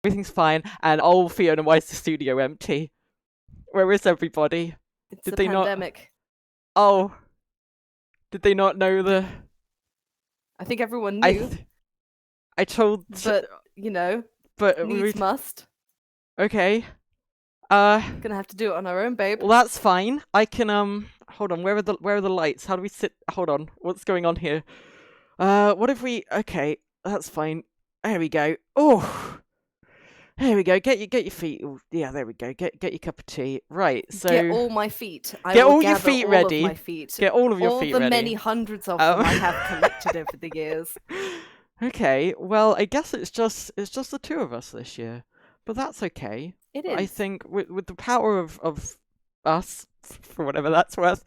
everything's fine. And oh, Fiona, why is the studio empty? Where is everybody? It's Did a they not? pandemic. Oh, did they not know the? I think everyone knew, I told. but But needs must. Okay. Gonna have to do it on our own, babe. Well, that's fine. I can hold on. Where are the lights? How do we sit? Hold on. What's going on here? What if we? Okay, that's fine. There we go. Oh, there we go. Get your feet. Oh, yeah, there we go. Get your cup of tea. Right. So get all my feet. Get will all your gather feet all ready. Of my feet. Get all of your feet all the ready. many hundreds of them I have collected over the years. Okay. Well, I guess it's just the two of us this year, but that's okay. It is. I think with the power of us, for whatever that's worth,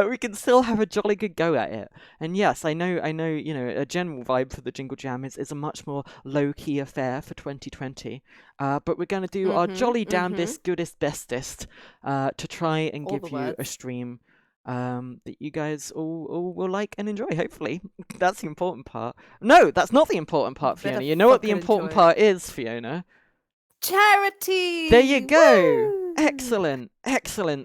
we can still have a jolly good go at it. And yes, I know, a general vibe for the Jingle Jam is a much more low-key affair for 2020. But we're going to do our jolly damnedest, goodest, bestest to try and give you a stream that you guys all will like and enjoy, hopefully. That's the important part. No, that's not the important part, Fiona. You know what the important part is, Fiona? Charity! There you go! Woo! Excellent.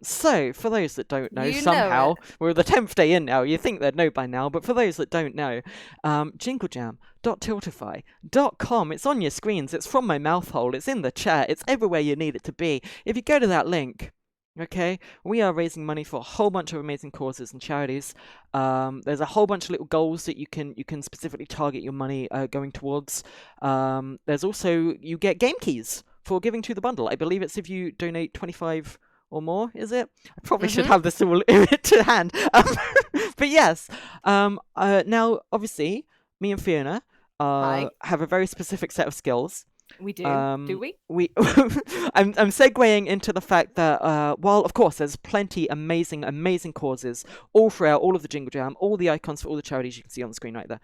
So, for those that don't know, somehow, we're the 10th day in now, you think they'd know by now, but for those that don't know, jinglejam.tiltify.com, it's on your screens, it's from my mouth hole, it's in the chat, it's everywhere you need it to be. If you go to that link, okay, we are raising money for a whole bunch of amazing causes and charities. There's a whole bunch of little goals that you can specifically target your money going towards. There's also, you get game keys for giving to the bundle. I believe it's if you donate 25 or more, is it? I probably should have this all to hand. But yes, now obviously me and Fiona have a very specific set of skills. We do. Do we? I'm segueing into the fact that while of course there's plenty amazing causes all throughout all of the Jingle Jam, all the icons for all the charities you can see on the screen right there.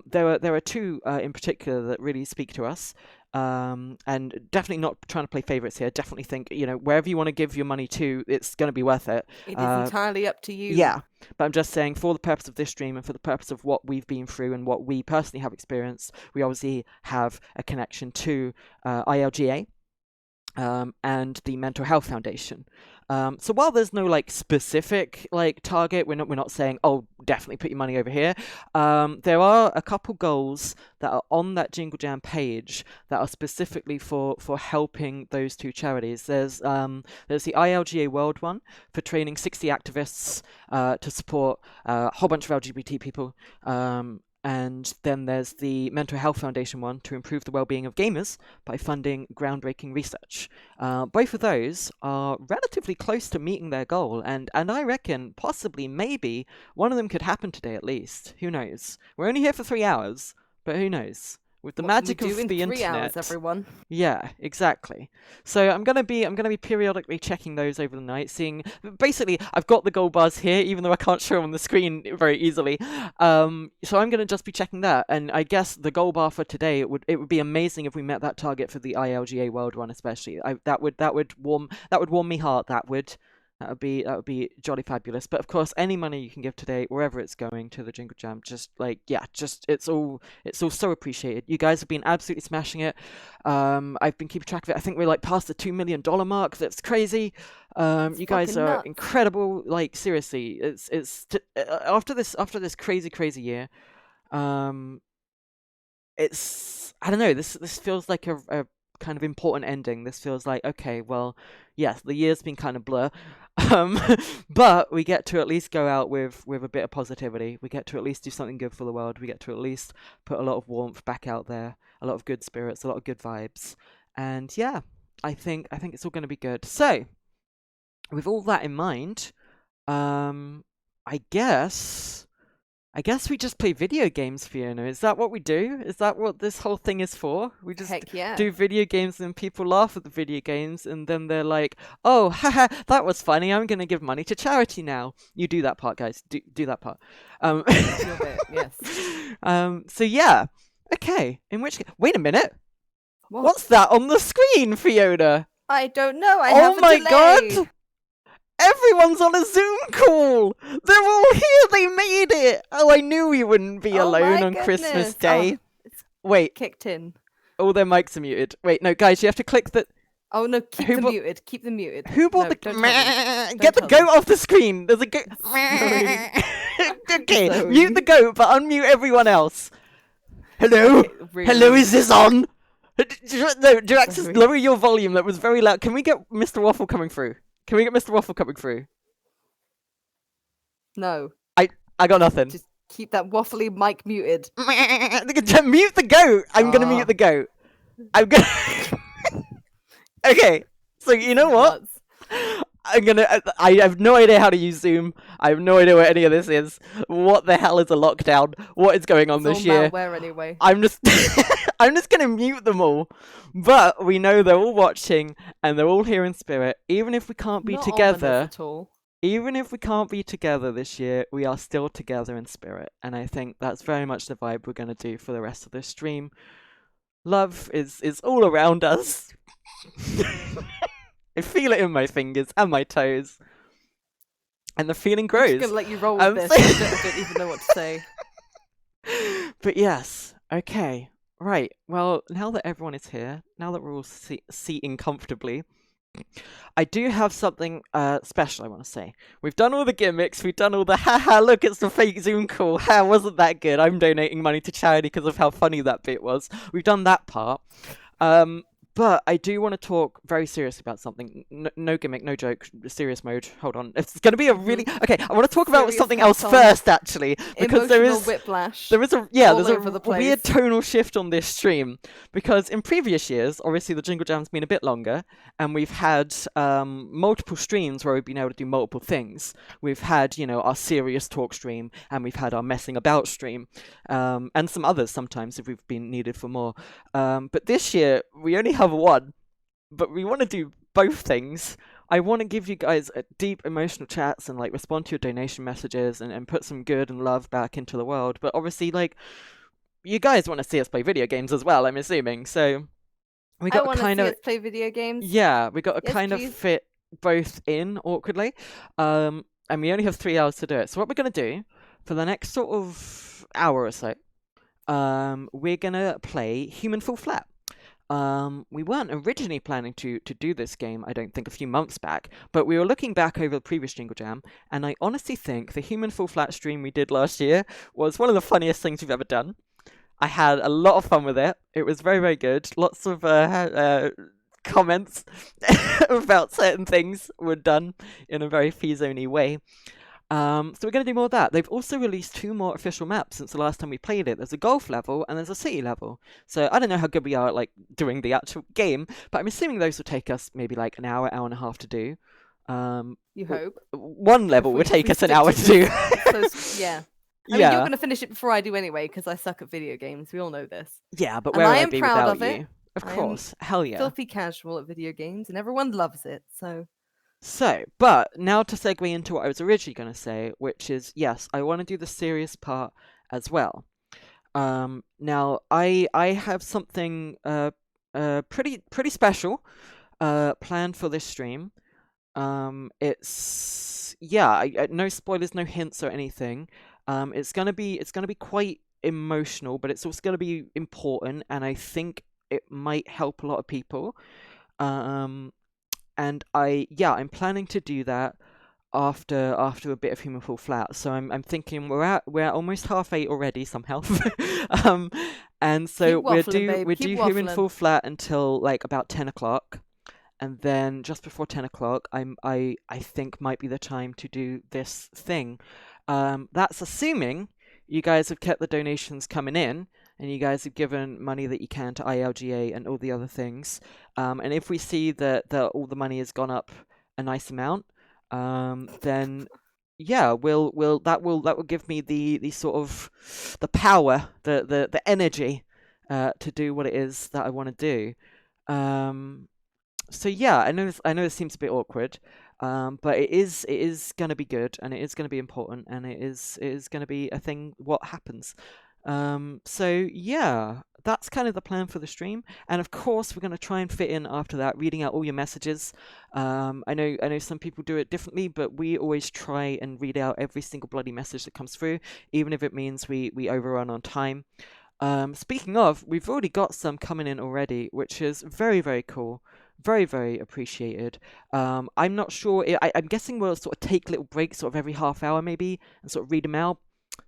There are two in particular that really speak to us. And definitely not trying to play favorites here. Definitely think, wherever you want to give your money to, it's going to be worth it. It is entirely up to you. Yeah, but I'm just saying, for the purpose of this stream and for the purpose of what we've been through and what we personally have experienced, we obviously have a connection to ILGA and the Mental Health Foundation. So while there's no specific target, we're not saying, oh, definitely put your money over here. There are a couple goals that are on that Jingle Jam page that are specifically for helping those two charities. There's the ILGA World one for training 60 activists to support a whole bunch of LGBT people. And then there's the Mental Health Foundation one to improve the well-being of gamers by funding groundbreaking research. Both of those are relatively close to meeting their goal, and I reckon possibly maybe one of them could happen today at least. Who knows? We're only here for 3 hours, but who knows? With the magic of the internet. 3 hours, everyone. Yeah, exactly. So I'm gonna be periodically checking those over the night, seeing. Basically, I've got the gold bars here, even though I can't show them on the screen very easily. So I'm gonna just be checking that, and I guess the gold bar for today, it would be amazing if we met that target for the ILGA World one, especially. That would warm my heart. That would be jolly fabulous. But of course, any money you can give today, wherever it's going to the Jingle Jam, just it's all so appreciated. You guys have been absolutely smashing it. I've been keeping track of it. I think we're past the $2 million mark. That's crazy. You guys are nuts. incredible. Seriously, it's after this crazy year. It's, I don't know. This feels like a kind of important ending. This feels like, okay, well, yes, the year's been kind of blur, but we get to at least go out with a bit of positivity. We get to at least do something good for the world. We get to at least put a lot of warmth back out there, a lot of good spirits, a lot of good vibes, and yeah, I think it's all going to be good. So, with all that in mind, I guess we just play video games, Fiona. Is that what we do? Is that what this whole thing is for? We just do video games and people laugh at the video games and then they're like, oh, haha, that was funny. I'm going to give money to charity now. You do that part, guys. Do that part. Yes. So yeah. Okay. In which case, wait a minute. What's that on the screen, Fiona? I don't know. Oh my god. Everyone's on a Zoom call! They're all here! They made it! Oh, I knew we wouldn't be alone on Christmas Day. Wait. Kicked in. All their mics are muted. Wait, no, guys, you have to click the. Oh no, keep Who them bought- muted. Keep them muted. Who bought No, the? don't tell them. Get the Don't goat tell them. off the screen. There's a goat. Zoey. Okay, Zoey. mute the goat, but unmute everyone else. Hello, Okay, really. hello, is this on? No, Drax, Zoey. lower your volume. That was very loud. Can we get Mr. Waffle coming through? No, I got nothing. just keep that waffly mic muted. Mute the goat. I'm gonna mute the goat. I'm gonna. Okay, so you know what? Nuts. I have no idea how to use Zoom. I have no idea what any of this is. What the hell is a lockdown? What is going on It's this all year? malware anyway. I'm just I'm just gonna mute them all. But we know they're all watching and they're all here in spirit. Even if we can't be Not together, ominous at all. even if we can't be together this year, we are still together in spirit. And I think that's very much the vibe we're gonna do for the rest of this stream. Love is all around us. I feel it in my fingers and my toes. And the feeling I'm grows. just gonna let you roll with I'm this. so- I don't even know what to say. But yes, okay. Right, well, now that everyone is here, now that we're all seating comfortably, I do have something special I want to say. We've done all the gimmicks, we've done all the haha, look, it's the fake Zoom call, ha, wasn't that good? I'm donating money to charity because of how funny that bit was. We've done that part. But I do want to talk very seriously about something. No gimmick, no joke, serious mode. Hold on. It's going to be a really... Okay, I want to talk about Serious something else hats on. first, actually. Because there Emotional is... whiplash. There is a all there's over the a weird place. tonal shift on this stream because in previous years, obviously the Jingle Jam's been a bit longer, and we've had multiple streams where we've been able to do multiple things. We've had, our serious talk stream, and we've had our messing about stream, and some others sometimes if we've been needed for more. But this year we only have one, but we want to do both things. I want to give you guys deep emotional chats and respond to your donation messages and put some good and love back into the world. But obviously, you guys want to see us play video games as well, I'm assuming. So we I got want to to kind see of us play video games. yeah, we got to Yes, kind of please. fit both in awkwardly. And we only have 3 hours to do it. So what we're gonna do for the next sort of hour or so, we're gonna play Human Fall Flat. We weren't originally planning to do this game, I don't think, a few months back, but we were looking back over the previous Jingle Jam, and I honestly think the Human Fall Flat stream we did last year was one of the funniest things we've ever done. I had a lot of fun with it. It was very, very good. Lots of comments about certain things were done in a very FiZone-y way. So we're going to do more of that. They've also released 2 more official maps since the last time we played it. There's a golf level and there's a city level. So I don't know how good we are at doing the actual game, but I'm assuming those will take us maybe an hour, hour and a half to do. You hope. One level we- would if we take us an stick hour to to do. Yeah. I mean, you're going to finish it before I do anyway, because I suck at video games. We all know this. Yeah, but And where I would I am be proud without of it. you? Of I am course. Hell yeah. Filthy casual at video games, and everyone loves it. So But now to segue into what I was originally going to say, which is, yes, I want to do the serious part as well. Now, I have something pretty special planned for this stream. It's no spoilers, no hints or anything. It's gonna be quite emotional, but it's also gonna be important, and I think it might help a lot of people. And I'm planning to do that after a bit of Human Fall Flat. So I'm thinking we're at almost 8:30 already somehow. And so Keep waffling, babe. we Keep do Human waffling. Fall Flat until about 10 o'clock. And then just before 10 o'clock, I think might be the time to do this thing. That's assuming you guys have kept the donations coming in, and you guys have given money that you can to ILGA and all the other things. And if we see that all the money has gone up a nice amount, then yeah, that will give me the sort of the power, the energy to do what it is that I want to do. So yeah, I know this seems a bit awkward, but it is gonna be good, and it is gonna be important, and it is gonna be a thing. What happens? So yeah, that's kind of the plan for the stream, and of course we're gonna try and fit in after that, reading out all your messages. I know some people do it differently, but we always try and read out every single bloody message that comes through, even if it means we overrun on time. Speaking of, we've already got some coming in already, which is very, very cool. Very, very appreciated. I'm not sure. I'm guessing we'll sort of take little breaks sort of every half hour maybe and sort of read them out.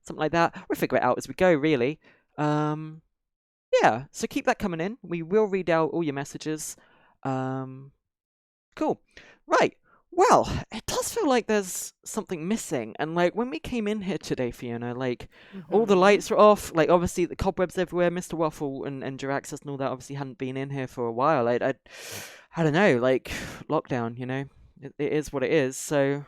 Something like that. We'll figure it out as we go, really. Yeah, so keep that coming in. We will read out all your messages. Cool. Right. Well, it does feel like there's something missing. And, like, when we came in here today, Fiona, like, all the lights were off. Like, obviously, the cobwebs everywhere. Mr. Waffle and Jiraxis and all that obviously hadn't been in here for a while. I don't know, like, lockdown, you know? It is what it is. So,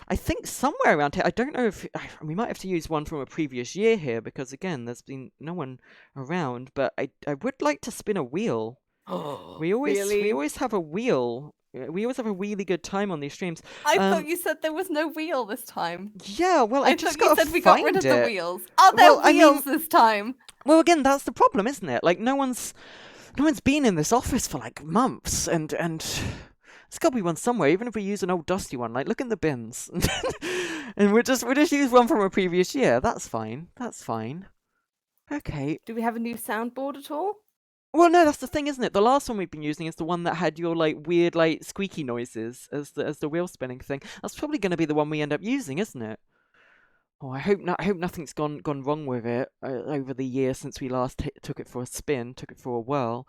I think somewhere around here, I don't know if... we might have to use one from a previous year here, because, again, there's been no one around. But I would like to spin a wheel. Oh, We really? always have a wheel. We always have a really good time on these streams. I thought you said there was no wheel this time. Yeah, well, I just thought you said we got rid of the wheels. Are there wheels this time? Well, again, that's the problem, isn't it? Like, no one's been in this office for like months, and there's got to be one somewhere. Even if we use an old dusty one, like look in the bins, and we just use one from a previous year. That's fine. That's fine. Okay. Do we have a new soundboard at all? Well, no, that's the thing, isn't it? The last one we've been using is the one that had your like weird like squeaky noises as the wheel spinning thing. That's probably going to be the one we end up using, isn't it? Oh, I hope nothing's gone wrong with it over the year since we last took it for a spin, took it for a whirl.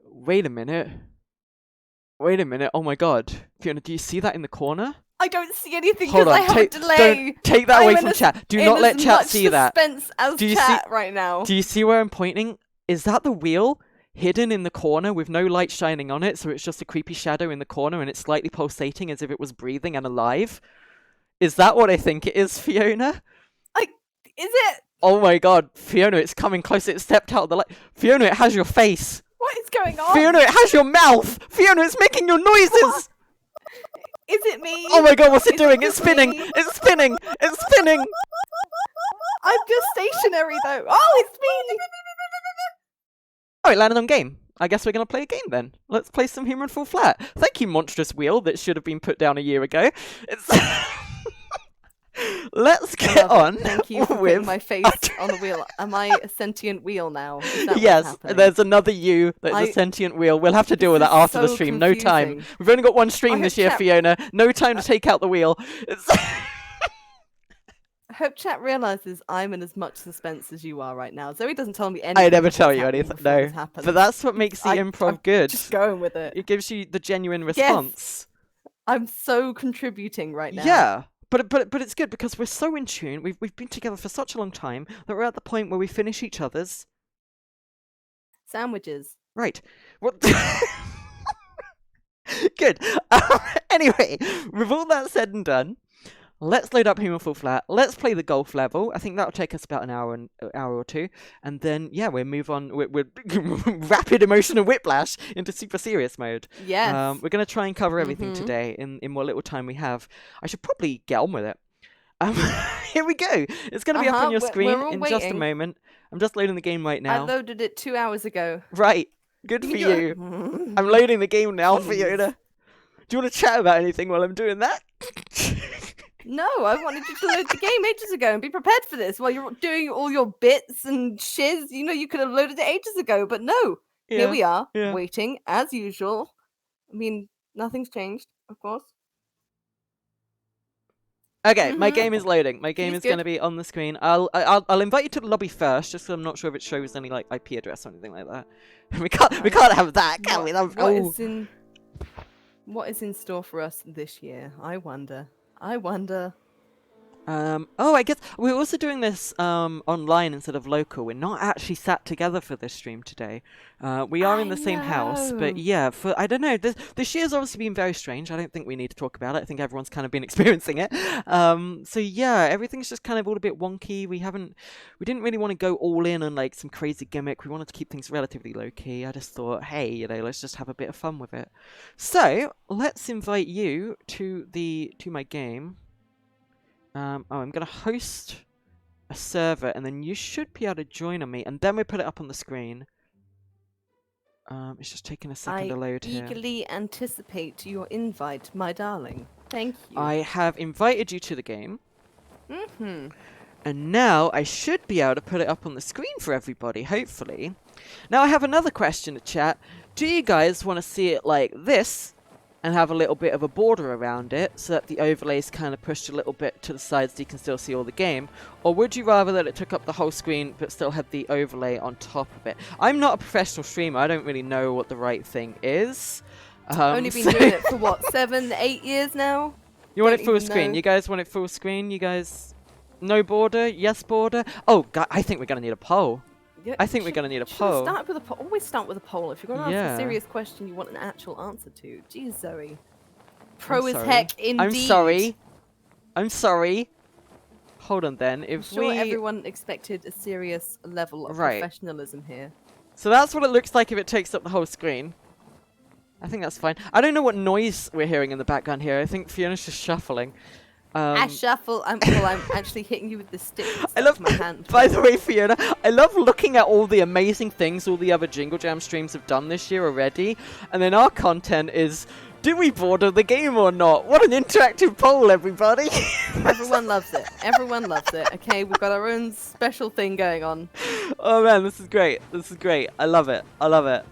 Wait a minute. Oh my God, Fiona, do you see that in the corner? I don't see anything because I have a delay. Don't take that away from chat. Do not let chat see that. Do you see right now? Do you see where I'm pointing? Is that the wheel hidden in the corner with no light shining on it, so it's just a creepy shadow in the corner and it's slightly pulsating as if it was breathing and alive? Is that what I think it is, Fiona? Is it? Oh my God, Fiona, it's coming closer. It stepped out of the light. Fiona, it has your face. What is going on? Fiona, it has your mouth. Fiona, it's making your noises. What? Is it me? Oh my God, what's it doing? It's spinning. It's spinning. It's spinning. I'm just stationary though. Oh, it's me. Oh, it landed on game. I guess we're going to play a game then. Let's play some Human Fall Flat. Thank you, monstrous wheel that should have been put down a year ago. Let's get on. Thank you for putting my face on the wheel. Am I a sentient wheel now? Yes, there's another you that's a sentient wheel. We'll have to deal with that after the stream. Confusing. No time. We've only got one stream this year, Fiona. No time to take out the wheel. I hope chat realizes I'm in as much suspense as you are right now. Zoe doesn't tell me anything. I never tell you anything. No, but that's what makes the improv good. Just going with it. It gives you the genuine response. Yes. I'm so contributing right now. Yeah, but it's good because we're so in tune. We've been together for such a long time that we're at the point where we finish each other's sandwiches. Right. What? Good. Anyway, with all that said and done, let's load up Human Fall Flat. Let's play the golf level. I think that'll take us about an hour or two, and then we'll move on. We're rapid emotional whiplash into super serious mode. Yes. We're gonna try and cover everything today in what little time we have. I should probably get on with it. Here we go. It's gonna be up on your screen in just a moment. I'm just loading the game right now. I loaded it 2 hours ago. Right. Good for you. I'm loading the game now, Fiona. Do you want to chat about anything while I'm doing that? No, I wanted you to load the game ages ago and be prepared for this while you're doing all your bits and shiz. You know, you could have loaded it ages ago, but no. Yeah, here we are, waiting as usual. I mean, nothing's changed, of course. Okay, my game is loading. My game is going to be on the screen. I'll invite you to the lobby first, just because I'm not sure if it shows any like IP address or anything like that. We can't have that, can we? What is in store for us this year? I wonder. I guess we're also doing this online instead of local. We're not actually sat together for this stream today. We are in the same house, but yeah, I don't know. This year's obviously been very strange. I don't think we need to talk about it. I think everyone's kind of been experiencing it. So yeah, everything's just kind of all a bit wonky. We didn't really want to go all in on like some crazy gimmick. We wanted to keep things relatively low key. I just thought, hey, let's just have a bit of fun with it. So let's invite you to my game. I'm going to host a server, and then you should be able to join on me, and then we put it up on the screen. It's just taking a second to load here. I eagerly anticipate your invite, my darling. Thank you. I have invited you to the game. And now I should be able to put it up on the screen for everybody, hopefully. Now I have another question to chat. Do you guys want to see it like this and have a little bit of a border around it so that the overlay is kind of pushed a little bit to the side so you can still see all the game? Or would you rather that it took up the whole screen but still had the overlay on top of it? I'm not a professional streamer. I don't really know what the right thing is. Only been doing it for what, 7, 8 years now? You want it full screen? You guys want it full screen? You guys... No border? Yes border? Oh, God, I think we're going to need a poll. Yeah, I think we're going to need a poll. Start with a poll. Always start with a poll. If you're going to ask a serious question you want an actual answer to. Jeez, Zoey. Pro as heck, indeed. I'm sorry. Hold on then. I'm sure everyone expected a serious level of professionalism here. So that's what it looks like if it takes up the whole screen. I think that's fine. I don't know what noise we're hearing in the background here. I think Fiona's just shuffling. I shuffle. I'm actually hitting you with the stick. I love my hand. By the way, Fiona, I love looking at all the amazing things all the other Jingle Jam streams have done this year already, and then our content is: do we border the game or not? What an interactive poll, everybody! Everyone loves it. Everyone loves it. Okay, we've got our own special thing going on. Oh man, this is great. This is great. I love it. I love it.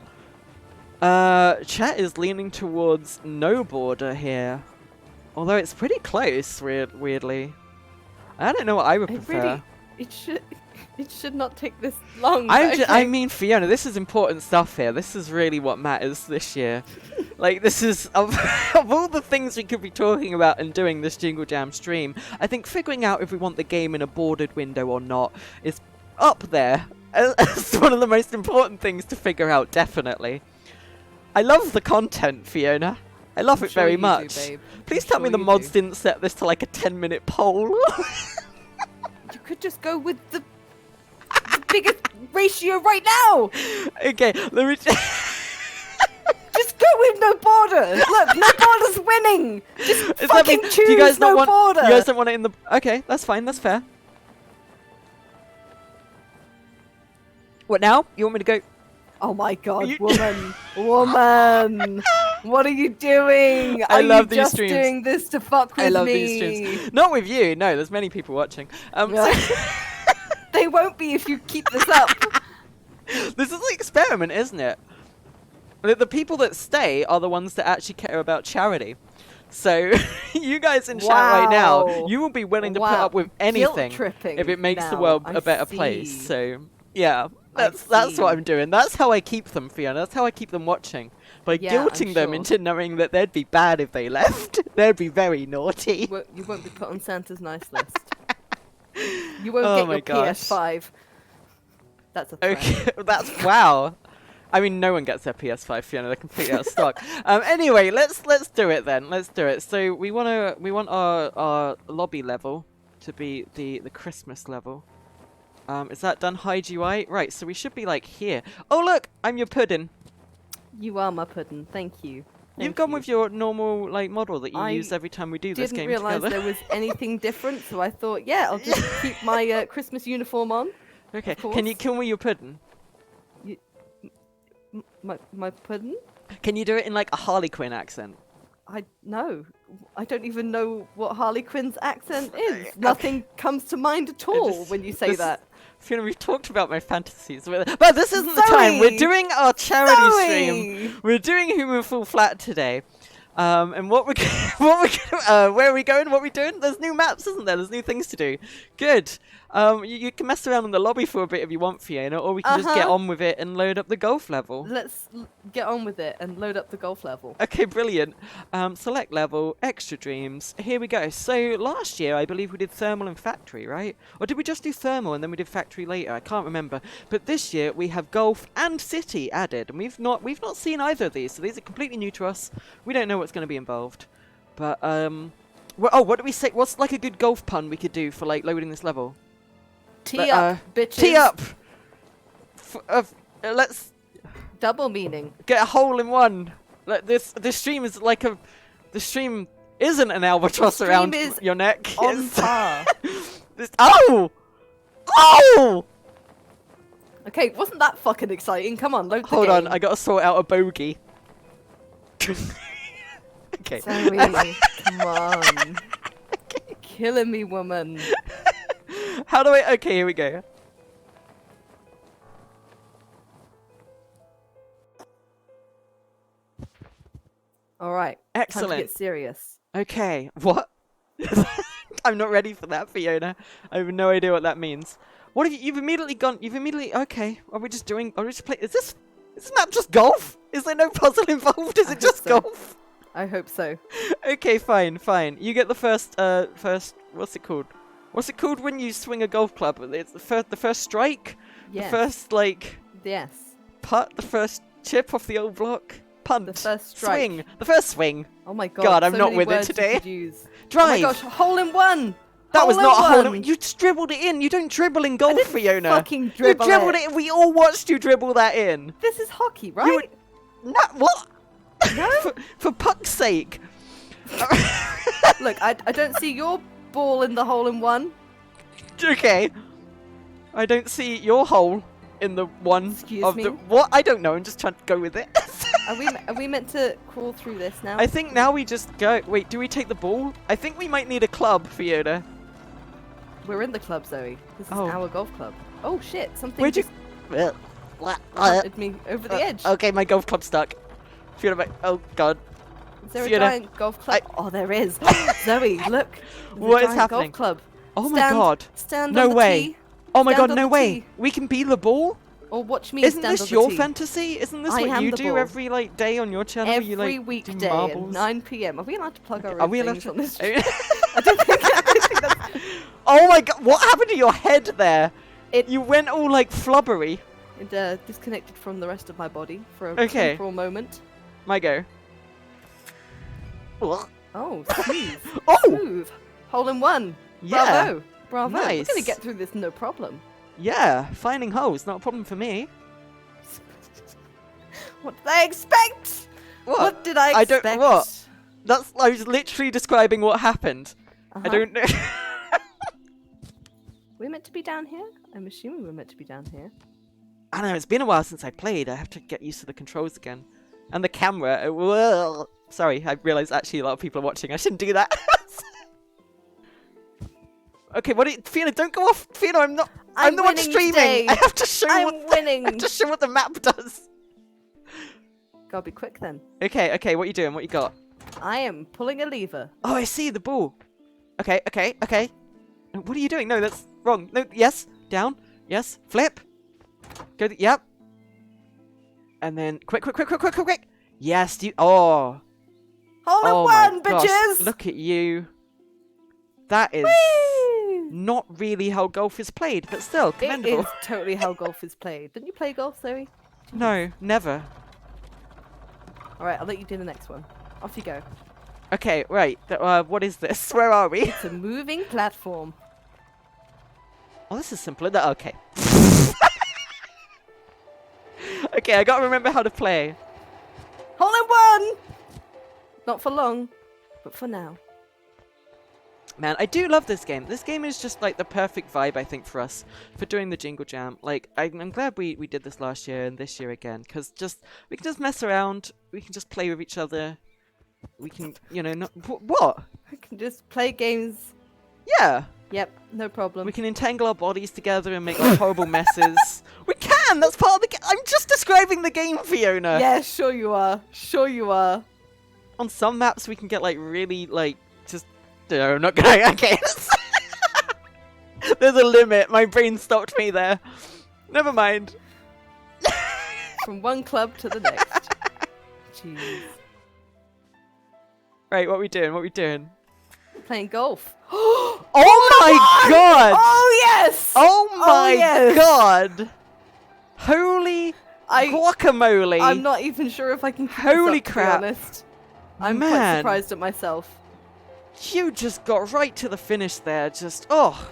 Chat is leaning towards no border here. Although it's pretty close, weirdly. I don't know what I would prefer. It should not take this long. I mean, Fiona, this is important stuff here. This is really what matters this year. Like, this is, of all the things we could be talking about and doing this Jingle Jam stream, I think figuring out if we want the game in a bordered window or not is up there as one of the most important things to figure out, definitely. I love the content, Fiona. I love it very much. Do, Please tell me the mods didn't set this to like a 10-minute poll. You could just go with the biggest ratio right now. Okay, let me... Just go with no border. Look, no border's winning. Just fucking choose do you guys no border. You guys don't want it in the... Okay, that's fine, that's fair. What now? You want me to go... Oh my god, woman! What are you doing? I love these just streams. Doing this to fuck with me? I love these streams. Not with you, no, there's many people watching. They won't be if you keep this up. This is an experiment, isn't it? The people that stay are the ones that actually care about charity. So, you guys in chat right now, you will be willing to put up with anything if it makes the world a better place. So, yeah. That's what I'm doing. That's how I keep them, Fiona. That's how I keep them watching. By guilting them into knowing that they'd be bad if they left. They'd be very naughty. You won't be put on Santa's nice list. You won't get your PS5. That's a threat. Okay, wow. I mean, no one gets their PS5, Fiona. They're completely out of stock. Anyway, let's do it then. Let's do it. So we want our lobby level to be the Christmas level. Is that done? Hide UI? Right, so we should be like here. Oh look, I'm your pudding. You are my pudding, thank you. You've gone with your normal like model that you use every time we do this game together. I didn't realise there was anything different, so I thought, yeah, I'll just keep my Christmas uniform on. Okay, can you kill me your pudding? My pudding? Can you do it in like a Harley Quinn accent? No. I don't even know what Harley Quinn's accent is. Nothing comes to mind at all when you say that. Fiona, we've talked about my fantasies, but this isn't the time. We're doing our charity stream. We're doing Human Fall Flat today. And where are we going? What are we doing? There's new maps, isn't there? There's new things to do. Good. You can mess around in the lobby for a bit if you want, Fiona, or we can just get on with it and load up the golf level. Let's get on with it and load up the golf level. Okay, brilliant. Select level, extra dreams. Here we go. So last year, I believe we did thermal and factory, right? Or did we just do thermal and then we did factory later? I can't remember. But this year we have golf and city added, and we've not seen either of these, so these are completely new to us. We don't know what's going to be involved. But what do we say? What's like a good golf pun we could do for like loading this level? Tee up, bitches. Tee up! Let's... Double meaning. Get a hole in one. Like this stream is like a... The stream isn't an albatross around your neck. On par. Oh! Oh! Okay, wasn't that fucking exciting? Come on, load the Hold game. on, I gotta sort out a bogey. Okay. Zoey, come on. Okay. Killing me, woman. How do I? Okay, here we go. All right. Excellent. Time to get serious. Okay. What? I'm not ready for that, Fiona. I have no idea what that means. What have you've immediately gone? You've immediately. Okay. Are we just doing? Are we just playing? Is this map just golf? Is there no puzzle involved? Is it just golf? I hope so. Okay, fine. You get the first. What's it called? What's it called when you swing a golf club? It's the first strike. Yes. The first Yes. putt. The first chip off the old block. Punt. The first strike. Swing. The first swing. Oh my god. God, I'm so not many with it words you today. could use. Drive. Oh my gosh, hole in one. That was not a hole in one. one. You just dribbled it in. You don't dribble in golf, Fiona. Fucking dribble you dribbled it. We all watched you dribble that in. This is hockey, right? No, what? No. for puck's sake. Look, I don't see your ball in the hole in one. Okay. I don't see your hole in the one Excuse of me? the what? I don't know. I'm just trying to go with it. Are we meant to crawl through this now? I think now we just go. Wait, do we take the ball? I think we might need a club, Fiona. We're in the club, Zoe. This is Oh. our golf club. Oh shit! Something Where'd you? just hunted me over the edge. Okay, my golf club's stuck. Fiona, oh god. Is there Fiona, a giant golf club? Oh, there is. Zoe, look. There's What a is giant happening? Golf club. Oh my god. Stand No on the way. tee, Oh my Stand god, on no the way. tee. We can be the ball? or watch me Isn't stand this on the your tee. fantasy? Isn't this I what am you the do ball. every day on your channel? Every you do weekday at marbles? 9 p.m. Are we allowed to plug our Are we own allowed things to? on this? I don't think that's... Oh my god, what happened to your head there? It- You went all like flubbery. It disconnected from the rest of my body for a Okay. temporal moment. My go. Oh, smooth. Oh! Smooth. Hole in one. Yeah. Bravo. Bravo. We're Nice. going to get through this no problem. Yeah, finding holes, not a problem for me. What did I expect? What did I expect? I don't. What? I was literally describing what happened. I don't know. We're meant to be down here? I'm assuming we're meant to be down here. I don't know, it's been a while since I played. I have to get used to the controls again. And the camera. Well, sorry, I realised actually a lot of people are watching. I shouldn't do that. Okay, Fiona, don't go off. Fiona, I'm the one winning streaming. today. I have to show I'm what winning. I have to show what the map does. Gotta be quick then. Okay, what you doing? What you got? I am pulling a lever. Oh, I see the ball. Okay. What are you doing? No, that's wrong. No, yes, down. Yes, flip. Go. Yep. And then quick. Yes, Hole in one, gosh, bitches! look at you. That is Whee! not really how golf is played, but still It commendable. is totally how golf is played. Didn't you play golf, Zoe? No, never. Alright, I'll let you do the next one. Off you go. Okay, right. What is this? Where are we? It's a moving platform. Oh, this is simpler. Okay. Okay, I gotta remember how to play. Hole in one! Not for long, but for now. Man, I do love this game. This game is just like the perfect vibe, I think, for us for doing the Jingle Jam. Like, I'm glad we did this last year and this year again, because we can just mess around. We can just play with each other. We can, what? I can just play games. Yeah. Yep, no problem. We can entangle our bodies together and make like, horrible messes. We can. That's part of the game. I'm just describing the game, Fiona. Yeah, sure you are. Sure you are. On some maps, we can get like really like just. No, I'm not going. Okay. There's a limit. My brain stopped me there. Never mind. From one club to the next. Jeez. Right, what are we doing? Playing golf. Oh my god! Oh yes! Oh my yes! god! Holy guacamole! I'm not even sure if I can keep Holy this up, crap. to be honest. I'm quite Man. surprised at myself. You just got right to the finish there. Just, oh.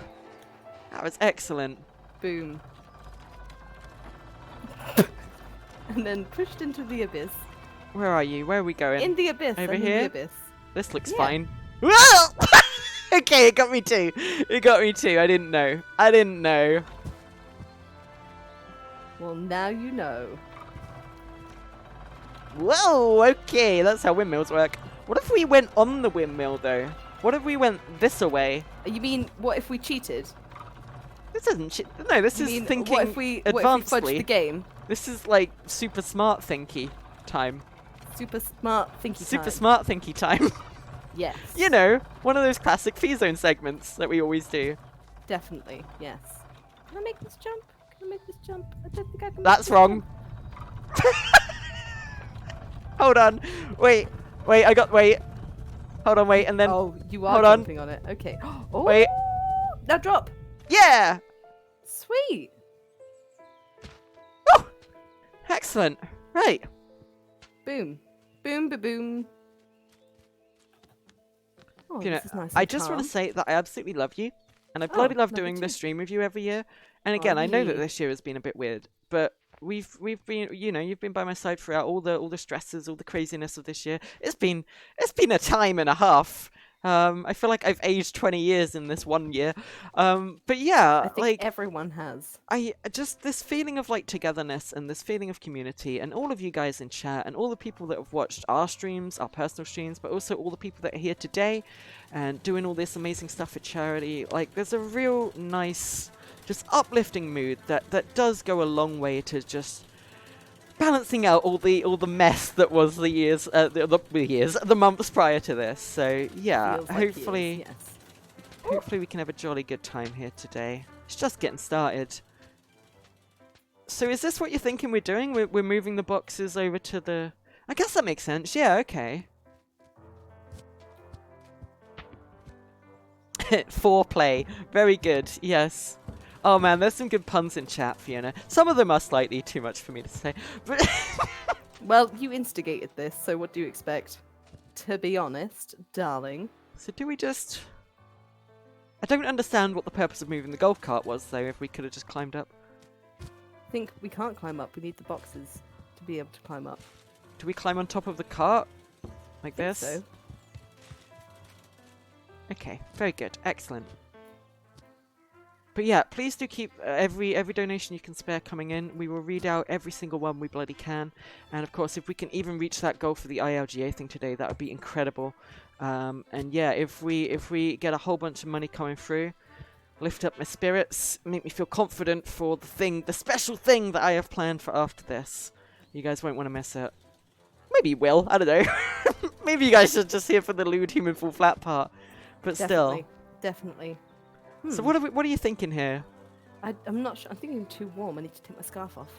That was excellent. Boom. And then pushed into the abyss. Where are you? Where are we going? In the abyss. Over I'm here? in the abyss. This looks Yeah. fine. Okay, it got me too. I didn't know. Well, now you know. Whoa, okay, that's how windmills work. What if we went on the windmill, though? What if we went this away? You mean, what if we cheated? This isn't no, this is thinking advancedly. What if we fudge the game? This is like super smart thinky time. Super smart thinky time. Super smart thinky time. Yes. You know, one of those classic FiZone segments that we always do. Definitely, yes. Can I make this jump? Can I make this jump? I don't think I can. That's wrong. Hold on. Wait, wait. Hold on, wait, and then... Oh, you are jumping on it. Okay. Oh, wait. Now drop. Yeah! Sweet. Oh! Excellent. Right. Boom. Boom, ba-boom. Oh, Fiona, this is nice I and just want calm. to say that I absolutely love you. And I bloody love love doing you this too. stream with you every year. And again, I know that Aye. this year has been a bit weird, but we've been, you know, you've been by my side throughout all the stresses, all the craziness of this year. It's been a time and a half. I feel like I've aged 20 years in this 1 year. But yeah, I think like everyone has. I just this feeling of like togetherness and this feeling of community, and all of you guys in chat and all the people that have watched our streams, our personal streams, but also all the people that are here today and doing all this amazing stuff for charity. Like there's a real nice, just uplifting mood that does go a long way to just balancing out all the mess that was the months prior to this. So yeah, Feels like years, hopefully yes. hopefully we can have a jolly good time here today. It's just getting started. So is this what you're thinking we're doing? We're moving the boxes over to the... I guess that makes sense. Yeah, okay. Foreplay. Very good. Yes. Oh man, there's some good puns in chat, Fiona. Some of them are slightly too much for me to say. But Well, you instigated this, so what do you expect? To be honest, darling. so do we just... I don't understand what the purpose of moving the golf cart was, though, if we could have just climbed up. I think we can't climb up. We need the boxes to be able to climb up. Do we climb on top of the cart? Like Think this? so. Okay, very good. Excellent. But yeah, please do keep every donation you can spare coming in. We will read out every single one we bloody can. And of course, if we can even reach that goal for the ILGA thing today, that would be incredible. And yeah, if we get a whole bunch of money coming through, lift up my spirits, make me feel confident for the special thing that I have planned for after this. You guys won't want to miss it. Maybe you will, I don't know. Maybe you guys should just here for the lewd human full flat part. But Definitely. still. Definitely. So what are you thinking here? I'm not sure. I'm thinking too warm. I need to take my scarf off.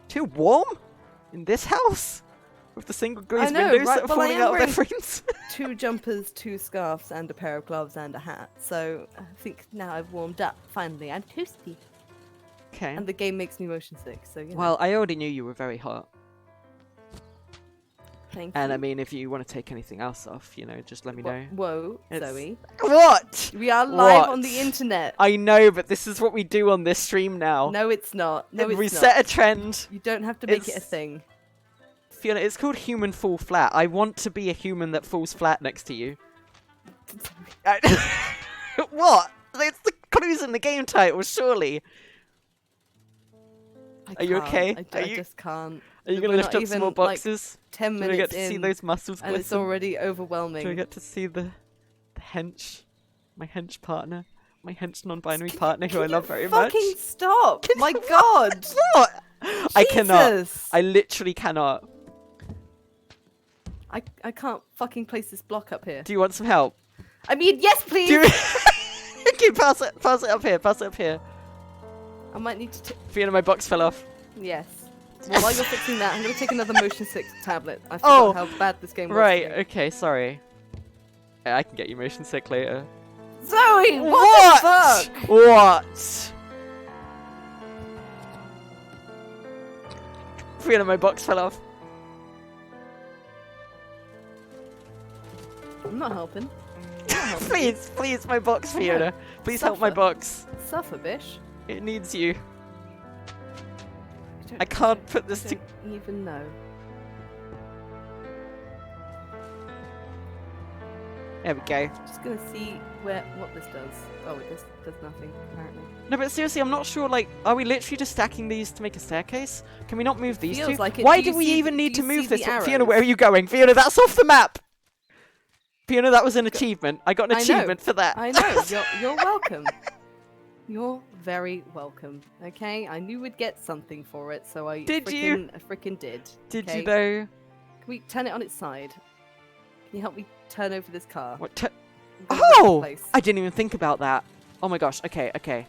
Too warm? In this house? With the single glazed know, windows right? that are Well, I falling am out of their wearing- frames? 2 jumpers, 2 scarves, and a pair of gloves and a hat. So I think now I've warmed up. Finally, I'm toasty. Okay. And the game makes me motion sick. So you know. Well, I already knew you were very hot. Thank And you. I mean, if you want to take anything else off, you know, just let me know. Whoa, It's- Zoe. What? We are live on What? the internet. I know, but this is what we do on this stream now. No, it's not. No, it's we not. set a trend. You don't have to make it a It's- thing. Fiona, it's called human fall flat. I want to be a human that falls flat next to you. What? It's the clues in the game title, surely. Are you okay? I just can't. Are you We're going to lift not up some even, more like, boxes? 10 Do minutes we get to in, see those muscles and it's glisten? already overwhelming. Do we get to see the hench? My hench partner? My hench non-binary partner who I love very much? Fucking stop! My God! What? I cannot. Jesus! I literally cannot. I can't fucking place this block up here. Do you want some help? I mean, yes, please. Do you... Okay, pass it up here. Pass it up here. I might need to. Fiona, my box fell off. Yes. Well, while you're fixing that, I'm going to take another motion sick tablet. I Oh, forgot how bad this game was. Right. for me. Okay. Sorry. Yeah, I can get you motion sick later. Zoe, what the fuck? What? Fiona, my box fell off. I'm not helping. Please, my box, Fiona. Please help my Suffer. box. Suffer, bish. It needs you. don't- I can't put this I to... don't even know. There we go. Just gonna see what this does. Oh, it does nothing apparently. No, but seriously, I'm not sure, like, are we literally just stacking these to make a staircase? Can we not move these Feels two? like it. Why Do do you we see even the- need do to you move see this? the Fiona, where are arrows? you going? Fiona, that's off the map! Fiona, that was an achievement. I got an I know. achievement for that. I know. You're welcome. You're very welcome. Okay, I knew we'd get something for it, so I Did you? frickin' did. Did okay? you though? Can we turn it on its side? Can you help me turn over this car? What? Oh! I didn't even think about that. Oh my gosh. Okay. Okay.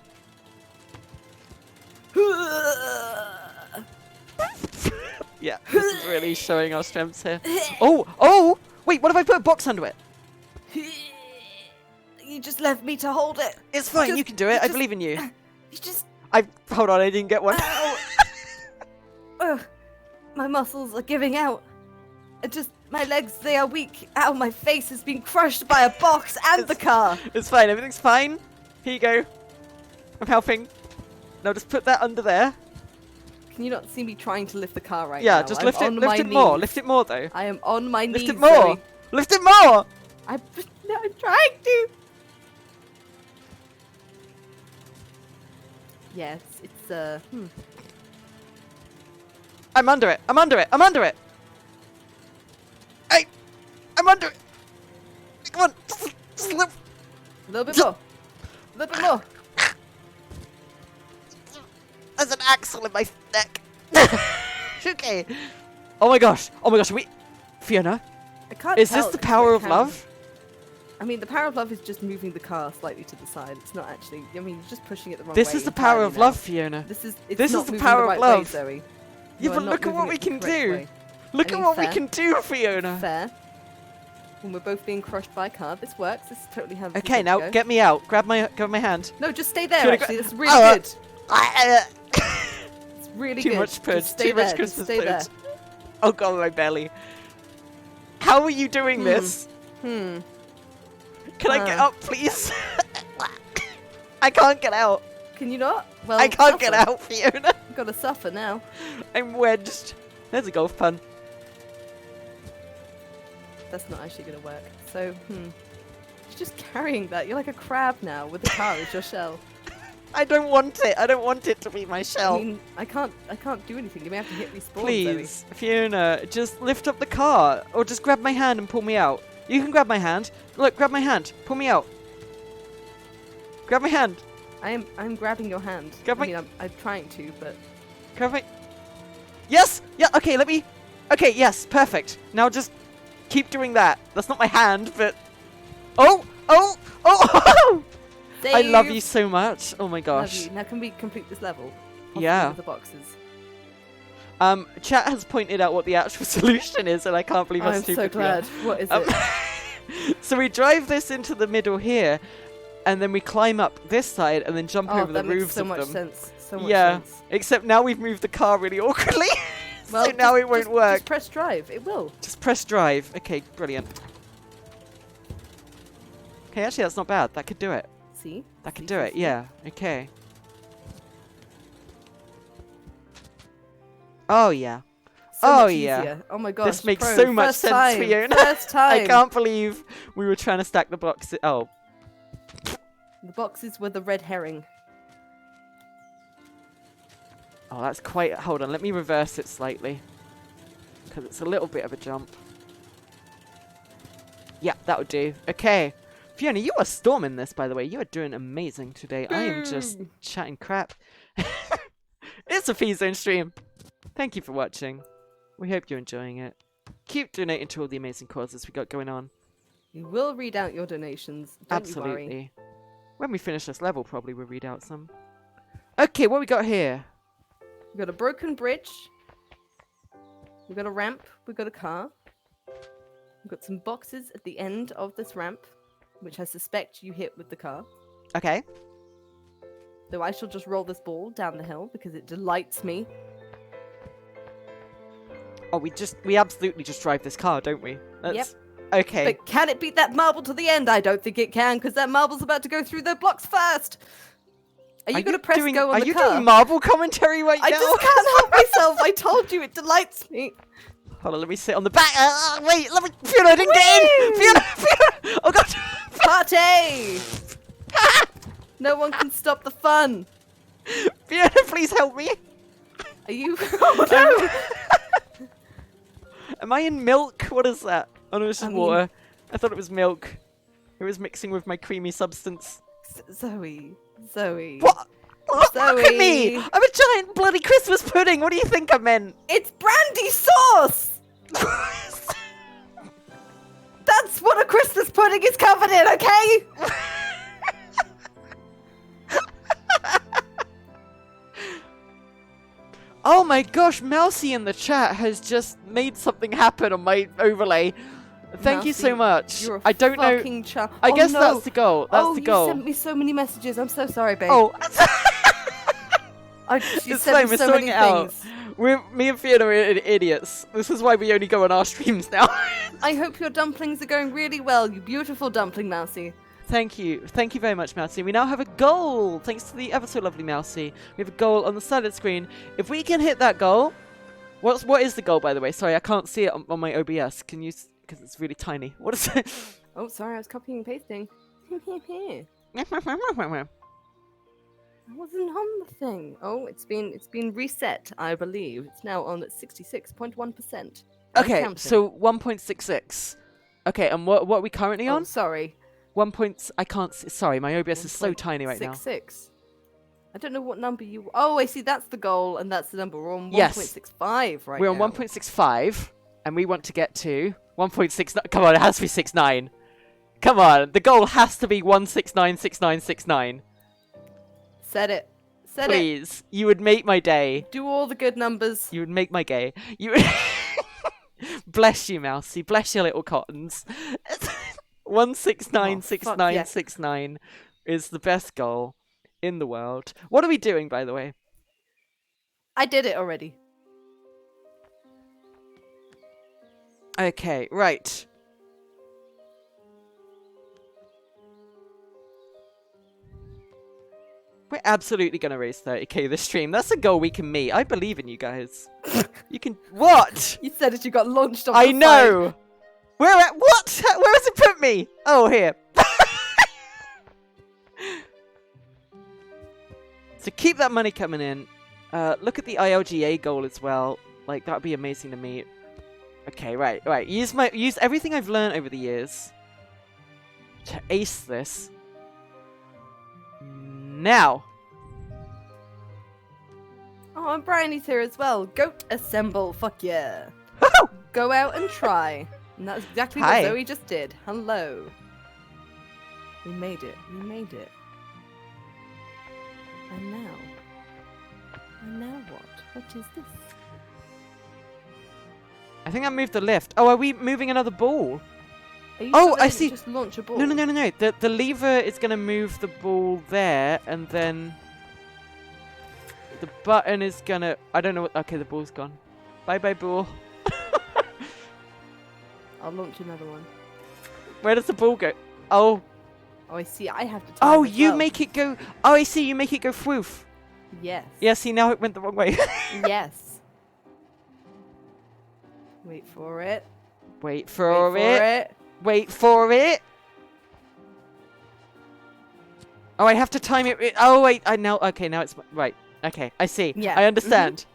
Yeah, this is really showing our strengths here. Oh! Oh! Wait, what if I put a box under it? You just left me to hold it. It's fine. You can do it. I believe in you. You just. Hold on. I didn't get one. My muscles are giving out. My legs, they are weak. Ow, my face has been crushed by a box and the car. It's fine. Everything's fine. Here you go. I'm helping. Now just put that under there. Can you not see me trying to lift the car right now? Yeah, just lift it more. Lift it more, though. I am on my knees. Lift it more. Zoey. Lift it more. I'm trying to. Yes, it's I'm under it. I'm under it. I'm under it. Hey, I'm under it. Come on, just lift. A little bit more. A little bit more. There's an axle in my neck. Okay. Oh my gosh. Oh my gosh. Fiona, I can't is tell this the because power my of camera- love? I mean, the power of love is just moving the car slightly to the side. It's not actually. I mean, you're just pushing it the wrong way. This is the power entirely of now. love, Fiona. This is This not is the moving power the of right love. Way, Zoey. Yeah, You are but not look at moving what it we the can correct do. way. Look I at mean, what we fair. can do, Fiona. Fair. When we're both being crushed by a car, this works. This is totally how. this is Okay, meant now to go. get me out. Grab my hand. No, just stay there. Fiona, Actually, that's really good. It's It's really too good. much food. Just stay Too there. much Just Christmas stay food. there. Oh god, my belly. How are you doing this? Hmm. Can I get up, please? I can't get out. Can you not? Well, I can't get suffer. out, Fiona. You've got to suffer now. I'm wedged. There's a golf pun. That's not actually going to work. So, You're just carrying that. You're like a crab now with the car as your shell. I don't want it. I don't want it to be my shell. I mean, I can't do anything. You may have to hit respawn, Please, Fiona, just lift up the car. Or just grab my hand and pull me out. You can grab my hand. Look, grab my hand. Pull me out. Grab my hand. Zoey. I'm grabbing your hand. Grab my- I mean, I'm trying to, but... Grab my... Yes! Yeah, okay, let me... Okay, yes, perfect. Now just keep doing that. That's not my hand, but... Oh! Oh! Oh! I love you so much. Oh my Love gosh. you. Now can we complete this level? Possibly Yeah. with the boxes. Chat has pointed out what the actual solution is, and I can't believe how I'm stupid so we are. glad. What is Um, it? So we drive this into the middle here, and then we climb up this side, and then jump over the that makes roofs so of much them. sense. So much Yeah. sense. Except now we've moved the car really awkwardly. Well, so now it won't work. Just press drive. It will. Just press drive. Okay, brilliant. Okay, actually that's not bad. That could do it. See? That can See, do see, it. see? Yeah. Okay. Oh yeah. So Oh, much yeah. easier. Oh my gosh. This makes Pro, so much first sense, time, Fiona. First time. I can't believe we were trying to stack the boxes. Oh. The boxes were the red herring. Oh, that's quite... Hold on, let me reverse it slightly. Because it's a little bit of a jump. Yeah, that would do. Okay. Fiona, you are storming this, by the way. You are doing amazing today. I am just chatting crap. It's a FiZone stream. Thank you for watching. We hope you're enjoying it. Keep donating to all the amazing causes we got going on. We will read out your donations. Don't you worry. Absolutely. When we finish this level, probably we'll read out some. Okay, what we got here? We've got a broken bridge. We've got a ramp. We've got a car. We've got some boxes at the end of this ramp, which I suspect you hit with the car. Okay. Though I shall just roll this ball down the hill because it delights me. Oh, we absolutely just drive this car, don't we? Yep. Okay. But can it beat that marble to the end? I don't think it can, because that marble's about to go through the blocks first. Are you going to press go on the car? Are you doing Marvel commentary right now? I just can't help myself. I told you, it delights me. Hold on, let me sit on the back. Wait, let me... Fiona, I didn't get in! Fiona! Oh, God! Party! No one can stop the fun. Fiona, please help me. Are you... Oh, no! Am I in milk? What is that? Oh, no, it's just I mean- water. I thought it was milk. It was mixing with my creamy substance. Zoey. What? Look Zoey. at me! I'm a giant bloody Christmas pudding! What do you think I meant? It's brandy sauce! That's what a Christmas pudding is covered in, okay? Oh my gosh, Mousy in the chat has just made something happen on my overlay. Thank you so much. You're a I don't know. I guess no. that's the goal. That's the goal. You sent me so many messages. I'm so sorry, babe. Oh. You sent me so many things. Me and Fiona are idiots. This is why we only go on our streams now. I hope your dumplings are going really well, you beautiful dumpling, Mousy. Thank you. Thank you very much, Mousy. We now have a goal, thanks to the ever so lovely Mousy. We have a goal on the side of the screen. If we can hit that goal... What is the goal, by the way? Sorry, I can't see it on my OBS. Can you... Because it's really tiny. What is it? Oh, sorry, I was copying and pasting. I wasn't on the thing. Oh, it's been reset, I believe. It's now on at 66.1%. Okay, so 1.66. Okay, and what are we currently on? Oh, sorry. I can't see. Sorry, my OBS is so tiny right now. 66. I don't know what number you... Oh, I see. That's the goal, and that's the number. We're on 1.65 right now. We're on 1.65, and we want to get to 1.69. Come on, it has to be 69. Come on, the goal has to be 1696969. Said it. Please, you would make my day. Do all the good numbers. You would make my day. You would... Bless you, Mousy. Bless your little cottons. 1696969 is the best goal in the world. What are we doing, by the way? I did it already. Okay, right. We're absolutely going to raise 30k this stream. That's a goal we can meet. I believe in you guys. You can... What? You said it, you got launched off I the know! side. Where at? What? Where has it put me? Oh, here. So keep that money coming in. Look at the ILGA goal as well. Like, that would be amazing to meet. Okay, right. Use everything I've learned over the years to ace this. Now. Oh, and Bryony's here as well. Goat assemble. Fuck yeah. Go out and try. And that's exactly what Zoey just did. Hello. We made it. And now what? What is this? I think I moved the lift. Oh, are we moving another ball? Oh, I see. Just launch a ball. No. The lever is going to move the ball there, and then the button is going to... I don't know what... Okay, the ball's gone. Bye-bye, ball. I'll launch another one. Where does the ball go? Oh. Oh, I see. I have to time Oh, as you well. make it go... Oh, I see. You make it go woof. Yes. Yeah, see, now it went the wrong way. Yes. Wait for it. Wait for it. Wait for it. Oh, I have to time it. Oh, wait. Okay, now it's... Right. Okay, I see. Yeah. I understand.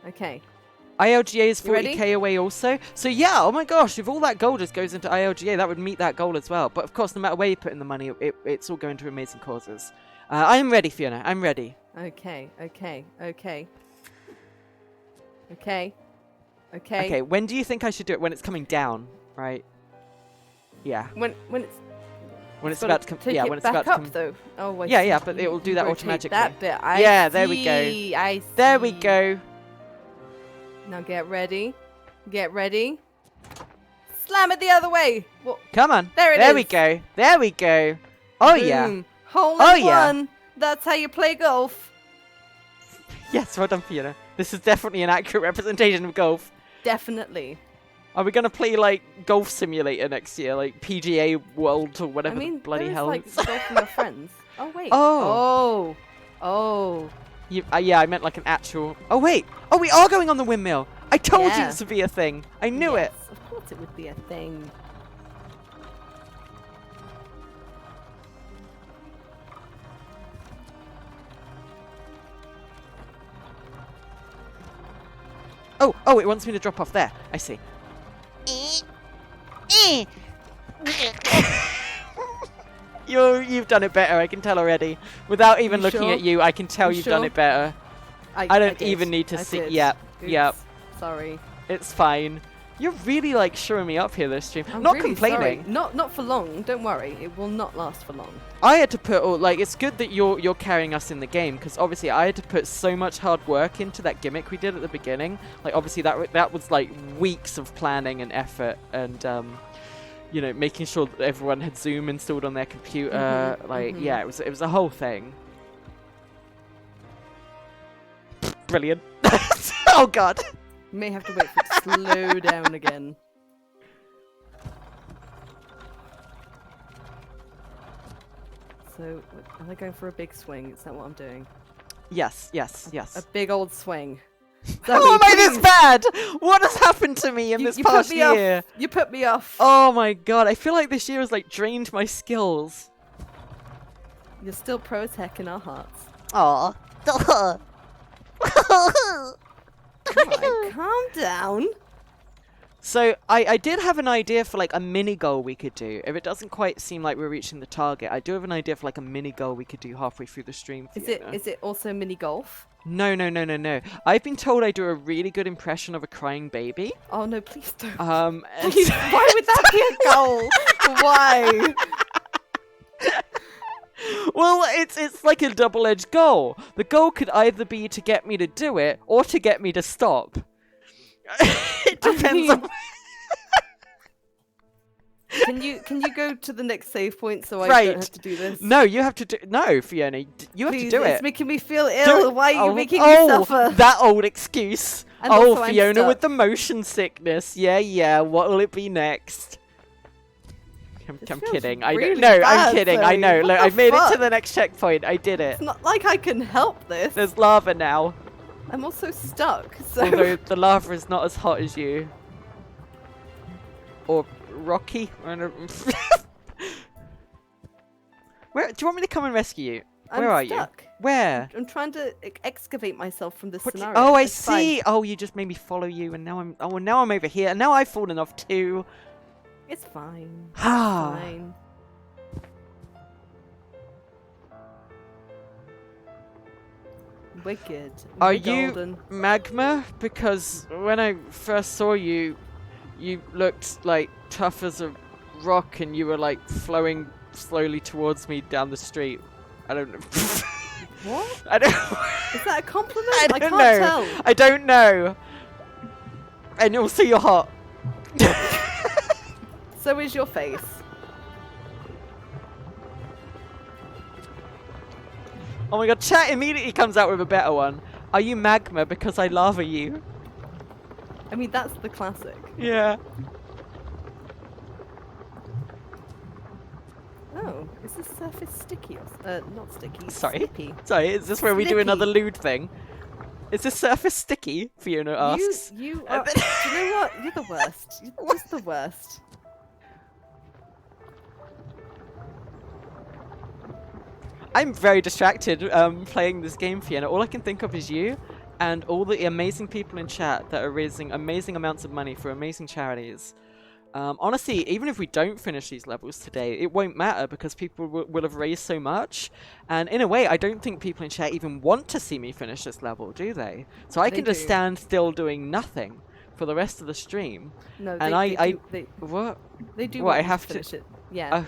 Okay. ILGA is 40k away also. So yeah, oh my gosh, if all that gold just goes into ILGA, that would meet that goal as well. But of course, no matter where you put in the money, it's all going to amazing causes. I'm ready, Fiona. I'm ready. Okay. Okay, when do you think I should do it? When it's coming down, right? Yeah. When it's about to come. Yeah, when it's about to come. Though. Oh, yeah, but it will do that automatically. That bit. There we go. I see. There we go. Now get ready. Slam it the other way. What? Come on. There it is. There we go. Oh Boom. yeah. Hole in one. Yeah. That's how you play golf. Yes, well done, Fiona. This is definitely an accurate representation of golf. Definitely. Are we gonna play like Golf Simulator next year, like PGA World or whatever the bloody hell? Like golf with your friends. Oh wait. Oh. Yeah, I meant like an actual... Oh, wait. Oh, we are going on the windmill. I told you this would be a thing. I knew it. Of course it would be a thing. Oh, it wants me to drop off there. I see. You've done it better. I can tell already. Without even looking sure? at you, I can tell you've done it better. I don't even need to see. Yep. Yep. Sorry. It's fine. You're really like showing me up here this stream. I'm not really complaining. Sorry. Not for long. Don't worry. It will not last for long. I had to put like it's good that you're carrying us in the game because obviously I had to put so much hard work into that gimmick we did at the beginning. Like obviously that was like weeks of planning and effort and you know, making sure that everyone had Zoom installed on their computer. Yeah, it was a whole thing. Brilliant. Oh god. You may have to wait for it to slow down again. So, am I going for a big swing? Is that what I'm doing? Yes. A big old swing. How am I this bad? What has happened to me in this past year? You put me off. Oh my god, I feel like this year has like drained my skills. You're still pro as heck in our hearts. Aw. Alright, calm down. So I did have an idea for like a mini goal we could do. If it doesn't quite seem like we're reaching the target, I do have an idea for like a mini goal we could do halfway through the stream. Fiona. Is it also mini golf? No. I've been told I do a really good impression of a crying baby. Oh no, please don't. Please, why would that be a goal? Why? Well, it's like a double-edged goal. The goal could either be to get me to do it or to get me to stop. It depends on... Can you go to the next save point so I don't have to do this? No, you have to do... No, Fiona, you have to do it. It's making me feel ill. Why are you making me suffer? That old excuse. And Fiona with the motion sickness. Yeah. What will it be next? I'm kidding. Really I'm kidding. Zoey. I know. Look, I've made fuck? it to the next checkpoint. I did it. It's not like I can help this. There's lava now. I'm also stuck. So although the lava is not as hot as you. Or rocky. Where do you want me to come and rescue you? Where are stuck. you? Where? I'm trying to excavate myself from this scenario. Oh, I it's see. Fine. Oh, you just made me follow you, and now I'm over here, and now I've fallen off too. It's fine. It's Ah. fine. We're good. Are We're you golden. magma? Because when I first saw you, you looked like tough as a rock, and you were like flowing slowly towards me down the street. I don't know. What? I don't. Is that a compliment? I can't know. tell. I don't know. And also, you're hot. So is your face. Oh my god, chat immediately comes out with a better one. Are you magma because I lava you? I mean, that's the classic. Yeah. Oh, is this surface sticky? Or, not sticky. Sorry? Slippy. Sorry, is this where we do Slippy. another lewd thing? Is this surface sticky? Fiona asks. You are. Do you know what? You're the worst. You're just the worst. I'm very distracted playing this game, Fiona. All I can think of is you and all the amazing people in chat that are raising amazing amounts of money for amazing charities. Honestly, even if we don't finish these levels today, it won't matter because people will have raised so much. And in a way, I don't think people in chat even want to see me finish this level, do they? So I can just stand still doing nothing for the rest of the stream. No, and what? They do. What, want I have to finish it. Yeah. Oh,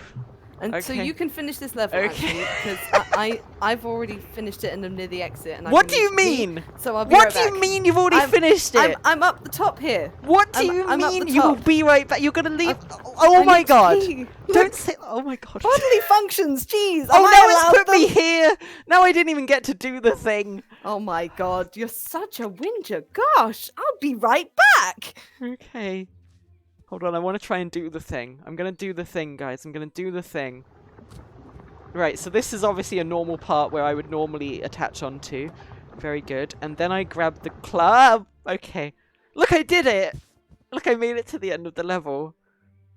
and so okay. you can finish this level Okay. actually, because I've already finished it and I'm near the exit. And what do you mean? So I'll be what right do back. you mean you've already finished it? I'm up the top here. What do you I'm up mean the you will top. be right back? You're gonna leave? I Oh my need to god! pee. Don't say. Oh my god! Bodily functions. Jeez. Oh, am I now it's allowed put me them? here. Now I didn't even get to do the thing. Oh my god, you're such a whinger. Gosh, I'll be right back. Okay. Hold on, I want to try and do the thing. I'm gonna do the thing, guys. I'm gonna do the thing. Right, so this is obviously a normal part where I would normally attach onto. Very good. And then I grab the club. Okay. Look, I did it! Look, I made it to the end of the level.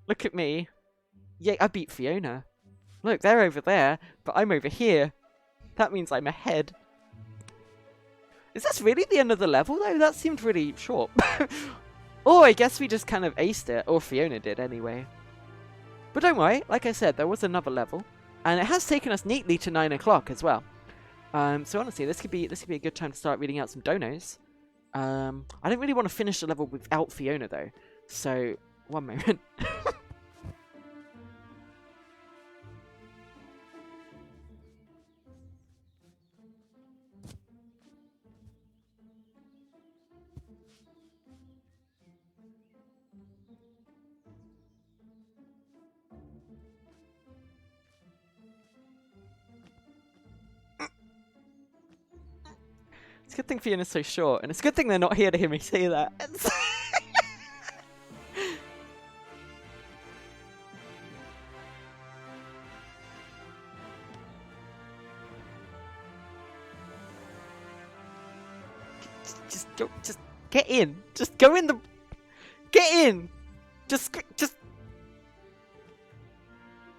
Look at me. Yeah, I beat Fiona. Look, they're over there, but I'm over here. That means I'm ahead. Is this really the end of the level, though? That seemed really short. Oh, I guess we just kind of aced it. Or Fiona did, anyway. But don't worry. Like I said, there was another level. And it has taken us neatly to 9 o'clock as well. So honestly, this could be a good time to start reading out some donos. I don't really want to finish the level without Fiona though. So, one moment. It's a good thing Fiona's so short, and it's a good thing they're not here to hear me say that. Just get in. Just go in the. Get in. Just.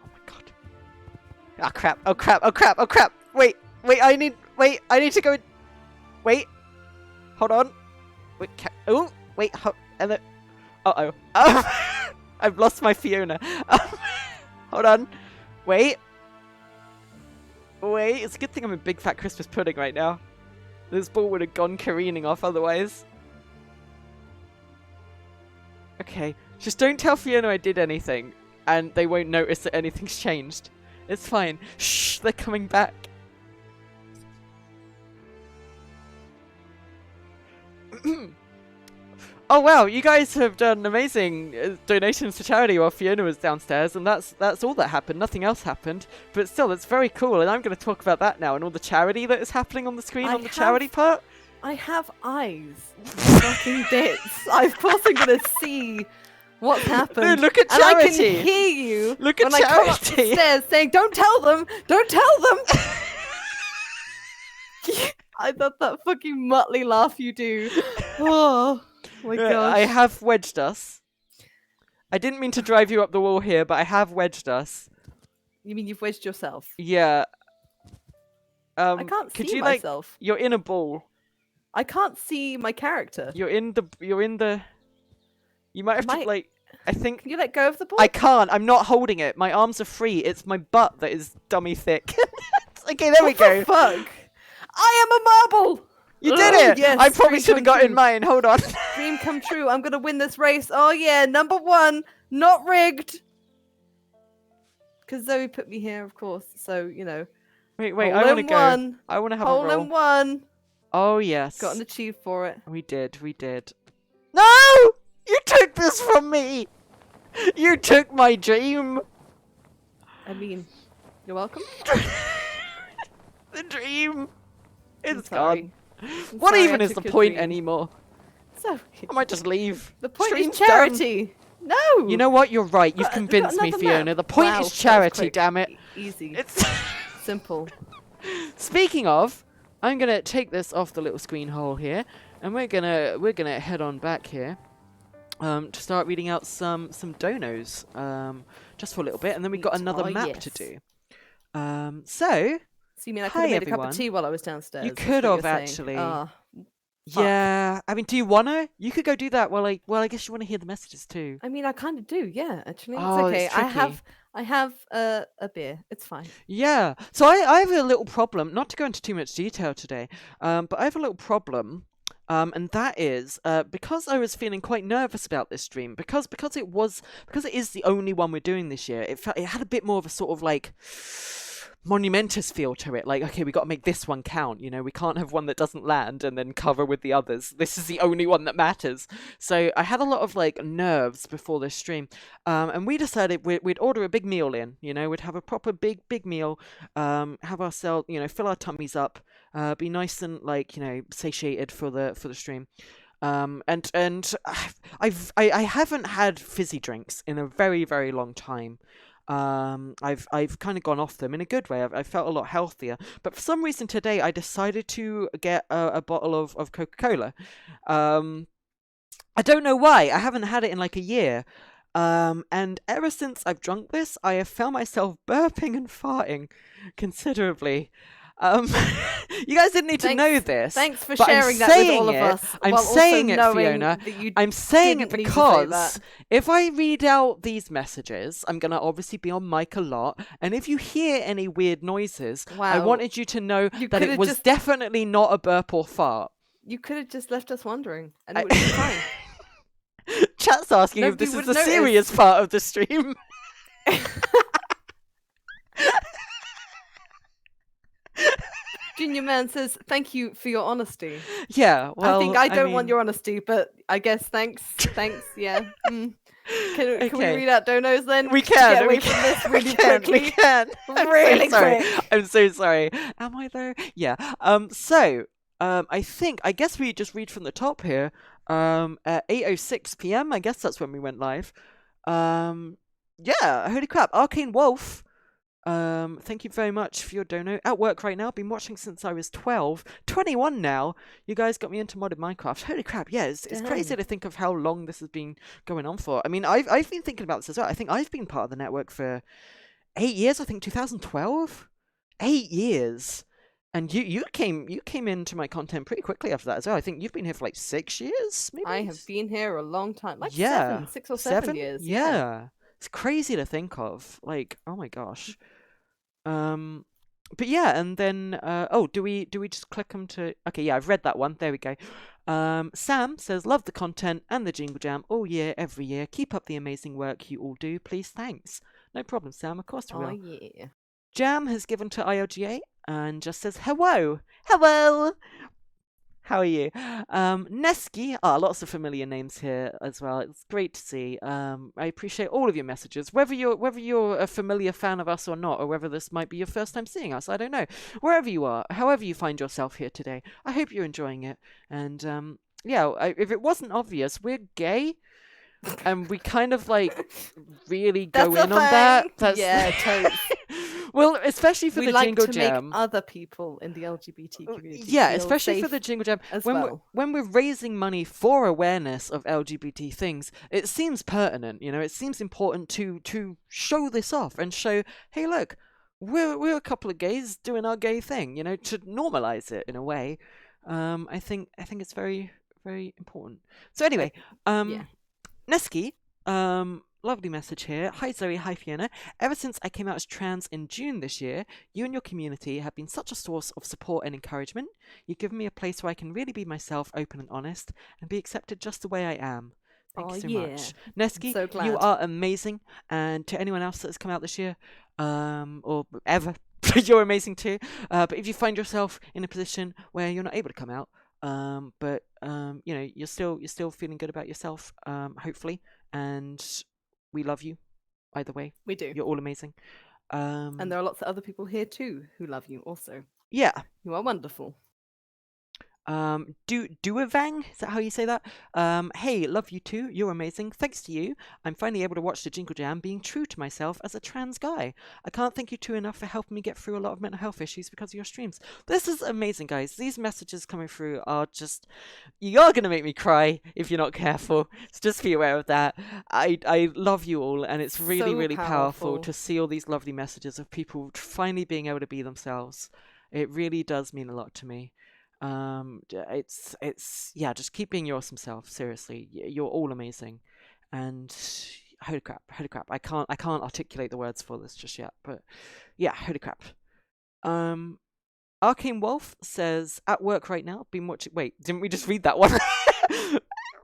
Oh my god. Oh crap! Oh crap! Oh crap! Oh crap! Wait! I need to go. Wait. Hold on. Wait. Oh. Wait. Uh-oh. I've lost my Fiona. Hold on. Wait. It's a good thing I'm a big fat Christmas pudding right now. This ball would have gone careening off otherwise. Okay. Just don't tell Fiona I did anything, and they won't notice that anything's changed. It's fine. Shh, they're coming back. Oh wow, you guys have done amazing donations to charity while Fiona was downstairs, and that's all that happened. Nothing else happened, but still, that's very cool, and I'm going to talk about that now and all the charity that is happening on the screen on the charity part. I have eyes, fucking bits. Of course, I'm going to see what's happened. No, look at charity. And I can hear you. Look at when charity. I come up the stairs saying, "Don't tell them! Don't tell them!" I thought that fucking muttly laugh you do. Oh my gosh. I have wedged us. I didn't mean to drive you up the wall here, but I have wedged us. You mean you've wedged yourself? Yeah. I can't see myself. You're in a ball. I can't see my character. You're in the. You might have to I think. Can you let go of the ball? I can't. I'm not holding it. My arms are free. It's my butt that is dummy thick. Okay, there we go. What the fuck? I am a marble! You did it! Yes, I probably should have gotten mine. Hold on. Dream come true. I'm going to win this race. Oh, yeah. Number 1. Not rigged. Because Zoey put me here, of course. So, you know. Wait. I want to go. I want to have a roll. Hole in one. Oh, yes. Got an achieve for it. We did. No! You took this from me! You took my dream! I mean, you're welcome. The dream! It's gone. What even is the point anymore? So I might just leave. The point is charity. Done. No. You know what? You're right. You've convinced me, Fiona. The point is charity. Damn it. Easy. It's simple. Speaking of, I'm gonna take this off the little screen hole here, and we're gonna head on back here, to start reading out some donos, just for a little bit, and then we've got another map to do. So you mean I could have made a cup of tea while I was downstairs? You could have actually. Yeah. I mean, do you wanna? You could go do that while I guess you want to hear the messages too. I mean, I kind of do. Yeah, actually, it's oh, okay. It's I have a beer. It's fine. Yeah. So I have a little problem. Not to go into too much detail today, but I have a little problem. And that is because I was feeling quite nervous about this stream because it is the only one we're doing this year. It had a bit more of a sort of like monumentous feel to it. Like, okay, we got to make this one count. You know, we can't have one that doesn't land and then cover with the others. This is the only one that matters. So I had a lot of like nerves before this stream, and we decided we'd order a big meal in. You know, we'd have a proper big meal, have ourselves, you know, fill our tummies up. Be nice and like, you know, satiated for the stream, and I haven't had fizzy drinks in a very, very long time. I've kind of gone off them in a good way. I felt a lot healthier, but for some reason today I decided to get a bottle of Coca-Cola. I don't know why. I haven't had it in like a year. And ever since I've drunk this, I have found myself burping and farting considerably. You guys didn't need to know this. Thanks for sharing that with all of us. I'm saying it, Fiona. I'm saying it because if I read out these messages, I'm going to obviously be on mic a lot. And if you hear any weird noises, I wanted you to know that it was definitely not a burp or fart. You could have just left us wondering, and it would be fine. Chat's asking if this is the serious part of the stream. Junior Man says, thank you for your honesty. Yeah, well, I don't want your honesty, but I guess thanks, yeah. Can we read out donos then? We can. Get away from this really quickly. We can. Really quick. I'm so sorry. Am I though? Yeah. I guess we just read from the top here. At 8:06 p.m. I guess that's when we went live. Yeah, holy crap. Arcane Wolf. Thank you very much for your dono. At work right now, been watching since I was 12, 21 now. You guys got me into modded Minecraft. Holy crap, yeah, it's crazy to think of how long this has been going on for. I mean, I've been thinking about this as well. I think I've been part of the network for 8 years. I think 2012, 8 years. And you came into my content pretty quickly after that as well. I think you've been here for like 6 years, maybe. I have been here a long time, like 6 or 7 years. Yeah. It's crazy to think of. Like, oh my gosh. But yeah, and then do we just click them to? Okay, yeah, I've read that one. There we go. Sam says, love the content and the Jingle Jam all year, every year. Keep up the amazing work you all do. Please, thanks. No problem, Sam. Of course we will. Oh yeah. Jam has given to ILGA and just says, hello. How are you? Neski, lots of familiar names here as well. It's great to see. I appreciate all of your messages. Whether you're a familiar fan of us or not, or whether this might be your first time seeing us, I don't know. Wherever you are, however you find yourself here today, I hope you're enjoying it. And if it wasn't obvious, we're gay. And we kind of like really go in on that. Yeah, totally. Well, especially for the Jingle Jam. Make other people in the LGBT community. Yeah, especially for the Jingle Jam. When we're raising money for awareness of LGBT things, it seems pertinent. It seems important to show this off and show, hey, look, we're a couple of gays doing our gay thing. To normalize it in a way. I think it's very, very important. So anyway, Neski, lovely message here. Hi Zoey, hi Fiona. Ever since I came out as trans in June this year, you and your community have been such a source of support and encouragement. You've given me a place where I can really be myself, open and honest, and be accepted just the way I am. Thank you so much. Neski, so you are amazing. And to anyone else that has come out this year, or ever, you're amazing too. But if you find yourself in a position where you're not able to come out, but you're still feeling good about yourself, hopefully, and we love you either way. We do. You're all amazing. And there are lots of other people here too who love you also. Yeah. You are wonderful. Duavang, is that how you say that? Hey, love you too. You're amazing. Thanks to you, I'm finally able to watch the Jingle Jam being true to myself as a trans guy. I can't thank you two enough for helping me get through a lot of mental health issues because of your streams. This is amazing, guys. These messages coming through are just... You're going to make me cry if you're not careful. So just be aware of that. I love you all, and it's really, really powerful to see all these lovely messages of people finally being able to be themselves. It really does mean a lot to me. Just keep being your awesome self. Seriously, you're all amazing, and holy crap, I can't articulate the words for this just yet, but yeah, holy crap. Arcane Wolf says, at work right now, been watching... Wait, didn't we just read that one?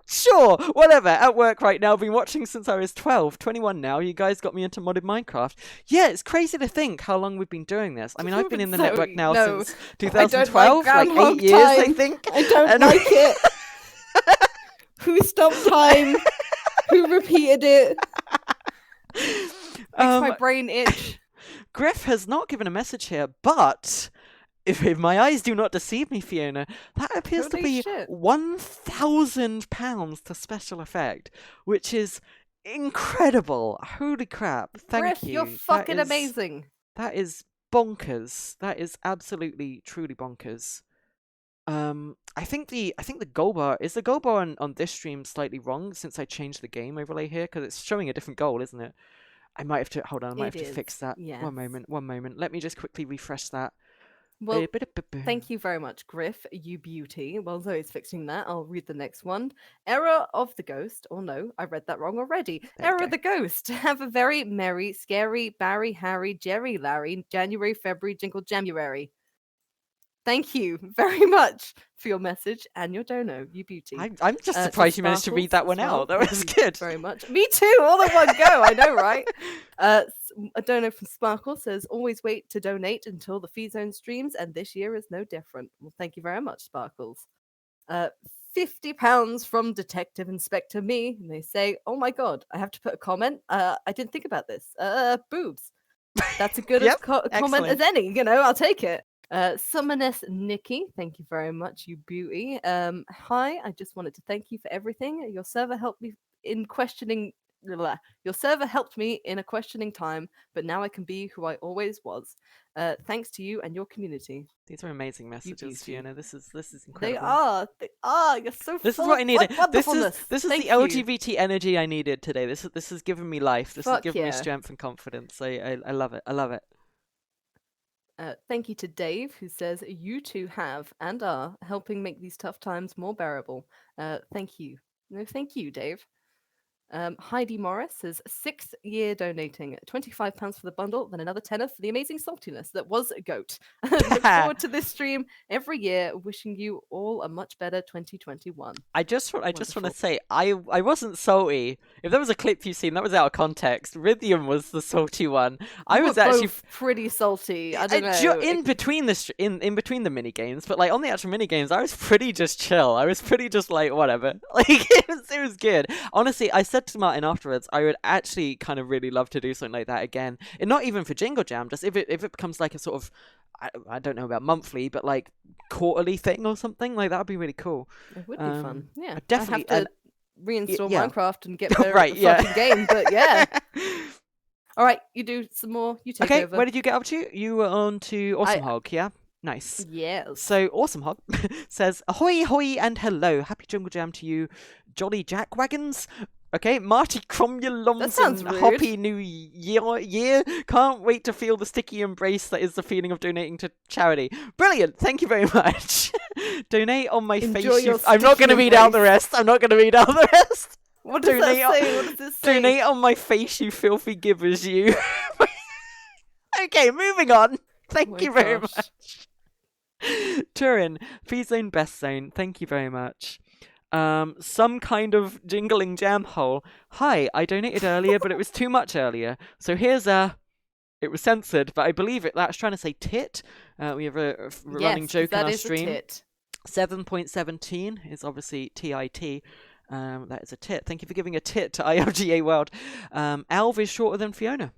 Sure, whatever. At work right now, been watching since I was 12, 21 now. You guys got me into modded Minecraft. Yeah, it's crazy to think how long we've been doing this. I mean, I've been in the network now since 2012, like 8 years, I think. I don't like it. Who stopped time? Who repeated it? Makes my brain itch. Griff has not given a message here, but... If my eyes do not deceive me, Fiona, that appears to be £1,000 to special effect, which is incredible. Holy crap. Thank you. You're fucking amazing. That is bonkers. That is absolutely, truly bonkers. I think the goal bar... Is the goal bar on this stream slightly wrong since I changed the game overlay here? Because it's showing a different goal, isn't it? I might have to... Hold on, I might have to fix that. Yeah. One moment. Let me just quickly refresh that. Well, thank you very much, Griff, you beauty. While Zoe's fixing that, I'll read the next one. Error of the Ghost. Oh no, I read that wrong already. Error of the Ghost. Have a very merry, scary, Barry, Harry, Jerry, Larry, January, February, Jingle, January. Thank you very much for your message and your dono, you beauty. I'm just surprised you managed to read that one out. That was good. Very much. Me too, all in one go. I know, right? A dono from Sparkle says, always wait to donate until the FiZone streams, and this year is no different. Well, thank you very much, Sparkles. £50 from Detective Inspector Me. And they say, oh my God, I have to put a comment. I didn't think about this. Boobs. That's a good comment as any, I'll take it. Summoness Nikki, thank you very much, you beauty. Hi, I just wanted to thank you for everything. Your server helped me in questioning. Your server helped me in a questioning time, but now I can be who I always was. Thanks to you and your community. These are amazing messages, Fiona. This is incredible. They are. You're so. This is what I needed. This is the LGBT energy I needed today. This has given me life. This has given me strength and confidence. I love it. I love it. Thank you to Dave, who says, you two have and are helping make these tough times more bearable. Thank you. No, thank you, Dave. Heidi Morris says, 6th year donating, £25 for the bundle, then another tenner for the amazing saltiness that was a goat. Look forward to this stream every year. Wishing you all a much better 2021. I just want to say, I wasn't salty. If there was a clip you've seen that was out of context, Rythium was the salty one. I was actually pretty salty. I don't know. In between the mini games, but like on the actual mini games, I was pretty just chill. I was pretty just like whatever. Like it was good. Honestly, I said to Martin afterwards, I would actually kind of really love to do something like that again, and not even for Jingle Jam, just if it becomes like a sort of, I don't know about monthly, but like quarterly thing or something like that would be really cool. It would be fun. Yeah, definitely. I have to reinstall Minecraft and get better at the fucking game, but yeah. All right, you do some more. You take over. Where did you get up to? You were on to Awesome Hog, yeah. Nice. Yes. So Awesome Hog says, ahoy, hoy, and hello. Happy Jingle Jam to you, Jolly Jackwagons. Okay, Marty Cromulums and Happy New Year. Can't wait to feel the sticky embrace that is the feeling of donating to charity. Brilliant. Thank you very much. Donate on my face. I'm not going to read out the rest. What does that say? What does this say? Donate on my face, you filthy givers, you. Okay, moving on. Thank you very much. Turin, FiZone Best Zone. Thank you very much. Some kind of jingling jam hole. Hi, I donated earlier, but it was too much earlier. So here's it was censored, but I believe that's trying to say tit. We have a running joke in our stream. A tit. 7.17 is obviously TIT. That is a tit. Thank you for giving a tit to ILGA World. Alv is shorter than Fiona.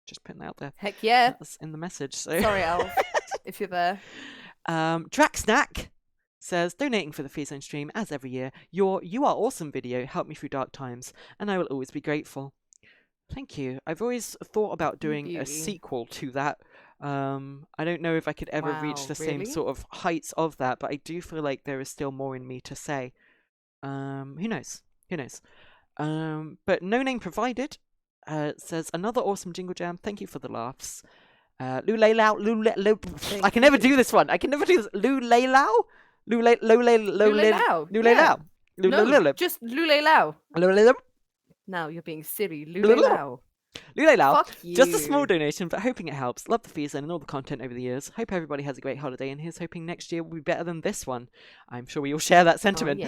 Just putting that out there. Heck yeah. That's in the message. So. Sorry, Alv, if you're there. Draxnack says, donating for the FiZone stream, as every year. Your You Are Awesome video helped me through dark times, and I will always be grateful. Thank you. I've always thought about doing a sequel to that. I don't know if I could ever reach the same sort of heights of that, but I do feel like there is still more in me to say. Who knows? But No Name Provided says, another awesome Jingle Jam. Thank you for the laughs. I can never do this one. Luleilau? No, just Luleilau. Now you're being silly. Luleilau. Just a small donation, but hoping it helps. Love the FiZone and all the content over the years. Hope everybody has a great holiday, and here's hoping next year will be better than this one. I'm sure we all share that sentiment.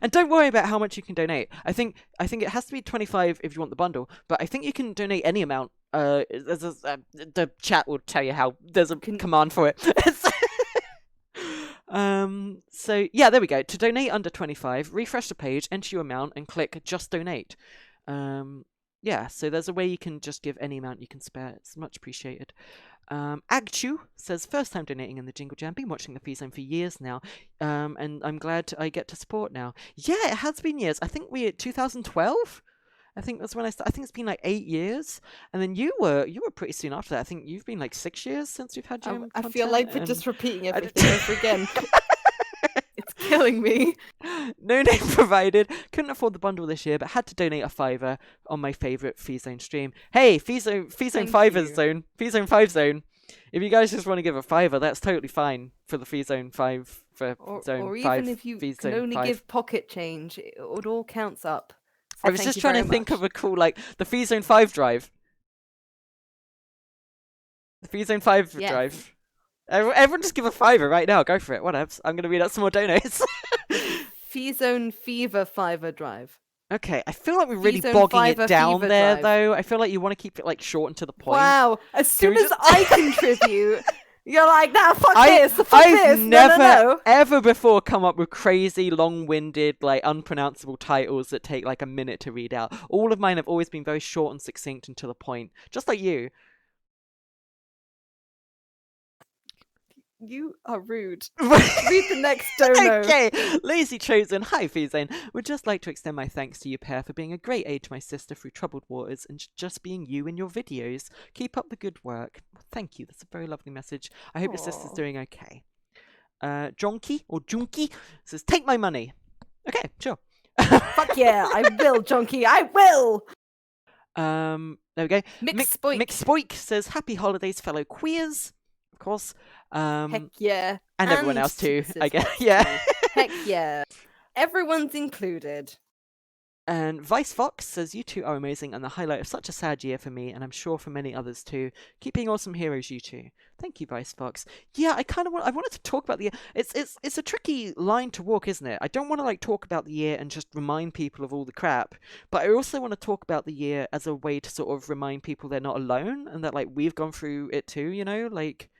And don't worry about how much you can donate. I think it has to be 25 if you want the bundle, but I think you can donate any amount. The chat will tell you how. There's a command for it. So yeah, there we go. To donate under 25, refresh the page, enter your amount, and click Just Donate. Yeah, so there's a way you can just give any amount you can spare. It's much appreciated. Agchu says, first time donating in the Jingle Jam. Been watching the FiZone for years now, and I'm glad I get to support now. Yeah, it has been years. I think 2012. I think that's when I started. I think it's been like 8 years, and then you were pretty soon after that. I think you've been like 6 years since we've had you. I feel like we're just repeating everything over again. It's killing me. No Name Provided. Couldn't afford the bundle this year, but had to donate a $5 on my favourite FiZone stream. Hey, FiZone 5 Zone. FiZone 5 Zone. if you guys just want to give a $5, that's totally fine for the FiZone 5 for Zone 5. Or even if you FiZone can only 5. give pocket change, it all counts up. So I was just trying to think of a cool, like, the FiZone 5 drive. The FiZone 5 drive. Everyone just give a $5 right now. Go for it. Whatevs. I'm going to read out some more donos. FiZone Fever 5 drive. Okay, I feel like we're really bogging it down there, though. I feel like you want to keep it like short and to the point. Wow! As soon as I contribute, you're like, nah, fuck this. I've never ever before come up with crazy, long-winded, like unpronounceable titles that take like a minute to read out. All of mine have always been very short and succinct and to the point, just like you. You are rude. Read the next dono. Okay, Lazy Chosen. Hi, FiZone. Would just like to extend my thanks to you pair for being a great aid to my sister through troubled waters and just being you in your videos. Keep up the good work. Thank you. That's a very lovely message. I hope your sister's doing okay. Jonky or Junky says, take my money. Okay, sure. Fuck yeah, I will, Jonky. I will. There we go. Mick Spoik says, happy holidays, fellow queers. Of course. Heck yeah. And everyone else too, I guess. Yeah. Heck yeah. Everyone's included. And Vice Fox says, you two are amazing and the highlight of such a sad year for me, and I'm sure for many others too. Keep being awesome heroes, you two. Thank you, Vice Fox. Yeah, I wanted to talk about the year. It's a tricky line to walk, isn't it? I don't want to like talk about the year and just remind people of all the crap, but I also want to talk about the year as a way to sort of remind people they're not alone and that like we've gone through it too, you know? Like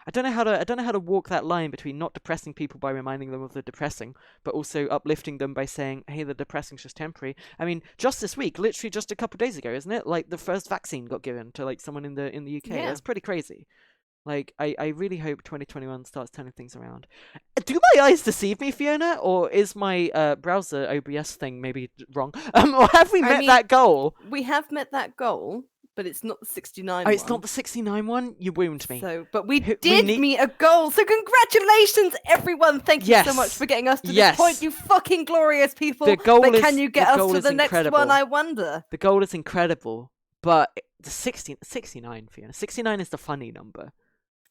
I don't know how to walk that line between not depressing people by reminding them of the depressing, but also uplifting them by saying, hey, the depressing's just temporary. I mean, just this week, literally just a couple of days ago, isn't it? Like the first vaccine got given to like someone in the UK. Yeah. That's pretty crazy. Like I really hope 2021 starts turning things around. Do my eyes deceive me, Fiona, or is my browser OBS thing maybe wrong? Or have we met that goal? We have met that goal. But it's not the 69 one. It's not the 69 one? You wound me. So, but we did meet a goal. So congratulations, everyone. Thank you so much for getting us to this point, you fucking glorious people. The goal but can you get us to the next one, I wonder? The goal is incredible. But the 69, Fiona. 69 is the funny number.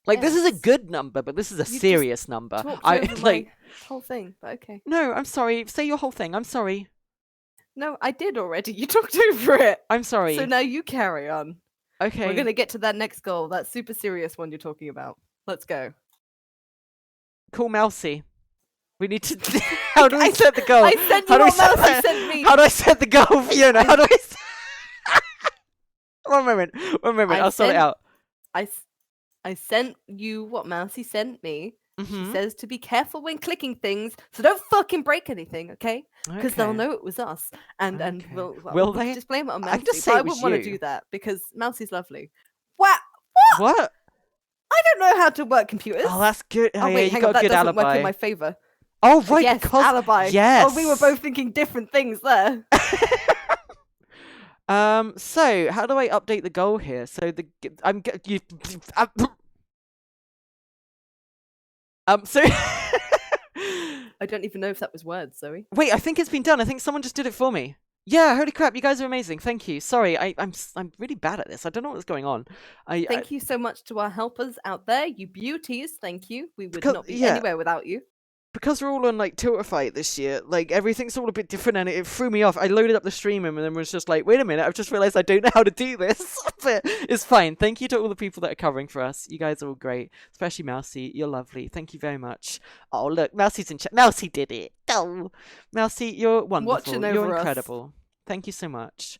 Like, this is a good number, but this is a serious number. I like my whole thing, but okay. No, I'm sorry. Say your whole thing. I'm sorry. No, I did already. You talked over it. I'm sorry. So now you carry on. Okay. We're going to get to that next goal, that super serious one you're talking about. Let's go. Cool, Mousy. We need to... How do we set the goal? I sent you what Mousy sent me. How do I set the goal, Fiona? How do I... One moment. I'll sort it out. I sent you what Mousy sent me. She says to be careful when clicking things, so don't fucking break anything, okay? Because they'll know it was us, and we'll they just blame it on Mousy. I wouldn't want to do that because Mousy's lovely. What? I don't know how to work computers. Oh, that's good. Oh wait, hang on, that doesn't work in my favor. Oh right, yes, because alibi. Yes. Oh, we were both thinking different things there. So how do I update the goal here? So so I don't even know if that was words, Zoey. Wait, I think it's been done. I think someone just did it for me. Yeah, holy crap, you guys are amazing. Thank you. Sorry, I'm really bad at this. I don't know what's going on. Thank you so much to our helpers out there, you beauties. Thank you. We would not be anywhere without you. Because we're all on like Tiltify this year, like everything's all a bit different and it threw me off. I loaded up the stream and then was just like, wait a minute, I've just realized I don't know how to do this. But it's fine. Thank you to all the people that are covering for us. You guys are all great, especially Mousy. You're lovely. Thank you very much. Oh look, Mousy's in chat. Mousy did it. Oh, Mousy, you're wonderful. Watching over you're incredible. Thank you so much.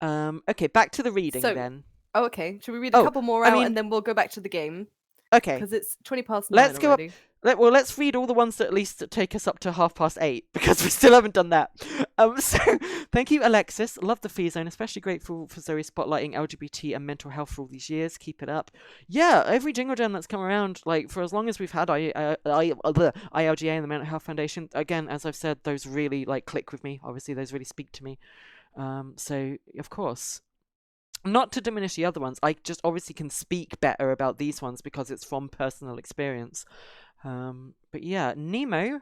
Okay, back to the reading then. Oh, okay. Should we read a couple more out and then we'll go back to the game? Okay. Because it's 20 past 9 Let's already. go up. Let's read all the ones that at least take us up to 8:30 because we still haven't done that. So thank you, Alexis. Love the FiZone. Especially grateful for Zoe spotlighting LGBT and mental health for all these years. Keep it up. Yeah, every Jingle Jam that's come around, like for as long as we've had ILGA and the Mental Health Foundation. Again, as I've said, those really like click with me. Obviously, those really speak to me. So of course. Not to diminish the other ones, I just obviously can speak better about these ones because it's from personal experience. But yeah, Nemo,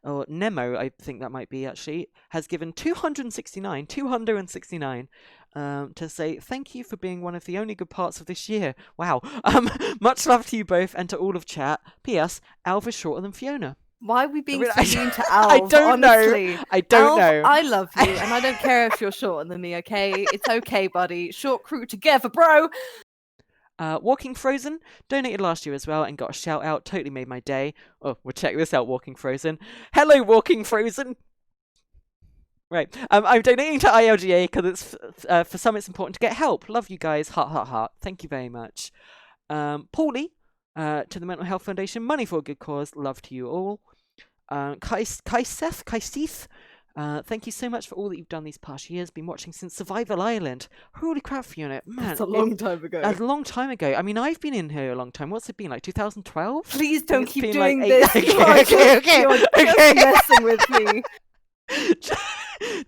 I think that might be actually, has given 269. to say thank you for being one of the only good parts of this year. Wow. Much love to you both and to all of chat. P.S. Alv is shorter than Fiona. Why are we being so mean to Alv? I don't honestly? know. I don't Alv, know. I love you, and I don't care if you're shorter than me, okay? It's okay, buddy. Short crew together, bro! Walking Frozen donated last year as well and got a shout out. Totally made my day. Oh, we'll check this out, Walking Frozen. Hello, Walking Frozen! Right. I'm donating to ILGA because it's for some it's important to get help. Love you guys. Heart, heart, heart. Thank you very much. Paulie, to the Mental Health Foundation. Money for a good cause. Love to you all. Kaiseth, thank you so much for all that you've done these past years. Been watching since Survival Island. Holy crap, Fiona. Man, that's a long time ago. A long time ago. I mean, I've been in here a long time. What's it been, like 2012? Please don't keep doing like this. Okay. You're just messing with me.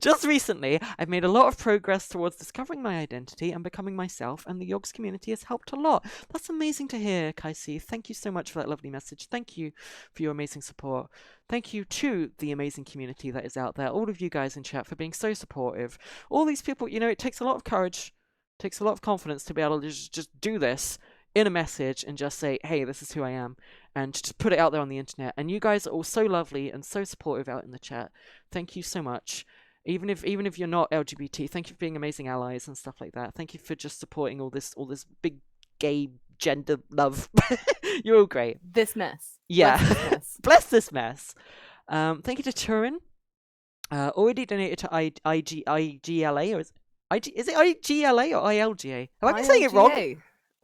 Just recently, I've made a lot of progress towards discovering my identity and becoming myself, and the Yogs community has helped a lot. That's amazing to hear, Kaisi. Thank you so much for that lovely message. Thank you for your amazing support. Thank you to the amazing community that is out there, all of you guys in chat, for being so supportive. All these people, you know, it takes a lot of courage, it takes a lot of confidence to be able to just do this in a message and just say, hey, this is who I am, and just put it out there on the internet. And you guys are all so lovely and so supportive out in the chat. Thank you so much. Even if you're not LGBT, thank you for being amazing allies and stuff like that. Thank you for just supporting all this big gay gender love. You're all great. This mess. Yeah. Bless this mess. Bless this mess. Thank you to Turin. Already donated to IGLA, or is it IGLA or ILGA? Have I been saying it wrong?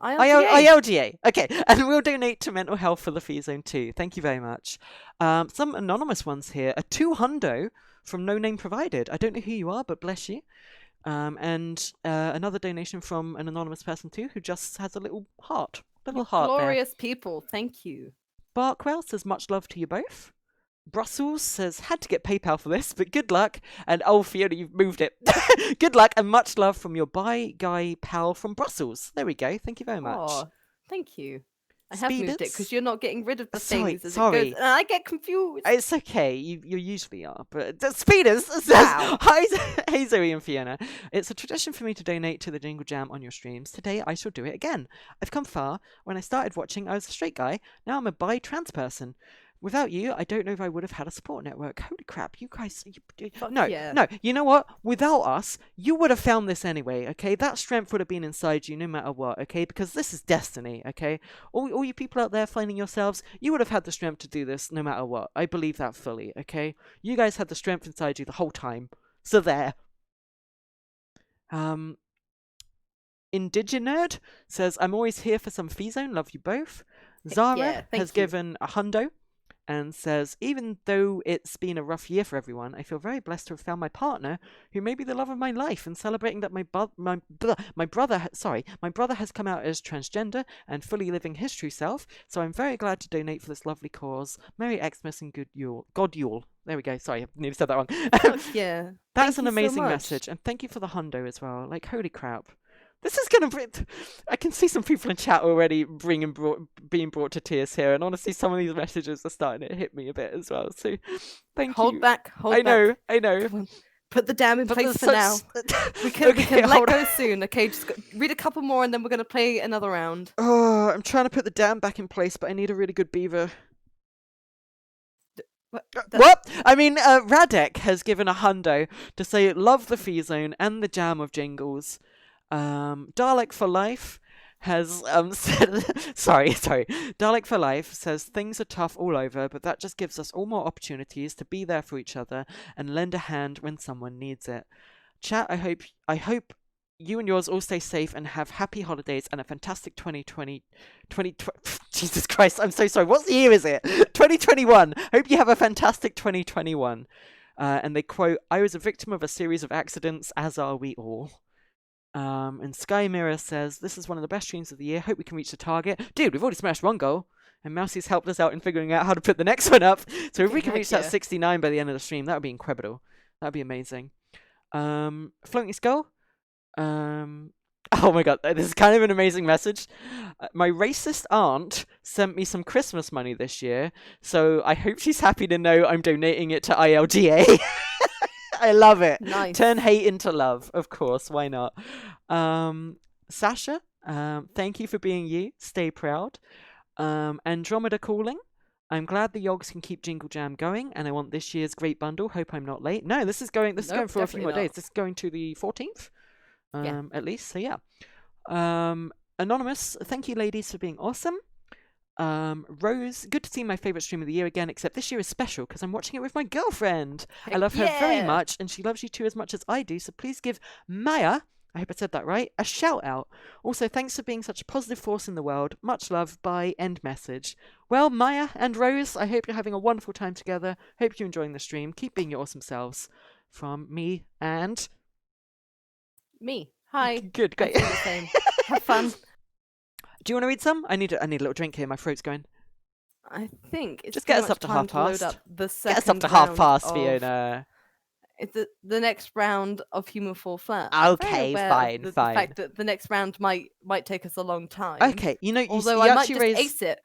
ILGA. Okay, and we'll donate to mental health for the FiZone too. Thank you very much. Some anonymous ones here. A 200 from No Name Provided. I don't know who you are, but bless you. And another donation from an anonymous person too, who just has a little heart. Glorious there. People, thank you. Barkwell says much love to you both. Brussels says, had to get PayPal for this, but good luck. And oh, Fiona, you've moved it. Good luck and much love from your bye guy pal from Brussels. There we go. Thank you very much. Oh, thank you. I have moved it because you're not getting rid of the things as sorry. It goes, and I get confused. It's okay. You usually are. But Speeders says, wow. Hey Zoe and Fiona. It's a tradition for me to donate to the Jingle Jam on your streams. Today I shall do it again. I've come far. When I started watching, I was a straight guy. Now I'm a bi-trans person. Without you, I don't know if I would have had a support network. Holy crap, you guys... No, you know what? Without us, you would have found this anyway, okay? That strength would have been inside you no matter what, okay? Because this is destiny, okay? All you people out there finding yourselves, you would have had the strength to do this no matter what. I believe that fully, okay? You guys had the strength inside you the whole time. So there. Indiginerd says, I'm always here for some FiZone. Love you both. Zara has given a hundo. And says, even though it's been a rough year for everyone, I feel very blessed to have found my partner, who may be the love of my life, and celebrating that my brother has come out as transgender and fully living his true self. So I'm very glad to donate for this lovely cause. Merry Xmas and God Yule. There we go. Sorry, I nearly said that wrong. Yeah, that's an amazing message, and thank you for the hundo as well. Like, holy crap. This is going to... I can see some people in chat already being brought to tears here. And honestly, some of these messages are starting to hit me a bit as well. So, thank you. Hold back. I know. Come on. Put the dam in place for now. We can let go soon. Okay, just read a couple more and then we're going to play another round. Oh, I'm trying to put the dam back in place, but I need a really good beaver. What? I mean, Radek has given a hundo to say, love the FiZone and the jam of jingles. Dalek for Life has said, sorry. Dalek for Life says things are tough all over, but that just gives us all more opportunities to be there for each other and lend a hand when someone needs it. Chat, I hope you and yours all stay safe and have happy holidays and a fantastic 2020. Jesus Christ, I'm so sorry. What year is it? 2021. Hope you have a fantastic 2021. And they quote, I was a victim of a series of accidents, as are we all. And Sky Mirror says, this is one of the best streams of the year. Hope we can reach the target. Dude, we've already smashed one goal. And Mousie's helped us out in figuring out how to put the next one up. So if we can reach that 69 by the end of the stream, that would be incredible. That would be amazing. Floating Skull. Oh my god, this is kind of an amazing message. My racist aunt sent me some Christmas money this year. So I hope she's happy to know I'm donating it to ILGA. I love it. Nice. Turn hate into love. Of course, why not? Sasha, thank you for being you. Stay proud. Andromeda calling. I'm glad the Yogs can keep Jingle Jam going, and I want this year's great bundle. Hope I'm not late. No, this is going for a few more days. This is going to the 14th, at least. So yeah. Anonymous, thank you, ladies, for being awesome. Rose, good to see my favourite stream of the year again, except this year is special because I'm watching it with my girlfriend. I love her very much, and she loves you too as much as I do, so please give Maya, I hope I said that right, a shout out. Also, thanks for being such a positive force in the world. Much love, bye, end message. Well, Maya and Rose, I hope you're having a wonderful time together. Hope you're enjoying the stream. Keep being your awesome selves. From me and... me. Hi. Good, great. The same. Have fun. Do you want to read some? I need a little drink here. My throat's going. I think it's just get us up to half past. Get us up to half past, Fiona. It's the next round of Human Fall Flat. Okay, fine. The fact that the next round might take us a long time. Okay, although I might just ace it.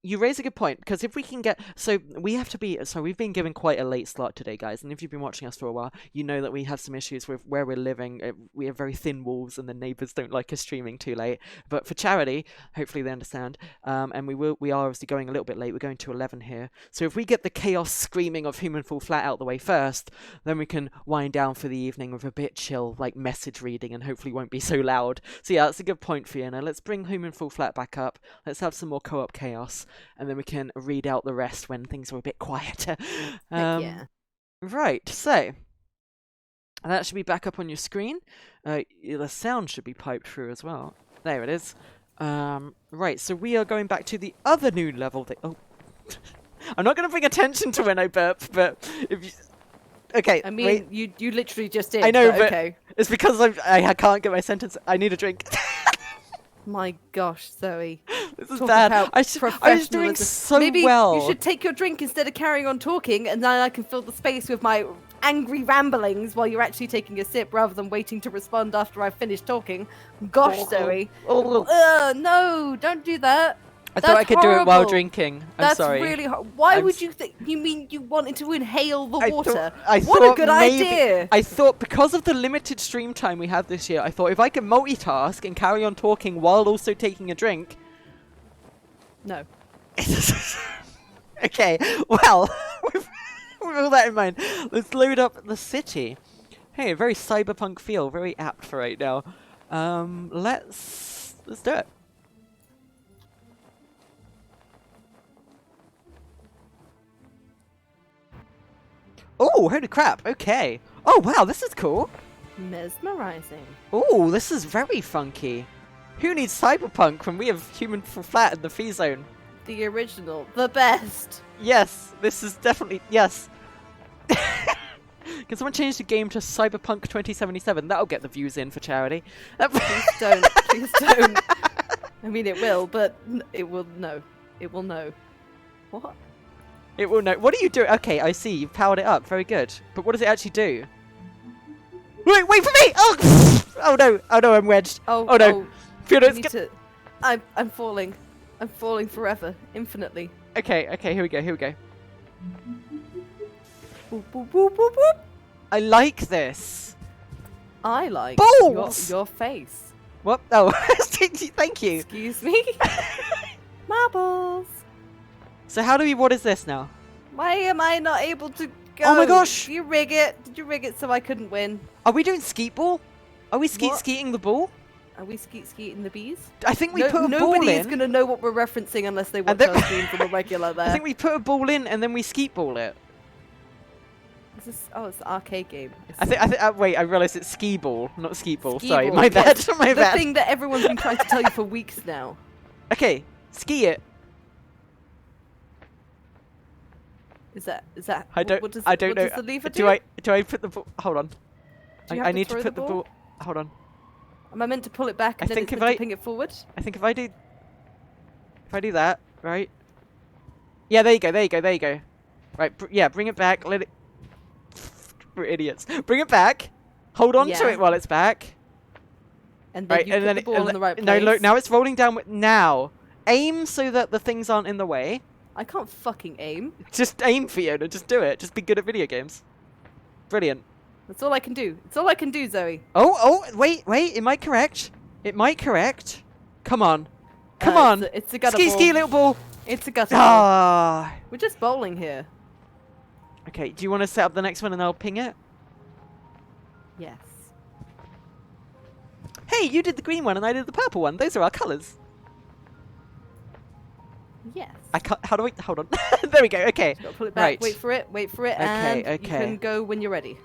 You raise a good point, because if we can get... So we've been given quite a late start today, guys, and if you've been watching us for a while, you know that we have some issues with where we're living. We have very thin walls, and the neighbours don't like us streaming too late. But for charity, hopefully they understand, and we are obviously going a little bit late. We're going to 11 here. So if we get the chaos screaming of Human Fall Flat out the way first, then we can wind down for the evening with a bit chill, like message reading, and hopefully won't be so loud. So yeah, that's a good point, Fiona. Let's bring Human Fall Flat back up. Let's have some more co-op chaos. And then we can read out the rest when things are a bit quieter. Yeah. Right, so that should be back up on your screen. The sound should be piped through as well. There it is. Right, so we are going back to the other new level. Oh, I'm not going to bring attention to when I burp, but if you... Okay, I mean, wait. you literally just did. I know, but okay. It's because I can't get my sentence. I need a drink. My gosh, Zoey. This is bad. I was doing so Maybe well. You should take your drink instead of carrying on talking, and then I can fill the space with my angry ramblings while you're actually taking a sip rather than waiting to respond after I've finished talking. Gosh, Zoey. No, don't do that. I thought I could do it while drinking. I'm sorry. That's really hard. Why would you think? You mean you wanted to inhale the water? What a good idea! I thought because of the limited stream time we have this year, I thought if I can multitask and carry on talking while also taking a drink. No. Okay, well, with all that in mind, let's load up the city. Hey, a very cyberpunk feel, very apt for right now. Let's do it. Oh, holy crap, okay. Oh, wow, this is cool. Mesmerizing. Oh, this is very funky. Who needs cyberpunk when we have Human Fall Flat in the FiZone? The original. The best. Yes, this is definitely... Yes. Can someone change the game to Cyberpunk 2077? That'll get the views in for charity. Please don't. Please don't. I mean, it will, but it will no. It will no. What? It will know. What are you doing? Okay, I see. You've powered it up. Very good. But what does it actually do? Wait for me! Oh! Oh no! Oh no! I'm wedged. Oh no! Fiona, I'm falling. I'm falling forever, infinitely. Okay. Here we go. Boop, boop, boop, boop, boop. I like this. I like balls. Your face. What? Oh, thank you. Excuse me. Marbles. So how do we... What is this now? Why am I not able to go? Oh my gosh! Did you rig it? Did you rig it so I couldn't win? Are we doing skeet ball? Are we skeeting the ball? Are we skeeting the bees? I think we put a ball in. Nobody is going to know what we're referencing unless they watch our streams on the regular there. I think we put a ball in and then we skeet ball it. Is this... Oh, it's the arcade game. Wait, I realised it's skee ball, not skeet ball. Ski Sorry, ball. my bad. Yes, my bad. The thing that everyone's been trying to tell you for weeks now. Okay, ski it. Is that? I don't know. What does the lever do? Do I put the ball? Hold on. I need to put the ball. Hold on. Am I meant to pull it back and then it's meant to ping it forward? I think if I do that, right? Yeah, there you go. Right, yeah, bring it back. Let it. We're idiots. Bring it back. Hold on to it while it's back. And then you put the ball in the right place. No, look, now it's rolling down. Now, aim so that the things aren't in the way. I can't fucking aim. Just aim, Fiona. Just do it. Just be good at video games. Brilliant. That's all I can do. It's all I can do, Zoe. Oh, wait. It might correct. Come on. Come on. It's a gutter ball. Ski, little ball. It's a gutter ball. Ah. We're just bowling here. Okay, do you want to set up the next one and I'll ping it? Yes. Hey, you did the green one and I did the purple one. Those are our colours. Yes. I can't. How do I? Hold on. There we go. Okay. Just gotta pull it back. Right. Wait for it. Okay, and you okay. can go when you're ready.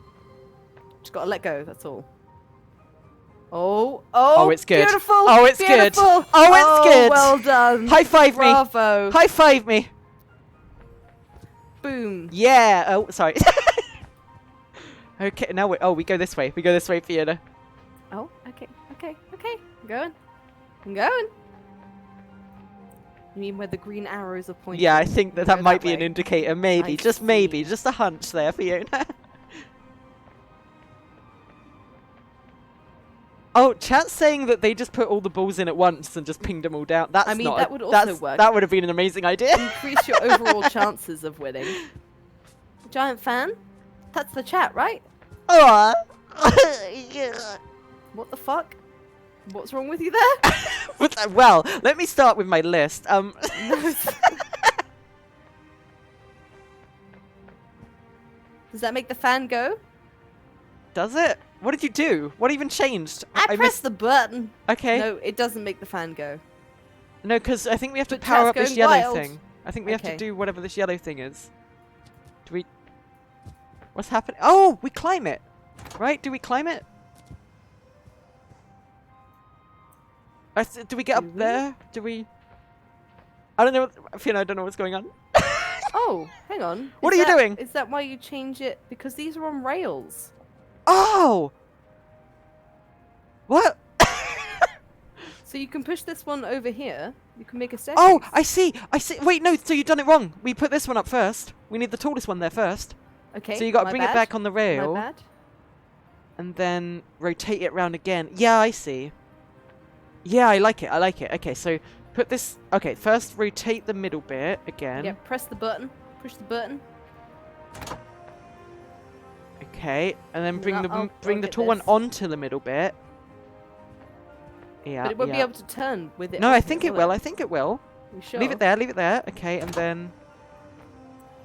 Just gotta let go. That's all. Oh, it's good. Beautiful. Oh, it's good. Beautiful. Oh, it's good. Well done. High five me. Bravo. High five me. Boom. Yeah. Oh, sorry. Okay. Now we go this way. We go this way, Fiona. Oh, okay. I'm going. You mean where the green arrows are pointing? Yeah, I think that might be way. an indicator. Maybe, just maybe, just a hunch there, Fiona. Oh, chat's saying that they just put all the balls in at once and just pinged them all down. That's not. That would also work. That would have been an amazing idea. Increase your overall chances of winning. Giant fan? That's the chat, right? Oh. What the fuck? What's wrong with you there? Well, let me start with my list. Does that make the fan go? Does it? What did you do? What even changed? I pressed the button. Okay. No, it doesn't make the fan go. No, because I think we have to But power up chat's this going yellow wild. thing. I think we have to Okay. do whatever this yellow thing is. Do we... What's happening? Oh, we climb it. Right? Do we climb it? Do we get up there? Do we... I don't know. Fiona, I don't know what's going on. Oh, hang on. What are you doing? Is that why you change it? Because these are on rails. Oh! What? So you can push this one over here. You can make a staircase. Oh, I see. Wait, no, so you've done it wrong. We put this one up first. We need the tallest one there first. Okay. So you got to my bring bad. it back on the rail. My bad. And then rotate it round again. Yeah, I see. Yeah, I like it. Okay, so put this... Okay, first rotate the middle bit again. Yeah, press the button. Push the button. Okay, and then bring I'll the get tall one this. onto the middle bit. Yeah, But it won't be yeah. able to turn with it. No, on I it, think it will. You sure? Leave it there. Okay, and then...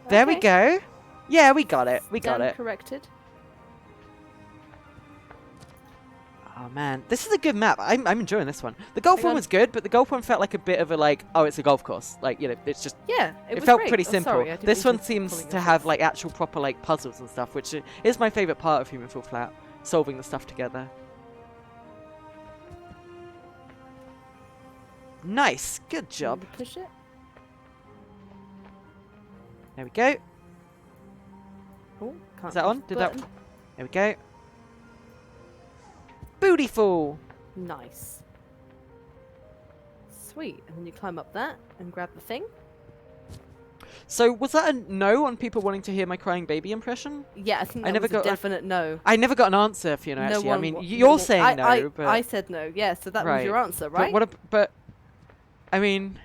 There we go. Yeah, we got it. We got Stand it. corrected. Oh man, this is a good map. I'm enjoying this one. The golf Hang one on. was good, but the golf one felt like a bit of a like, oh, it's a golf course. Like, you know, it's just... Yeah, It was felt great. pretty Oh, simple. sorry, I didn't This mean one to seems pulling to your have face. like actual proper like puzzles and stuff, which is my favourite part of Human Fall Flat. Solving the stuff together. Nice. Good job. Push it. There we go. Oh, can't Is that push on? the Did that... button. There we go. Bootyful. Nice. Sweet. And then you climb up that and grab the thing. So was that a no on people wanting to hear my crying baby impression? Yeah, I think I that never was got a definite no. I never got an answer, Fiona. No Actually, I one mean, wa- you're no one- saying no, but I said no. Yeah, so that was your answer, right? But I mean,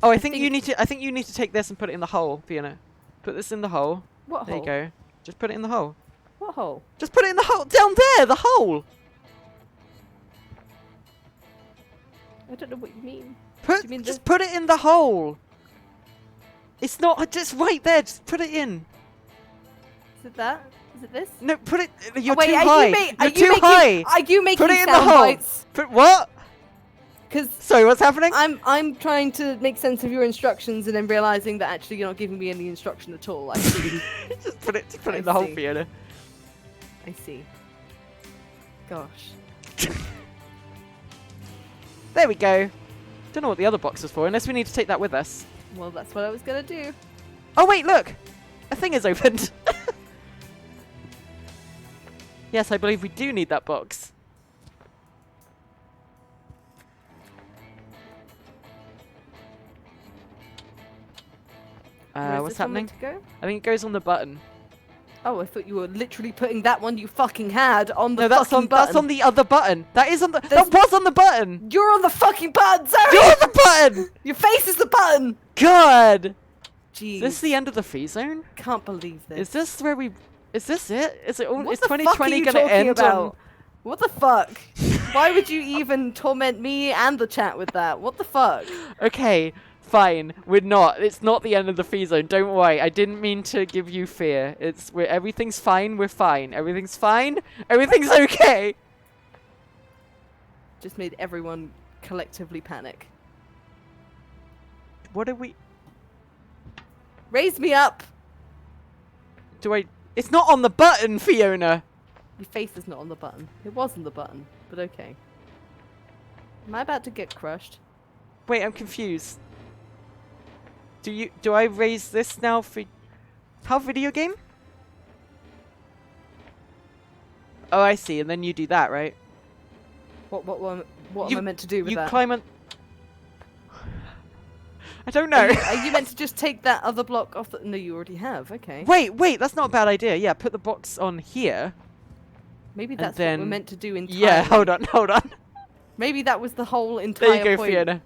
oh, I think you think- need to. I think you need to take this and put it in the hole, Fiona. Put this in the hole. What There hole? you go. Just put it in the hole. What hole? Just put it in the hole down there. The hole. I don't know what you mean. Put you mean just put it in the hole. It's not just right there. Just put it in. Is it that? Is it this? No, put it. You're Wait, too are high. You are You're too high. Are you making Put it in the sound hole. bites? Put what? Because Sorry, what's happening? I'm trying to make sense of your instructions and then realizing that actually you're not giving me any instruction at all. I see. just put it I in the hole, see. Fiona. I see. Gosh. There we go. Don't know what the other box was for, unless we need to take that with us. Well, that's what I was gonna do. Oh wait, look! A thing is opened. Yes, I believe we do need that box. Where's What's this one happening? meant to go? I think it goes on the button. Oh, I thought you were literally putting that one you fucking had on the No, that's fucking on button. that's on the other button. That is on the There's- that was on the button. You're on the fucking button, Zoe! You're on the button. Your face is the button! God. Jeez. Is this the end of the FiZone? Can't believe this. Is this where we? Is this it? Is it all? What Is the 2020 fuck are you gonna talking end about? on? What the fuck? Why would you even torment me and the chat with that? What the fuck? Okay, fine. We're not. It's not the end of the FiZone. Don't worry. I didn't mean to give you fear. Everything's fine. We're fine. Everything's fine. Everything's okay. Just made everyone collectively panic. What are we? Raise me up! It's not on the button, Fiona. Your face is not on the button. It was on the button, but okay. Am I about to get crushed? Wait, I'm confused. Do I raise this now for how video game? Oh, I see. And then you do that, right? What am I meant to do with that? You climb on. I don't know. Are you meant to just take that other block off? No, you already have. Okay. Wait, that's not a bad idea. Yeah, put the box on here. Maybe that's then, what we're meant to do entirely. Yeah, hold on. Maybe that was the whole entire There you go, point. Fiona.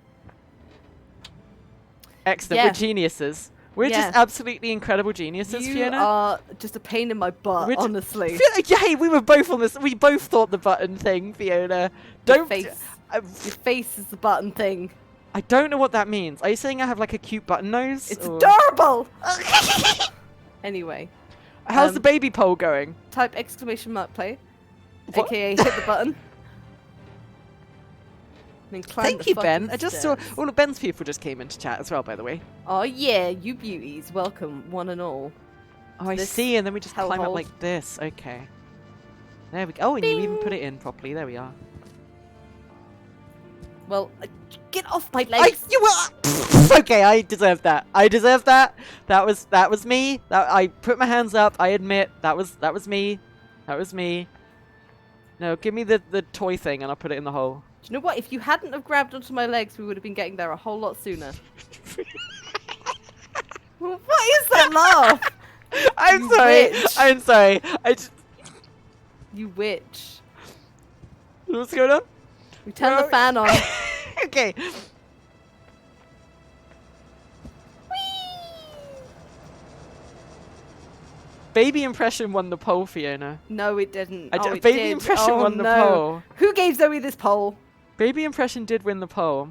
Excellent. Yeah. We're geniuses. We're just absolutely incredible geniuses, Fiona. You are just a pain in my butt, honestly. Hey, we were both on this. We both thought the button thing, Fiona. Your face is the button thing. I don't know what that means. Are you saying I have like a cute button nose? It's adorable! Anyway. How's the baby pole going? Type exclamation mark play. What? AKA hit the button. And then climb Thank you, Ben. I just saw all of Ben's people just came into chat as well, by the way. Oh yeah, you beauties. Welcome, one and all. Oh, I see. And then we just climb up like this. Okay. There we go. Oh, and you even put it in properly. There we are. Well, get off my legs! Okay, I deserve that. I deserve that. That was me. I put my hands up. I admit that was me. That was me. No, give me the toy thing and I'll put it in the hole. Do you know what? If you hadn't have grabbed onto my legs, we would have been getting there a whole lot sooner. What is that laugh? I'm sorry. Witch. I'm sorry. You witch. What's going on? We turned the fan on. Okay. Baby Impression won the poll, Fiona. No, it didn't. Baby Impression won the poll. Who gave Zoey this poll? Baby Impression did win the poll.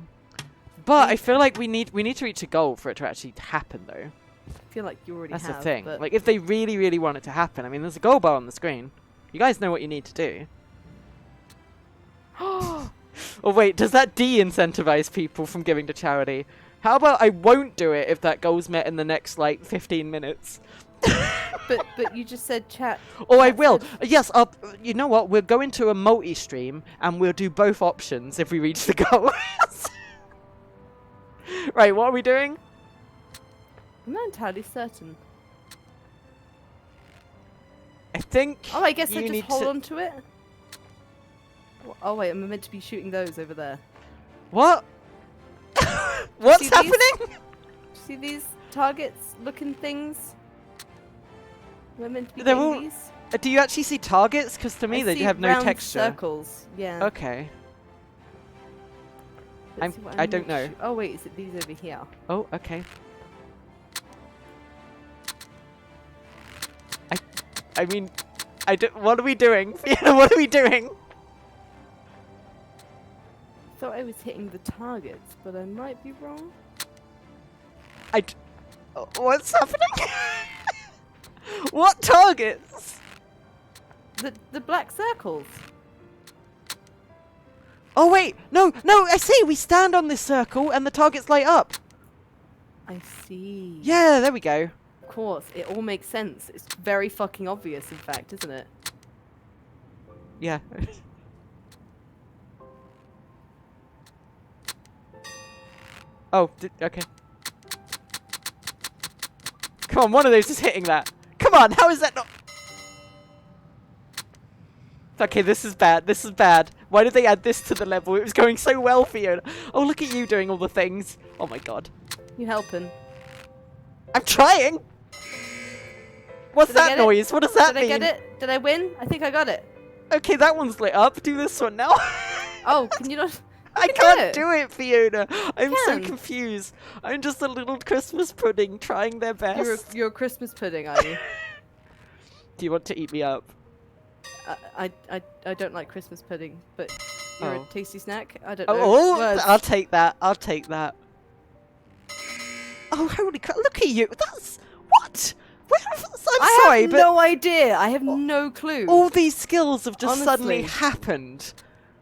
But I feel like we need to reach a goal for it to actually happen, though. I feel like you already have. That's the thing. Like, if they really, really want it to happen, I mean, there's a goal bar on the screen. You guys know what you need to do. Oh, wait, does that de-incentivize people from giving to charity? How about I won't do it if that goal's met in the next, like, 15 minutes? but you just said chat. Oh, I will. Yes, you know what? We'll go into a multi-stream and we'll do both options if we reach the goal. Right, what are we doing? I'm not entirely certain. I think. Oh, I guess I just hold on to it. Oh wait, I'm meant to be shooting those over there. What? What's happening? See these targets-looking things? We're meant to be They're getting these. Do you actually see targets? Because to me, they have no texture. Circles. Yeah. Okay. I don't know. Oh wait, is it these over here? Oh, okay. I mean, what are we doing? What are we doing? I thought I was hitting the targets, but I might be wrong. What's happening? What targets? The black circles. Oh wait, no, I see. We stand on this circle and the targets light up. I see. Yeah, there we go. Of course, it all makes sense. It's very fucking obvious, in fact, isn't it? Yeah. Oh, okay. Come on, one of those is hitting that. Come on, how is that not... Okay, this is bad. This is bad. Why did they add this to the level? It was going so well, Fiona. Oh, look at you doing all the things. Oh my god. You helping? I'm trying! What's that noise? What does that mean? Did I get it? Did I win? I think I got it. Okay, that one's lit up. Do this one now. Oh, can you not... I can't do it, Fiona. I'm so confused. I'm just a little Christmas pudding trying their best. You're a Christmas pudding, are you? Do you want to eat me up? I don't like Christmas pudding, but you're a tasty snack. I don't know. Oh, I'll take that. I'll take that. Oh, holy crap! Look at you. That's what? I have no idea. I have no clue. All these skills have just suddenly happened.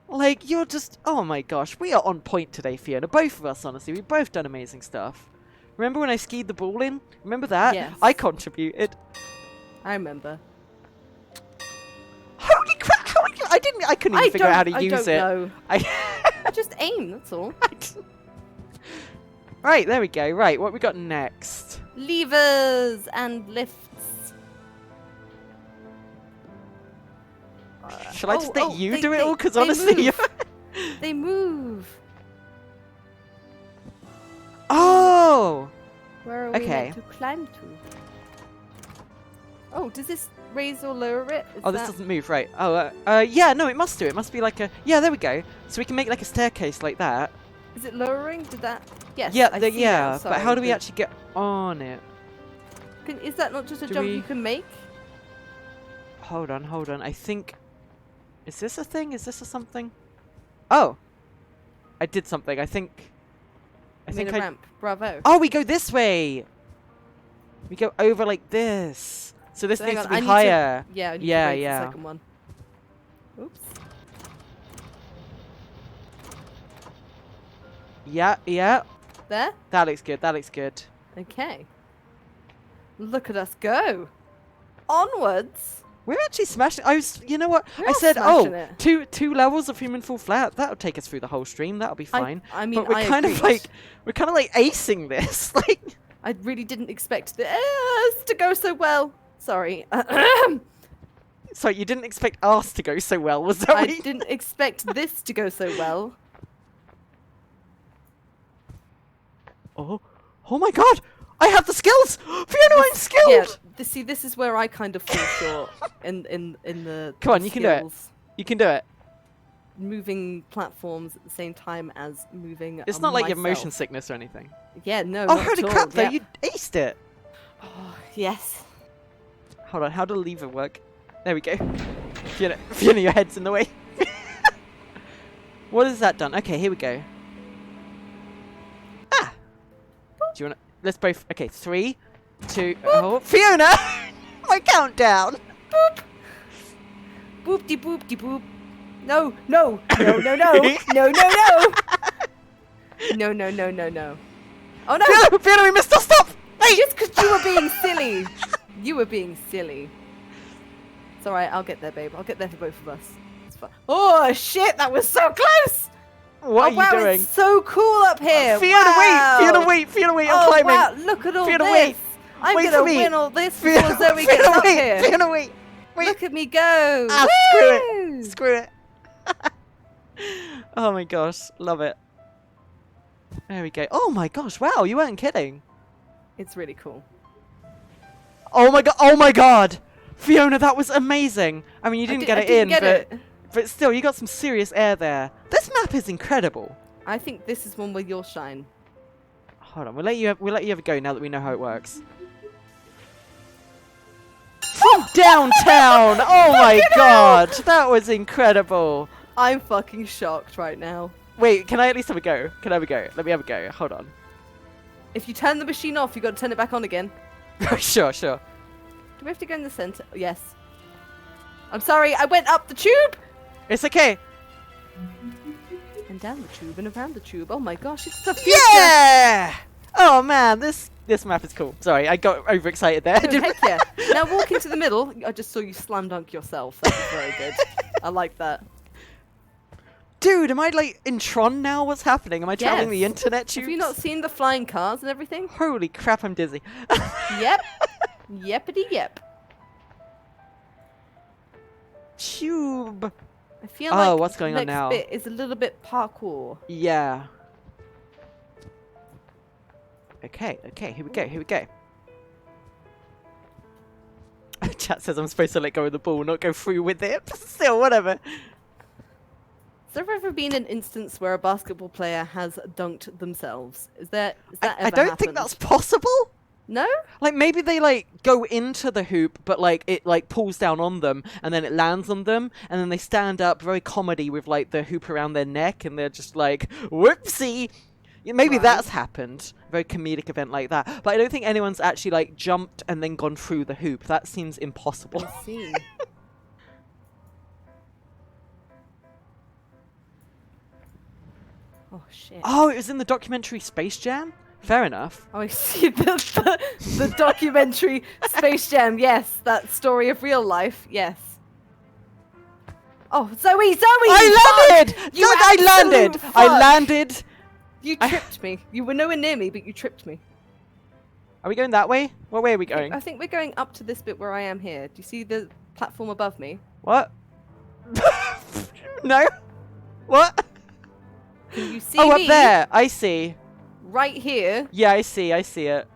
Like, you're just... Oh my gosh, we are on point today, Fiona. Both of us, honestly. We've both done amazing stuff. Remember when I skied the ball in? Remember that? Yes. I contributed. I remember. Holy crap! I couldn't even figure out how to use it. Know. I just aim, that's all. Right, there we go. Right, what we got next? Levers and lifts. Shall I just let you do it all? Because honestly, they move. Oh. Where are we meant to climb to? Oh, does this raise or lower it? This doesn't move, right? Oh, yeah, no, it must do. It must be like a... Yeah, there we go. So we can make like a staircase like that. Is it lowering? Did that... Yes, yeah, yeah. Sorry, but how do we actually get on it? Is that not just a jump you can make? Hold on. I think... Is this a thing? Is this a something? Oh! I did something. I think a ramp. Bravo. Oh, we go this way! We go over like this. So this needs to be higher. Yeah, the second one. Oops. Yeah. There? That looks good. Okay. Look at us go. Onwards. We're actually smashing. You know what? I said, two levels of human fall flat. That'll take us through the whole stream. That'll be fine. I mean, but we're kind of like acing this. Like, I really didn't expect this to go so well. Sorry. Sorry, you didn't expect ours to go so well, was that? I didn't expect this to go so well. Oh my God! I have the skills. Fiona, I'm skilled. Yeah. See, this is where I kind of fall short in the. Come on, you can do it. You can do it. Moving platforms at the same time as moving. It's not like you have motion sickness or anything. Yeah, no. Oh, holy crap! Though you aced it. Oh, yes. Hold on, how does the lever work? There we go. Fiona, your head's in the way. What has that done? Okay, here we go. Ah! Do you want to... Let's both... Okay, 3, 2... Oh, Fiona! My countdown! Boop! Boop-de-boop-de-boop. No. No. No. Oh, no! Fiona, we missed our stop! Hey! Just because you were being silly. You were being silly. It's alright, I'll get there, babe. I'll get there for both of us. It's fine. Oh, shit, that was so close! What are you doing? It's so cool up here. Fiona, wait. I'm climbing. Wow, look at all Fiona, this. wait. I'm going to win all this before Zoey gets up here. Fiona, wait. Look at me go. Ah, screw it. Oh my gosh, love it. There we go. Oh my gosh, wow, you weren't kidding. It's really cool. Oh my god. Fiona, that was amazing. I mean, you didn't get it in, but still, you got some serious air there. This map is incredible. I think this is one where you'll shine. Hold on, we'll let you have a go now that we know how it works. From downtown! Oh my god, that was incredible. I'm fucking shocked right now. Wait, can I at least have a go? Can I have a go? Let me have a go. Hold on. If you turn the machine off, you got to turn it back on again. Sure. Do we have to go in the center? Yes. I'm sorry, I went up the tube! It's okay. And down the tube and around the tube. Oh my gosh, it's the future! Yeah! Oh man, this map is cool. Sorry, I got overexcited there. Oh, heck yeah. Now walk into the middle. I just saw you slam dunk yourself. That was very good. I like that. Dude, am I like in Tron now? What's happening? Am I traveling the internet tubes? Have you not seen the flying cars and everything? Holy crap, I'm dizzy. Yep. Yepity yep. Tube. I feel like what's going on now? The next bit is a little bit parkour. Yeah. Okay, here we go. Chat says I'm supposed to let go of the ball, not go through with it. Still, whatever. Has there ever been an instance where a basketball player has dunked themselves? Is that ever I don't think that's possible. No? Like, maybe they, like, go into the hoop, but, like, it, like, pulls down on them, and then it lands on them, and then they stand up, very comedy, with, like, the hoop around their neck, and they're just like, whoopsie! Yeah, maybe that's happened. A very comedic event like that. But I don't think anyone's actually, like, jumped and then gone through the hoop. That seems impossible. I see. Oh, shit. Oh, it was in the documentary Space Jam? Fair enough. Oh, I see the documentary Space Jam. Yes, that story of real life. Yes. Oh, Zoey! I landed! I landed! You tripped me. You were nowhere near me, but you tripped me. Are we going that way? What way are we going? I think we're going up to this bit where I am here. Do you see the platform above me? What? No? What? Can you see me? me? Up there. I see. Right here. Yeah, I see it.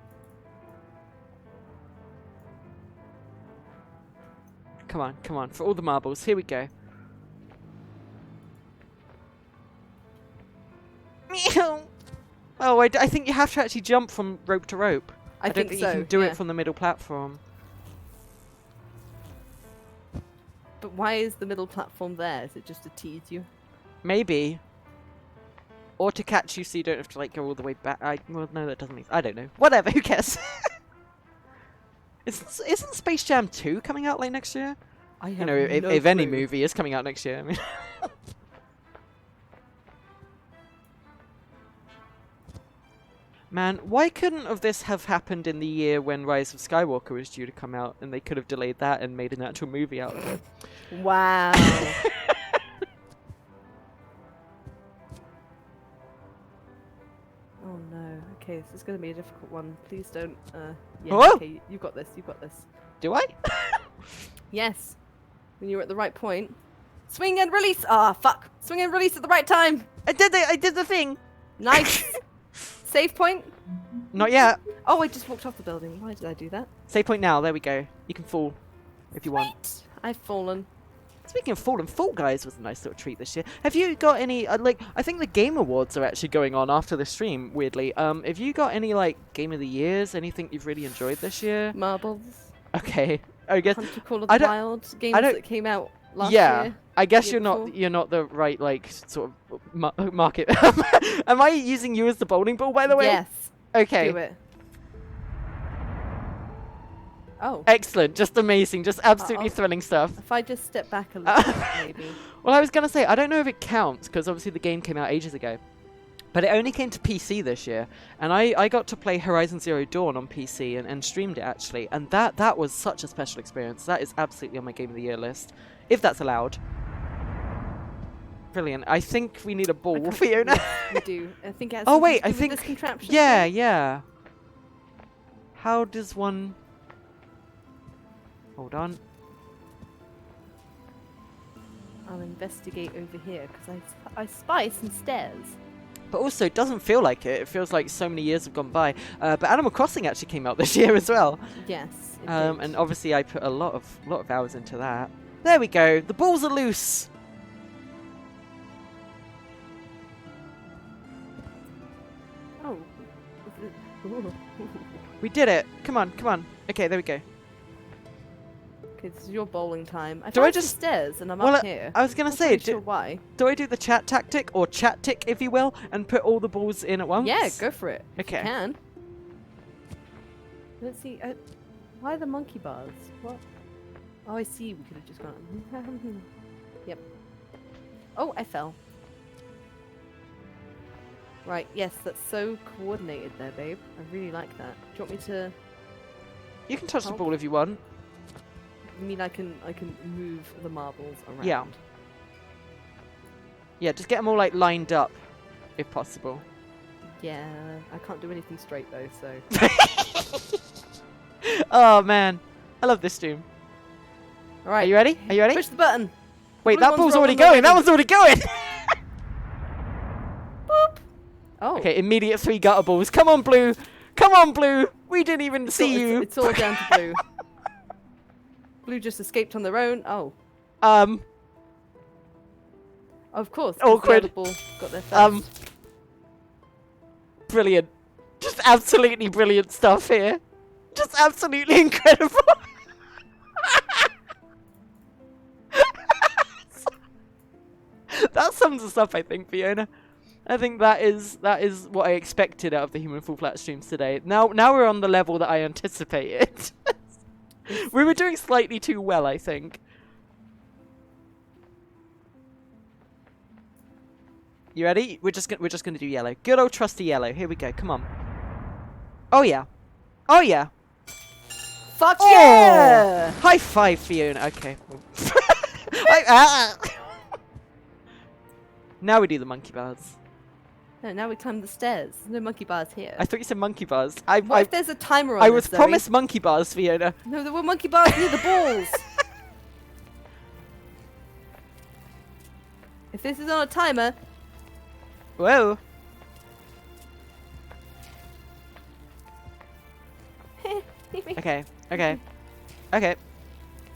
Come on, for all the marbles. Here we go. Oh, I think you have to actually jump from rope to rope. I don't think so, you can do it from the middle platform. But why is the middle platform there? Is it just to tease you? Maybe. Or to catch you so you don't have to, like, go all the way back. Well, no, that doesn't make sense. I don't know. Whatever, who cares? Isn't Space Jam 2 coming out, like, next year? I have if any movie is coming out next year, I mean. Man, why couldn't of this have happened in the year when Rise of Skywalker was due to come out, and they could have delayed that and made an actual movie out of it? Wow. Oh no. Okay, this is going to be a difficult one. Please don't. Yeah. Okay, you got this. You got this. Do I? Yes. When you were at the right point. Swing and release. Ah, fuck. Swing and release at the right time. I did the thing. Nice. Save point. Not yet. Oh, I just walked off the building. Why did I do that? Save point now. There we go. You can fall if you want. I've fallen. Speaking of Fall Guys was a nice little treat this year. Have you got any, like, I think the Game Awards are actually going on after the stream, weirdly. Have you got any, like, Game of the Years? Anything you've really enjoyed this year? Marbles. Okay. I guess. Hunter Call of the Wild games that came out last year. Yeah. I guess you're not the right, like, sort of market. Am I using you as the bowling ball, by the way? Yes. Okay. Do it. Oh. Excellent. Just amazing. Just absolutely thrilling stuff. If I just step back a little bit, maybe. Well, I was going to say, I don't know if it counts, because obviously the game came out ages ago. But it only came to PC this year. And I got to play Horizon Zero Dawn on PC and streamed it, actually. And that was such a special experience. That is absolutely on my Game of the Year list. If that's allowed. Brilliant. I think we need a ball, Fiona. Yes, we do. I think it has oh, wait, I think this contraption. Yeah. How does one... Hold on. I'll investigate over here, because I spy some stairs. But also, it doesn't feel like it. It feels like so many years have gone by. But Animal Crossing actually came out this year as well. Yes, it did. And obviously I put a lot of hours into that. There we go. The balls are loose. Oh. We did it. Come on. Okay, there we go. Okay, this is your bowling time. I Do I found just some stairs and I'm up here. I was gonna Not say, really sure why. Do I do the chat tactic or chat tick, if you will, and put all the balls in at once? Yeah, go for it. Okay. You can. Let's see. Why the monkey bars? What? Oh, I see. We could have just gone. Yep. Oh, I fell. Right. Yes, that's so coordinated there, babe. I really like that. Do you want me to? You can touch the ball if you want. You mean I can move the marbles around? Yeah. Yeah, just get them all, like, lined up, if possible. Yeah, I can't do anything straight, though, so... Oh, man. I love this stream. Alright. Are you ready? Push the button. Wait, that ball's already going! That one's already going! Boop! Oh. Okay, immediate 3 gutter balls. Come on, Blue! Come on, Blue! We didn't even see you! It's all down to Blue. Blue just escaped on their own. Oh. Of course. Awkward. The ball got there first. Brilliant. Just absolutely brilliant stuff here. Just absolutely incredible. That sums us up, I think, Fiona. I think that is what I expected out of the Human Fall Flat streams today. Now we're on the level that I anticipated. We were doing slightly too well, I think. You ready? We're just gonna do yellow. Good old trusty yellow. Here we go. Come on. Oh yeah. Oh yeah. Fuck yeah! High five, Fiona. Okay. Now we do the monkey bars. No, now we climb the stairs. There's no monkey bars here. I thought you said monkey bars. What if there's a timer on I this, was Zoe? promised monkey bars, Fiona. No, there were monkey bars near the balls. If this is on a timer... Whoa. Okay.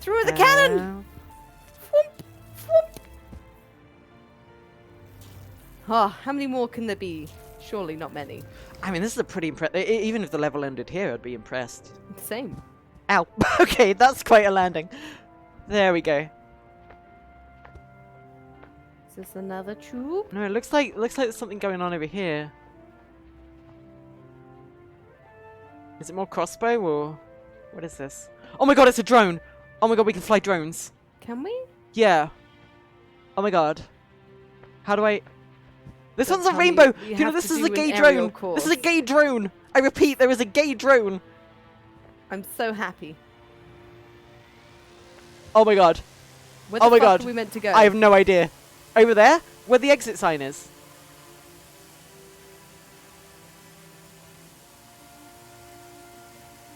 Through the cannon! Thwomp, thwomp. Oh, how many more can there be? Surely not many. I mean, this is a pretty impressive... Even if the level ended here, I'd be impressed. Same. Ow. Okay, that's quite a landing. There we go. Is this another tube? No, it looks like there's something going on over here. Is it more crossbow or... What is this? Oh my god, it's a drone! Oh my god, we can fly drones. Can we? Yeah. Oh my god. How do I... This Don't one's a tell me rainbow! you You know, have this to is do a an gay aerial drone! This is a course. gay drone! I repeat, there is a gay drone! I'm so happy. Oh my god. Where the Oh my fuck god. are we meant to go? I have no idea. Over there? Where the exit sign is.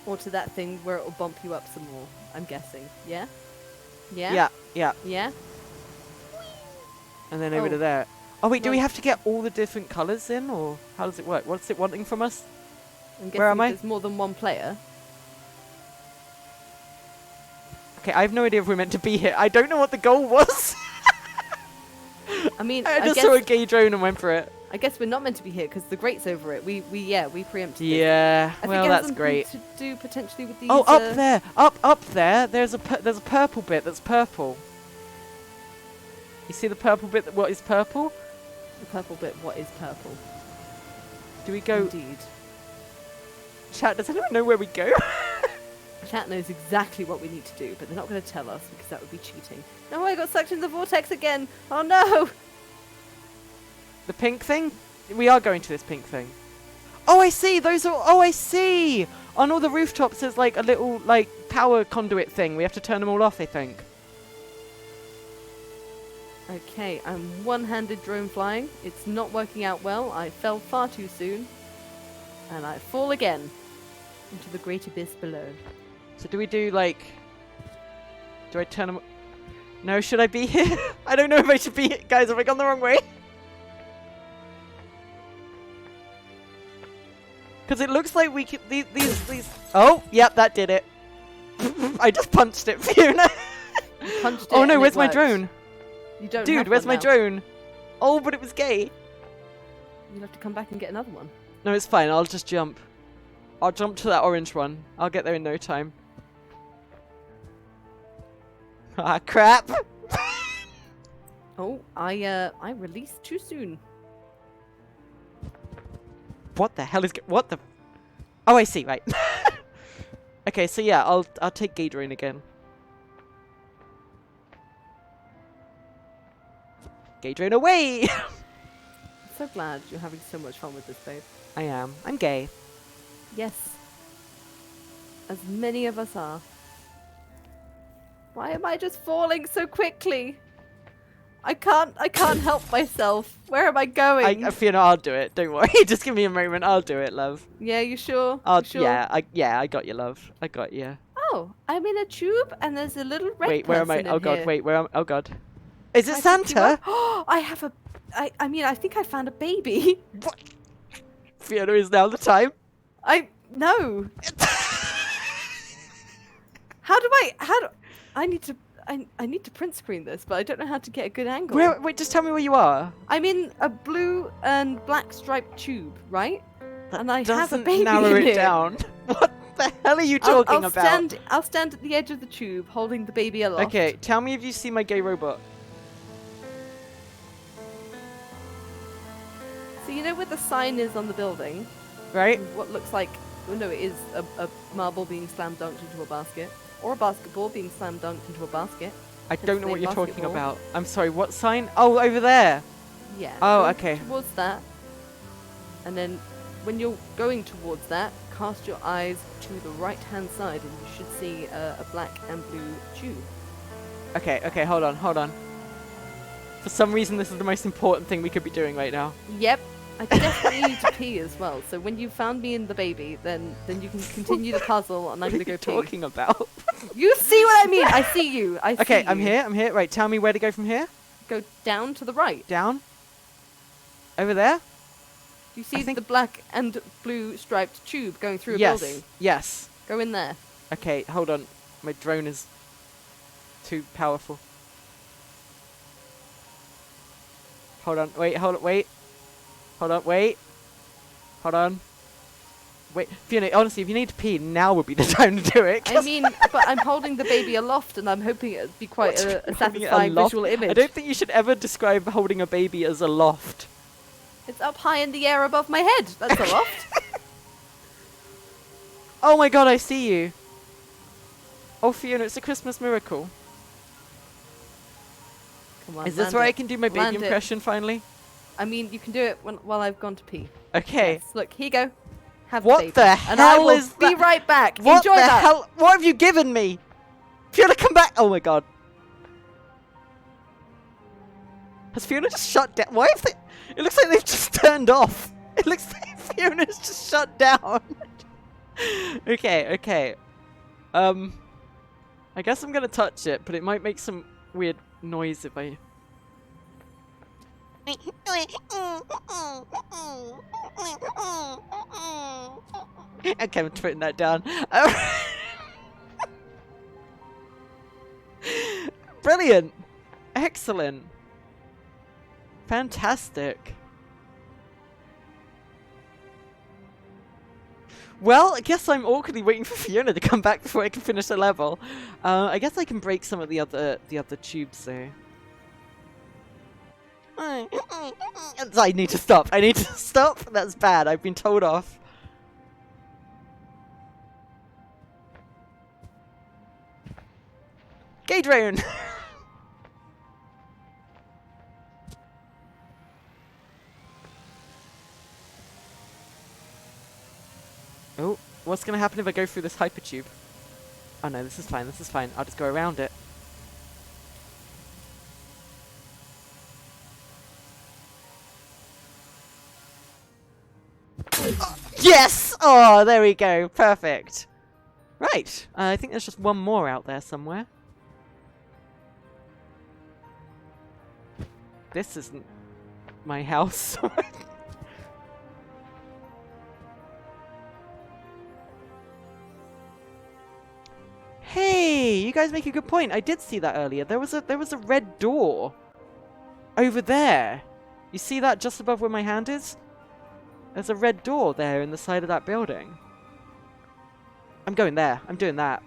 Or to that thing where it'll bump you up some more, I'm guessing. Yeah? Yeah? Yeah, yeah. Yeah? And then over to there. Oh wait, do we have to get all the different colours in, or how does it work? What's it wanting from us? I'm guessing Where am I? there's more than one player. Okay, I have no idea if we're meant to be here. I don't know what the goal was. I mean, I just guess, saw a gay drone and went for it. I guess we're not meant to be here because the grate's over it. We preempted it. Yeah, I well think it has that's something great. to do potentially with these. Oh, up there, up there. There's a purple bit that's purple. You see the purple bit? What is purple? The purple bit. What is purple? Do we go? Indeed. Chat, does anyone know where we go? Chat knows exactly what we need to do, but they're not going to tell us because that would be cheating. No, I got sucked into the vortex again. Oh no! The pink thing? We are going to this pink thing. Oh, I see. Those are. Oh, I see. On all the rooftops, there's like a little like power conduit thing. We have to turn them all off, I think. Okay, I'm one-handed drone flying. It's not working out well. I fell far too soon. And I fall again into the great abyss below. So do we do like... Do I turn them... No, should I be here? I don't know if I should be here. Guys, have I gone the wrong way? Because it looks like we can... These... Oh, yep, that did it. I just punched it, Fiona. You punched it. Oh no, and where's it my worked. drone? You don't Dude, have where's one my now. drone? Oh, but it was gay. You'll have to come back and get another one. No, it's fine. I'll just jump. I'll jump to that orange one. I'll get there in no time. Ah, crap. Oh, I released too soon. What the hell is... What the... Oh, I see. Right. Okay, so yeah, I'll take gay drone again. Gay drone away! I'm so glad you're having so much fun with this, babe. I am. I'm gay. Yes. As many of us are. Why am I just falling so quickly? I can't help myself. Where am I going? Fiona, I'll do it. Don't worry. Just give me a moment. I'll do it, love. Yeah, you sure? You sure? Yeah, I got you, love. I got you. Oh, I'm in a tube and there's a little red Wait, where am I? person in Oh god, here. wait, where am... Oh god. Is it Can I pick you Santa? up? Oh, I have a... I mean, I think I found a baby. What? Fiona, is now the time? No. I need to print screen this, but I don't know how to get a good angle. Wait, just tell me where you are. I'm in a blue and black striped tube, right? That and I have a doesn't baby narrow in it here. down. What? the hell are you talking about? I'll stand at the edge of the tube, holding the baby aloft. Okay, tell me if you see my gay robot. So you know where the sign is on the building? Right? What looks like... Oh no, it is a marble being slam dunked into a basket. Or a basketball being slam dunked into a basket. I don't know what you're talking about. I'm sorry, what sign? Oh, over there! Yeah. Oh, okay. Towards that. And then, when you're going towards that, cast your eyes to the right-hand side and you should see a black and blue tube. Okay, hold on. For some reason, this is the most important thing we could be doing right now. Yep. I definitely need to pee as well. So when you found me and the baby, then you can continue the puzzle, and I'm gonna go pee. What are you talking about? You see what I mean? I see you. Okay, I'm here. Right, tell me where to go from here. Go down to the right. Down? Over there? Do you see the black and blue striped tube going through a building? Yes. Go in there. Okay, hold on. My drone is too powerful. Hold on, wait. Wait, Fiona, honestly, if you need to pee, now would be the time to do it. I mean, but I'm holding the baby aloft, and I'm hoping it'd be quite a satisfying visual image. I don't think you should ever describe holding a baby as a loft. It's up high in the air above my head. That's a loft. Oh my god, I see you. Oh, Fiona, it's a Christmas miracle. Come on, is this where I can do my baby impression finally? I mean, you can do it while I've gone to pee. Okay. Yes, look, here you go. Have what the baby. The and I hell will is be that? right back. What Enjoy the that. hell? What have you given me? Fiona, come back! Oh my god. Has Fiona just shut down? Why have they... It looks like they've just turned off. It looks like Fiona's just shut down. Okay. I guess I'm gonna touch it, but it might make some weird noise if I... Okay, I'm putting that down. Brilliant! Excellent! Fantastic! Well, I guess I'm awkwardly waiting for Fiona to come back before I can finish the level. I guess I can break some of the other tubes though. I need to stop. That's bad. I've been told off. Gay drone! Oh, what's gonna happen if I go through this hypertube? Oh no, this is fine. I'll just go around it. Yes! Oh, there we go. Perfect. Right. I think there's just one more out there somewhere. This isn't my house. Hey, you guys make a good point. I did see that earlier. There was a red door over there. You see that just above where my hand is? There's a red door there in the side of that building. I'm going there. I'm doing that.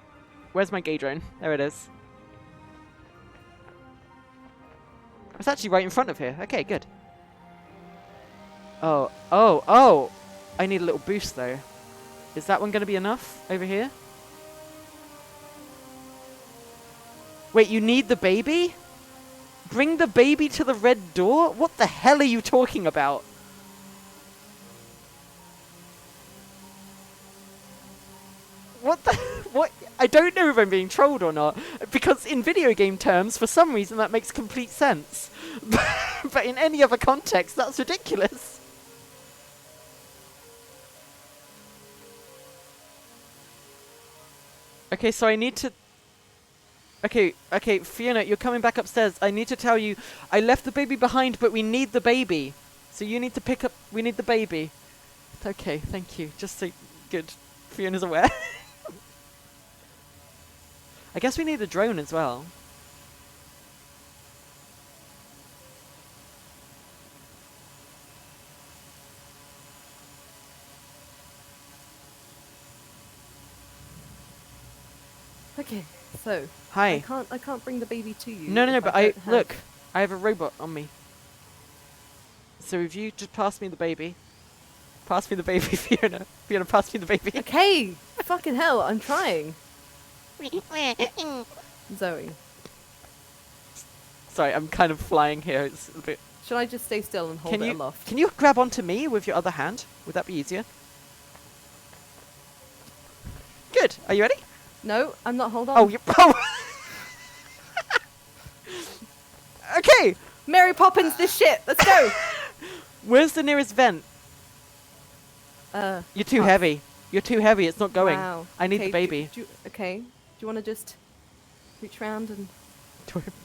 Where's my gay drone? There it is. It's actually right in front of here. Okay, good. Oh. I need a little boost though. Is that one going to be enough over here? Wait, you need the baby? Bring the baby to the red door? What the hell are you talking about? What? I don't know if I'm being trolled or not, because in video game terms, for some reason, that makes complete sense. But in any other context, that's ridiculous. Okay, so I need to... Okay, Fiona, you're coming back upstairs. I need to tell you, I left the baby behind, but we need the baby. So you need to pick up... We need the baby. Okay, thank you. Just so... Good. Fiona's aware. I guess we need the drone as well. Okay, so Hi. I can't bring the baby to you. No, but look. I have a robot on me. So if you just pass me the baby, Fiona. Fiona, pass me the baby. Okay, fucking hell, I'm trying. Zoe. Sorry, I'm kind of flying here. It's a bit. Should I just stay still and hold it aloft? Can you grab onto me with your other hand? Would that be easier? Good. Are you ready? No, I'm not. Hold on. Oh, you. Oh. Okay. Mary Poppins, this shit. Let's go. Where's the nearest vent? You're too heavy. You're too heavy. It's not going. Wow. I need the baby. Okay. Do you want to just reach around and...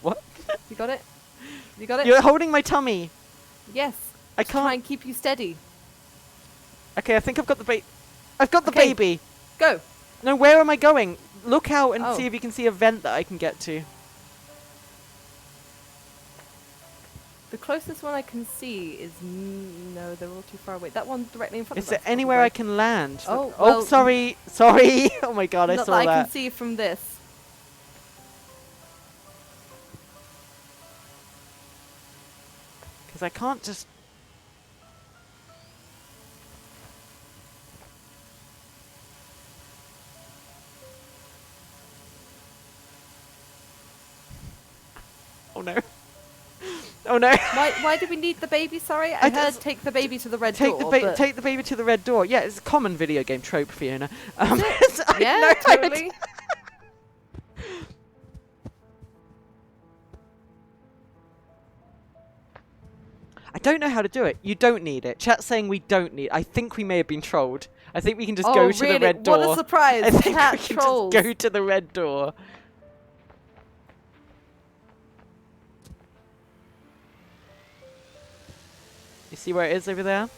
What? You got it? You got it? You're holding my tummy. Yes. I can't. Try and keep you steady. Okay, I think I've got the baby. I've got the baby. Go. No, where am I going? Look out and see if you can see a vent that I can get to. The closest one I can see is... no, they're all too far away. That one directly in front of us. Is there anywhere I can land? Oh, well, sorry. Sorry. Oh my god, I saw that. Not that I can see from this. Because I can't just... Oh no. Oh no. Why do we need the baby? Sorry, I heard take the baby to the red door. Take the baby to the red door. Yeah, it's a common video game trope, Fiona. Yeah, totally. I don't know how to do it. You don't need it. Chat's saying we don't need it. I think we may have been trolled. I think we can just go to the red door. What a surprise. I think Chat we can trolls. just go to the red door. You see where it is over there?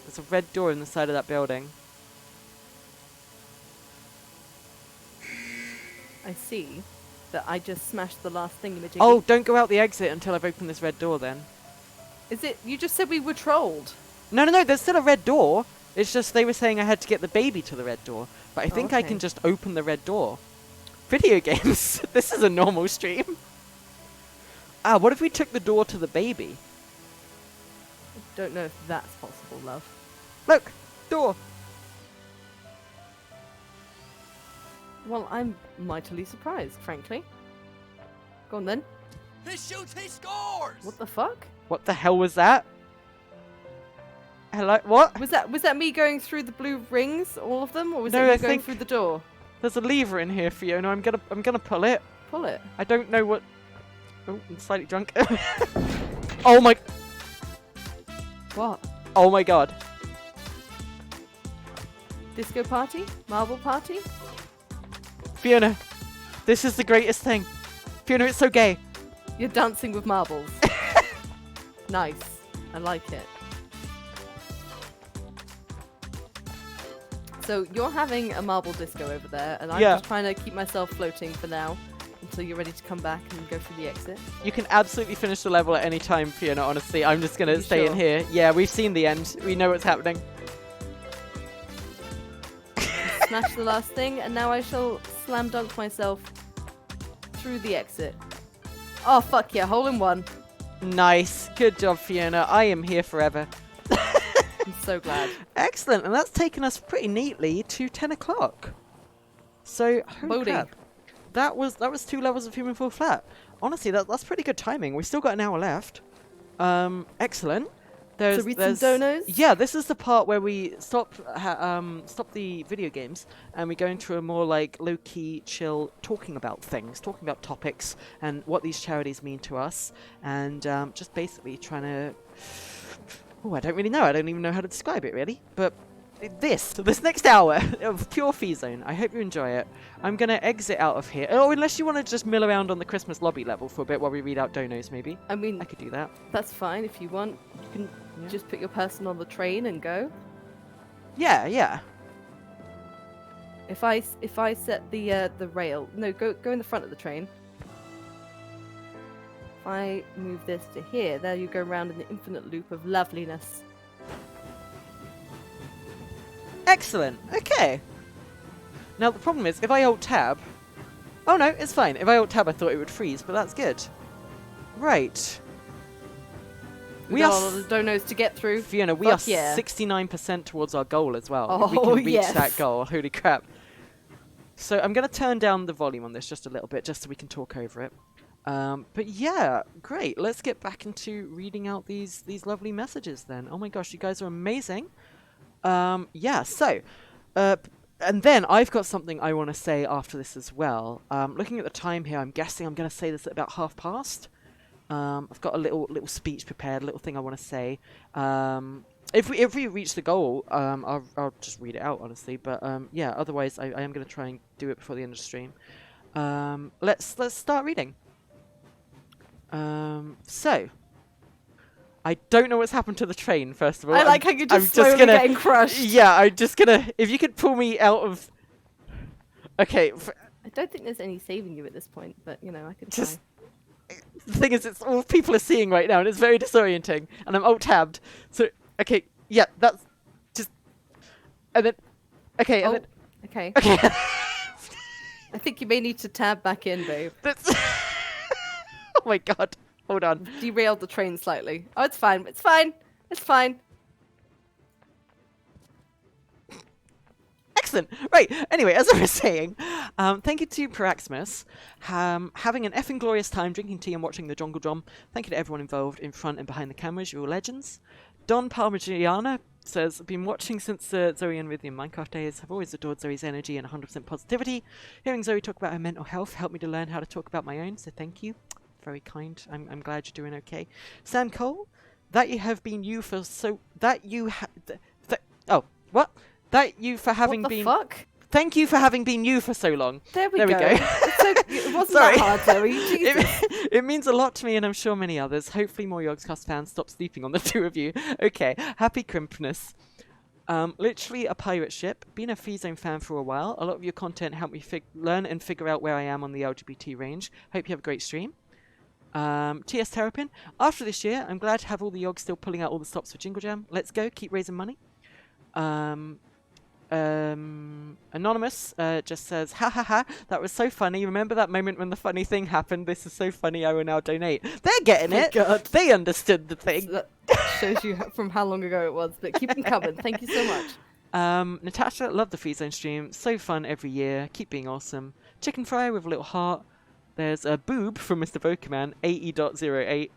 There's a red door in the side of that building. I see that I just smashed the last thing. Oh, don't go out the exit until I've opened this red door then. Is it? You just said we were trolled. No, there's still a red door. It's just they were saying I had to get the baby to the red door. But I think I can just open the red door. Video games. This is a normal stream. Ah, what if we took the door to the baby? Don't know if that's possible, love. Look! Door! Well, I'm mightily surprised, frankly. Go on then. He shoots, he scores! What the fuck? What the hell was that? Hello? What? Was that me going through the blue rings, all of them, or was No, it you going through the door? There's a lever in here, Fiona. I'm gonna pull it. Pull it. I don't know what. Oh, I'm slightly drunk. Oh my. What? Oh my god. Disco party? Marble party? Fiona, this is the greatest thing. Fiona, it's so gay. You're dancing with marbles. Nice. I like it. So you're having a marble disco over there, and I'm just trying to keep myself floating for now until you're ready to come back and go through the exit. You can absolutely finish the level at any time, Fiona, honestly. I'm just going to stay in here. Yeah, we've seen the end. We know what's happening. Smash the last thing, and now I shall slam dunk myself through the exit. Oh, fuck yeah, hole in one. Nice. Good job, Fiona. I am here forever. I'm so glad. Excellent, and that's taken us pretty neatly to 10 o'clock. So, holy crap. That was 2 levels of Human Fall Flat. Honestly, that's pretty good timing. We've still got an hour left. Excellent. So read some donos? Yeah, this is the part where we stop the video games and we go into a more like low-key, chill, talking about things, talking about topics and what these charities mean to us, and just basically trying to... Oh, I don't really know. I don't even know how to describe it, really. But this next hour of pure FiZone, I hope you enjoy it. I'm going to exit out of here. Oh, unless you want to just mill around on the Christmas lobby level for a bit while we read out donos, maybe. I mean... I could do that. That's fine if you want. You can just put your person on the train and go. Yeah. If I set the rail... No, go in the front of the train. If I move this to here, there you go round in the infinite loop of loveliness. Excellent. Okay. Now, the problem is, if I Alt-Tab... Oh, no, it's fine. If I Alt-Tab, I thought it would freeze, but that's good. Right. We got all the donos to get through. Fiona, we are 69% towards our goal as well. Oh, if we can reach that goal, holy crap. So I'm going to turn down the volume on this just a little bit, just so we can talk over it. But yeah, great. Let's get back into reading out these lovely messages then. Oh my gosh, you guys are amazing. Yeah, so... and then I've got something I want to say after this as well. Looking at the time here, I'm guessing I'm going to say this at about 1:30. I've got a little speech prepared, a little thing I want to say. If we reach the goal, I'll just read it out, honestly. But yeah, otherwise I am going to try and do it before the end of the stream. Let's start reading. So I don't know what's happened to the train. First of all, I like how you're just slowly getting crushed. Yeah, I'm just gonna. If you could pull me out of. Okay. I don't think there's any saving you at this point, but you know I could try. The thing is, it's all people are seeing right now, and it's very disorienting. And I'm Alt-tabbed. So, okay, yeah, that's just... And then... Okay, and then... Okay. Okay. I think you may need to tab back in, babe. That's... Oh my god. Hold on. Derailed the train slightly. Oh, it's fine. It's fine. It's fine. Excellent. Right. Anyway, as I was saying, thank you to Paraxmus, having an effing glorious time drinking tea and watching the Jungle Drum. Thank you to everyone involved in front and behind the cameras. You're all legends. Don Parmigiana says, been watching since Zoey and Rithium Minecraft days. Have always adored Zoey's energy and 100% positivity. Hearing Zoey talk about her mental health helped me to learn how to talk about my own, so thank you. Very kind. I'm glad you're doing okay. Sam Cole, that you have been you for so... That you oh, what? That you for having been... What the fuck? Thank you for having been you for so long. There we go. It wasn't Sorry. that hard, Zoe. It means a lot to me, and I'm sure many others. Hopefully more Yogscast fans stop sleeping on the two of you. Okay, happy Crimpness. Literally a pirate ship. Been a FiZone fan for a while. A lot of your content helped me learn and figure out where I am on the LGBT range. Hope you have a great stream. TS Terrapin. After this year, I'm glad to have all the Yogs still pulling out all the stops for Jingle Jam. Let's go. Keep raising money. Anonymous just says, ha ha ha, that was so funny. Remember that moment when the funny thing happened? This is so funny, I will now donate. They're getting it. God. They understood the thing. So that shows you from how long ago it was, but keep them coming. Thank you so much. Natasha, love the FiZone stream. So fun every year. Keep being awesome. Chicken Fry with a little heart. There's a boob from Mr. Vocaman, AE.08.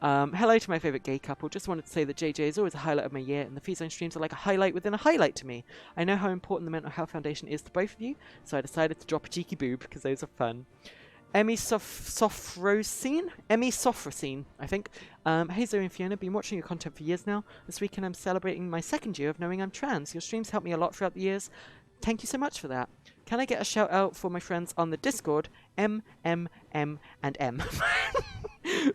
Hello to my favourite gay couple. Just wanted to say that JJ is always a highlight of my year, and the FiZone streams are like a highlight within a highlight to me. I know how important the Mental Health Foundation is to both of you, so I decided to drop a cheeky boob, because those are fun. Emmy Sophrosine, I think. Hey Zoe and Fiona, been watching your content for years now. This weekend I'm celebrating my 2nd year of knowing I'm trans. Your streams helped me a lot throughout the years. Thank you so much for that. Can I get a shout out for my friends on the Discord? M, and M.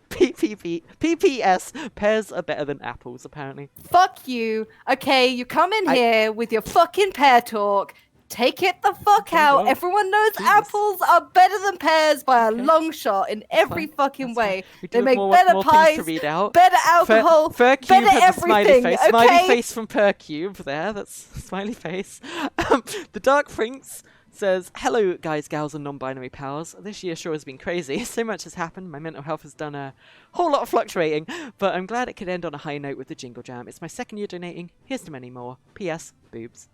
PPS, pears are better than apples, apparently. Fuck you. Okay, you come in here with your fucking pear talk. Take it the fuck out. Everyone knows apples are better than pears by a long shot in every fucking way. They make better pies, better alcohol, better everything. Okay? Smiley face from Percube there. That's smiley face. The Dark Prince says, hello guys, gals and non-binary pals. This year sure has been crazy. So much has happened. My mental health has done a whole lot of fluctuating, but I'm glad it could end on a high note with the Jingle Jam. It's my 2nd year donating. Here's to many more. P.S. Boobs.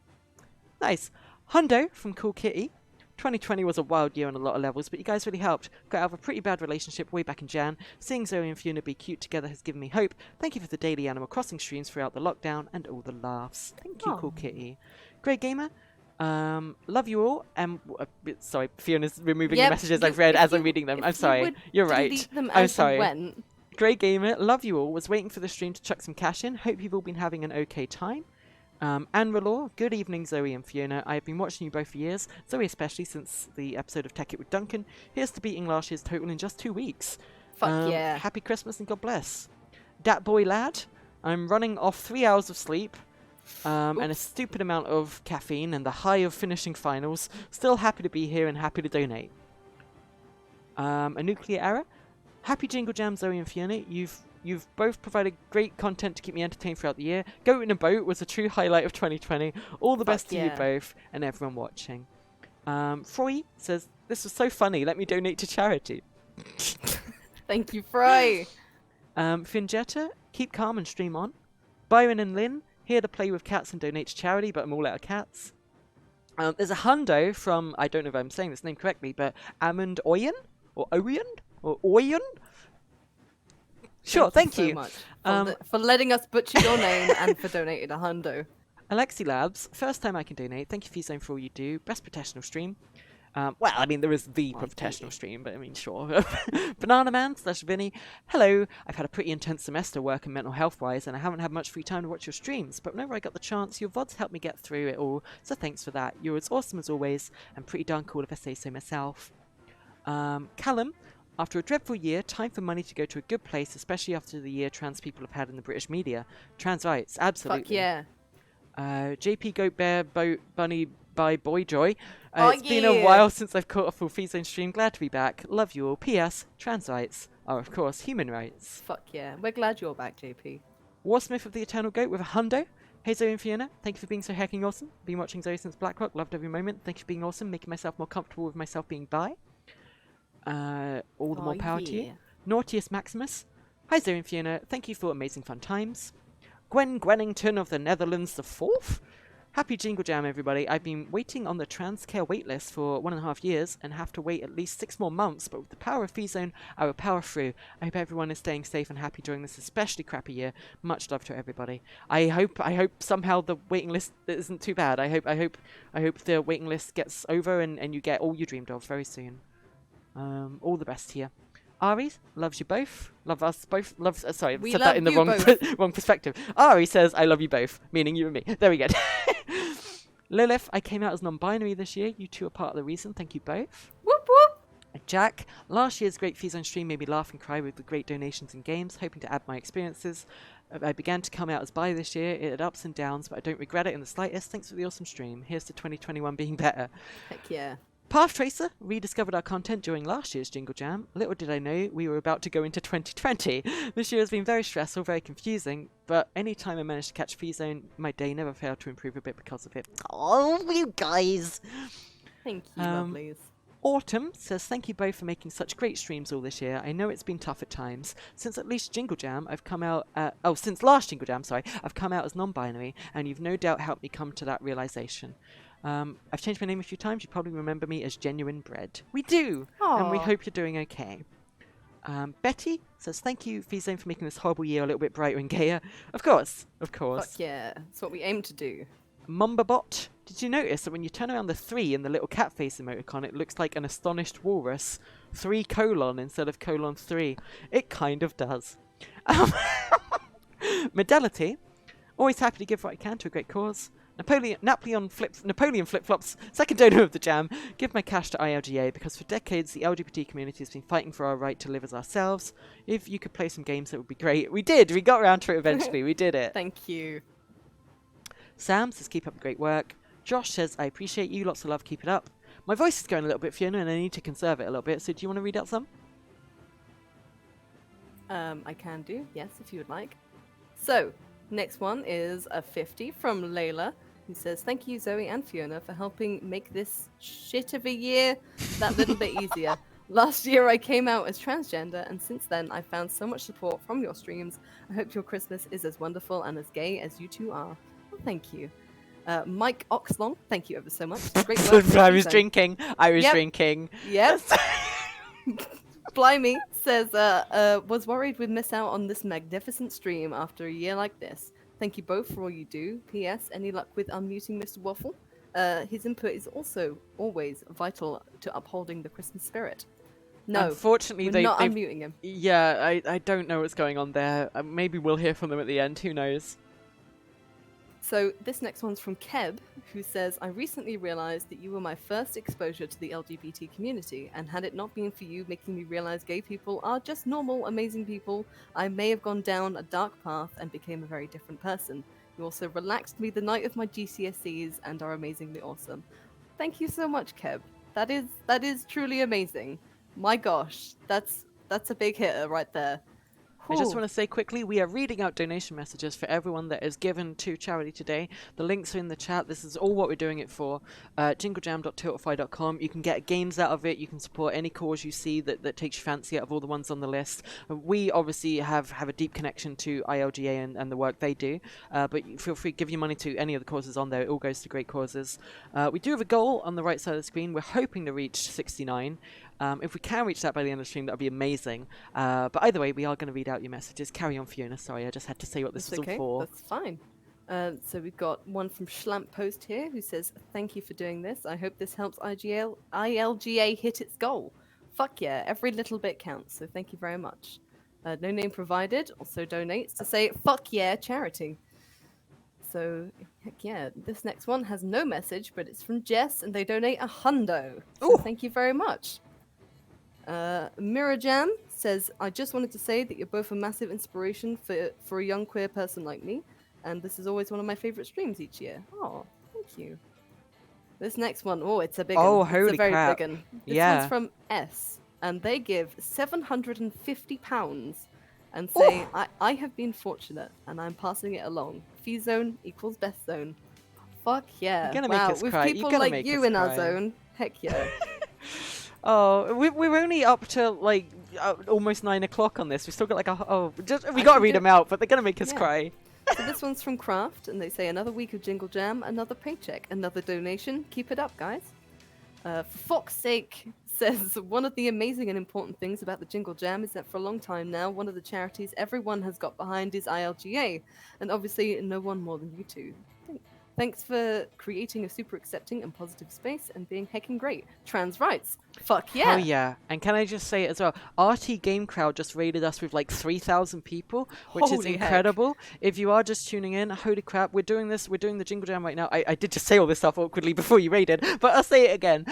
Nice. Hundo from Cool Kitty. 2020 was a wild year on a lot of levels, but you guys really helped. Got out of a pretty bad relationship way back in Jan. Seeing Zoe and Fiona be cute together has given me hope. Thank you for the daily Animal Crossing streams throughout the lockdown and all the laughs. Thank you, Cool Kitty. Great gamer. Love you all. Sorry, Fiona's removing the messages I've read as I'm reading them. I'm sorry. You're right. I'm sorry. Great gamer. Love you all. Was waiting for the stream to chuck some cash in. Hope you've all been having an okay time. Anne Relore, good evening Zoe and Fiona. I have been watching you both for years, Zoe especially since the episode of Tech It with Duncan. Here's to beating last year's total in just 2 weeks. Fuck yeah. Happy Christmas and God bless. Dat Boy Lad, I'm running off 3 hours of sleep and a stupid amount of caffeine and the high of finishing finals. Still happy to be here and happy to donate. A nuclear error. Happy Jingle Jam, Zoe and Fiona. You've both provided great content to keep me entertained throughout the year. Goat in a Boat was a true highlight of 2020. All the best to you both and everyone watching. Froy says, this was so funny, let me donate to charity. Thank you, Fry. Finjetta, keep calm and stream on. Byron and Lynn, here to play with cats and donate to charity, but I'm all out of cats. There's a hundo from, I don't know if I'm saying this name correctly, but Amund Oyen? Or Oyen? Or Oyen? Sure, thank you. So much for letting us butcher your name and for donating a hundo. Alexi Labs, first time I can donate. Thank you, FiZone, for all you do. Best professional stream. Well, I mean, there is the professional stream, but I mean, sure. Banana Man / Vinny. Hello. I've had a pretty intense semester work and mental health wise, and I haven't had much free time to watch your streams. But whenever I got the chance, your VODs helped me get through it all. So thanks for that. You're as awesome as always, and pretty darn cool if I say so myself. Callum. After a dreadful year, time for money to go to a good place, especially after the year trans people have had in the British media. Trans rights, absolutely. Fuck yeah. JP Goat Bear Boat Bunny by Boyjoy. It's been a while since I've caught a full FiZone stream. Glad to be back. Love you all. P.S. Trans rights are, of course, human rights. Fuck yeah. We're glad you're back, JP. Warsmith of the Eternal Goat with a hundo. Hey Zoey and Fiona, thank you for being so hecking awesome. Been watching Zoey since Blackrock. Loved every moment. Thank you for being awesome. Making myself more comfortable with myself being bi. All the more power to you. Naughtiest Maximus. Hi Zoey and Fiona. Thank you for amazing fun times. Gwen Gwennington of the Netherlands the 4th. Happy Jingle Jam, everybody. I've been waiting on the Transcare waitlist for 1.5 years and have to wait at least 6 more months, but with the power of FiZone, I will power through. I hope everyone is staying safe and happy during this especially crappy year. Much love to everybody. I hope somehow the waiting list isn't too bad. I hope the waiting list gets over and you get all you dreamed of very soon. All the best here. Ari loves you both. Love us both. Sorry, I said that in the wrong perspective. Ari says, I love you both, meaning you and me. There we go. Lilith, I came out as non-binary this year. You two are part of the reason. Thank you both. Whoop whoop. Jack, last year's great FiZone stream made me laugh and cry with the great donations and games, hoping to add my experiences. I began to come out as bi this year. It had ups and downs, but I don't regret it in the slightest. Thanks for the awesome stream. Here's to 2021 being better. Heck yeah. Path Tracer rediscovered our content during last year's Jingle Jam. Little did I know we were about to go into 2020. This year has been very stressful, very confusing, but any time I managed to catch FiZone, my day never failed to improve a bit because of it. Oh, you guys! Thank you, lovelies. Autumn says, thank you both for making such great streams all this year. I know it's been tough at times. Since at least Jingle Jam, I've come out... since last Jingle Jam, sorry, I've come out as non-binary, and you've no doubt helped me come to that realization. I've changed my name a few times. You probably remember me as Genuine Bread. We do! Aww. And we hope you're doing okay. Betty says, thank you, FiZone, for making this horrible year a little bit brighter and gayer. Of course. Fuck yeah. That's what we aim to do. Mumbabot, did you notice that when you turn around the 3 in the little cat face emoticon, it looks like an astonished walrus? 3 : instead of :3. It kind of does. Medality, always happy to give what I can to a great cause. Napoleon Flip-Flops, second donor of the jam. Give my cash to ILGA because for decades the LGBT community has been fighting for our right to live as ourselves. If you could play some games, that would be great. We did. We got around to it eventually. We did it. Thank you. Sam says, keep up the great work. Josh says, I appreciate you. Lots of love. Keep it up. My voice is going a little bit, Fiona, and I need to conserve it a little bit. So do you want to read out some? I can do. Yes, if you would like. So, next one is a 50 from Layla, who says, thank you, Zoey and Fiona, for helping make this shit of a year that little bit easier. Last year I came out as transgender, and since then I've found so much support from your streams. I hope your Christmas is as wonderful and as gay as you two are. Well, thank you. Mike Oxlong, thank you ever so much. Great work. I was drinking. Yep. Blimey says, was worried we'd miss out on this magnificent stream after a year like this. Thank you both for all you do. P.S. Any luck with unmuting Mr. Waffle? His input is also always vital to upholding the Christmas spirit. No, unfortunately, they're not unmuting him. Yeah, I don't know what's going on there. Maybe we'll hear from them at the end. Who knows? So this next one's from Keb, who says, I recently realized that you were my first exposure to the LGBT community, and had it not been for you making me realize gay people are just normal, amazing people, I may have gone down a dark path and became a very different person. You also relaxed me the night of my GCSEs and are amazingly awesome. Thank you so much, Keb. That is truly amazing. My gosh, that's a big hitter right there. I just want to say quickly, we are reading out donation messages for everyone that is given to charity today. The links are in the chat. This is all what we're doing it for. Jinglejam.tiltify.com. You can get games out of it. You can support any cause you see that takes your fancy out of all the ones on the list. We obviously have a deep connection to ILGA and the work they do, but feel free to give your money to any of the causes on there. It all goes to great causes. We do have a goal on the right side of the screen. We're hoping to reach 69. If we can reach that by the end of the stream, that would be amazing. But either way, we are going to read out your messages. Carry on, Fiona. Sorry, I just had to say what this was all for. That's fine. So we've got one from Schlamp Post here who says, thank you for doing this. I hope this helps ILGA hit its goal. Fuck yeah, every little bit counts. So thank you very much. No name provided also donates to say, fuck yeah, charity. So, heck yeah, this next one has no message, but it's from Jess, and they donate $100. So thank you very much. Mirajam says, I just wanted to say that you're both a massive inspiration for a young queer person like me, and this is always one of my favorite streams each year. Oh, thank you. This next one, it's a big one. Oh, it's holy a very crap. big one. This Yeah. one's from S, and they give £750 and say, I have been fortunate, and I'm passing it along. FiZone equals best zone. Fuck yeah. You're gonna make us with cry. people You're gonna like make you us in our cry. zone, heck yeah. Oh, we're only up to like almost 9 o'clock on this. We still got like we I got to can read do- them out, but they're gonna make us Yeah. cry. So this one's from Craft, and they say, another week of Jingle Jam, another paycheck, another donation. Keep it up, guys. For fuck's sake says, one of the amazing and important things about the Jingle Jam is that for a long time now, one of the charities everyone has got behind is ILGA, and obviously no one more than you two. Thanks for creating a super accepting and positive space and being heckin' great. Trans rights. Fuck yeah. Oh yeah. And can I just say it as well, RT Game Crowd just raided us with like 3,000 people, which is Holy heck. incredible. If you are just tuning in, holy crap, we're doing the Jingle Jam right now. I did just say all this stuff awkwardly before you raided, but I'll say it again.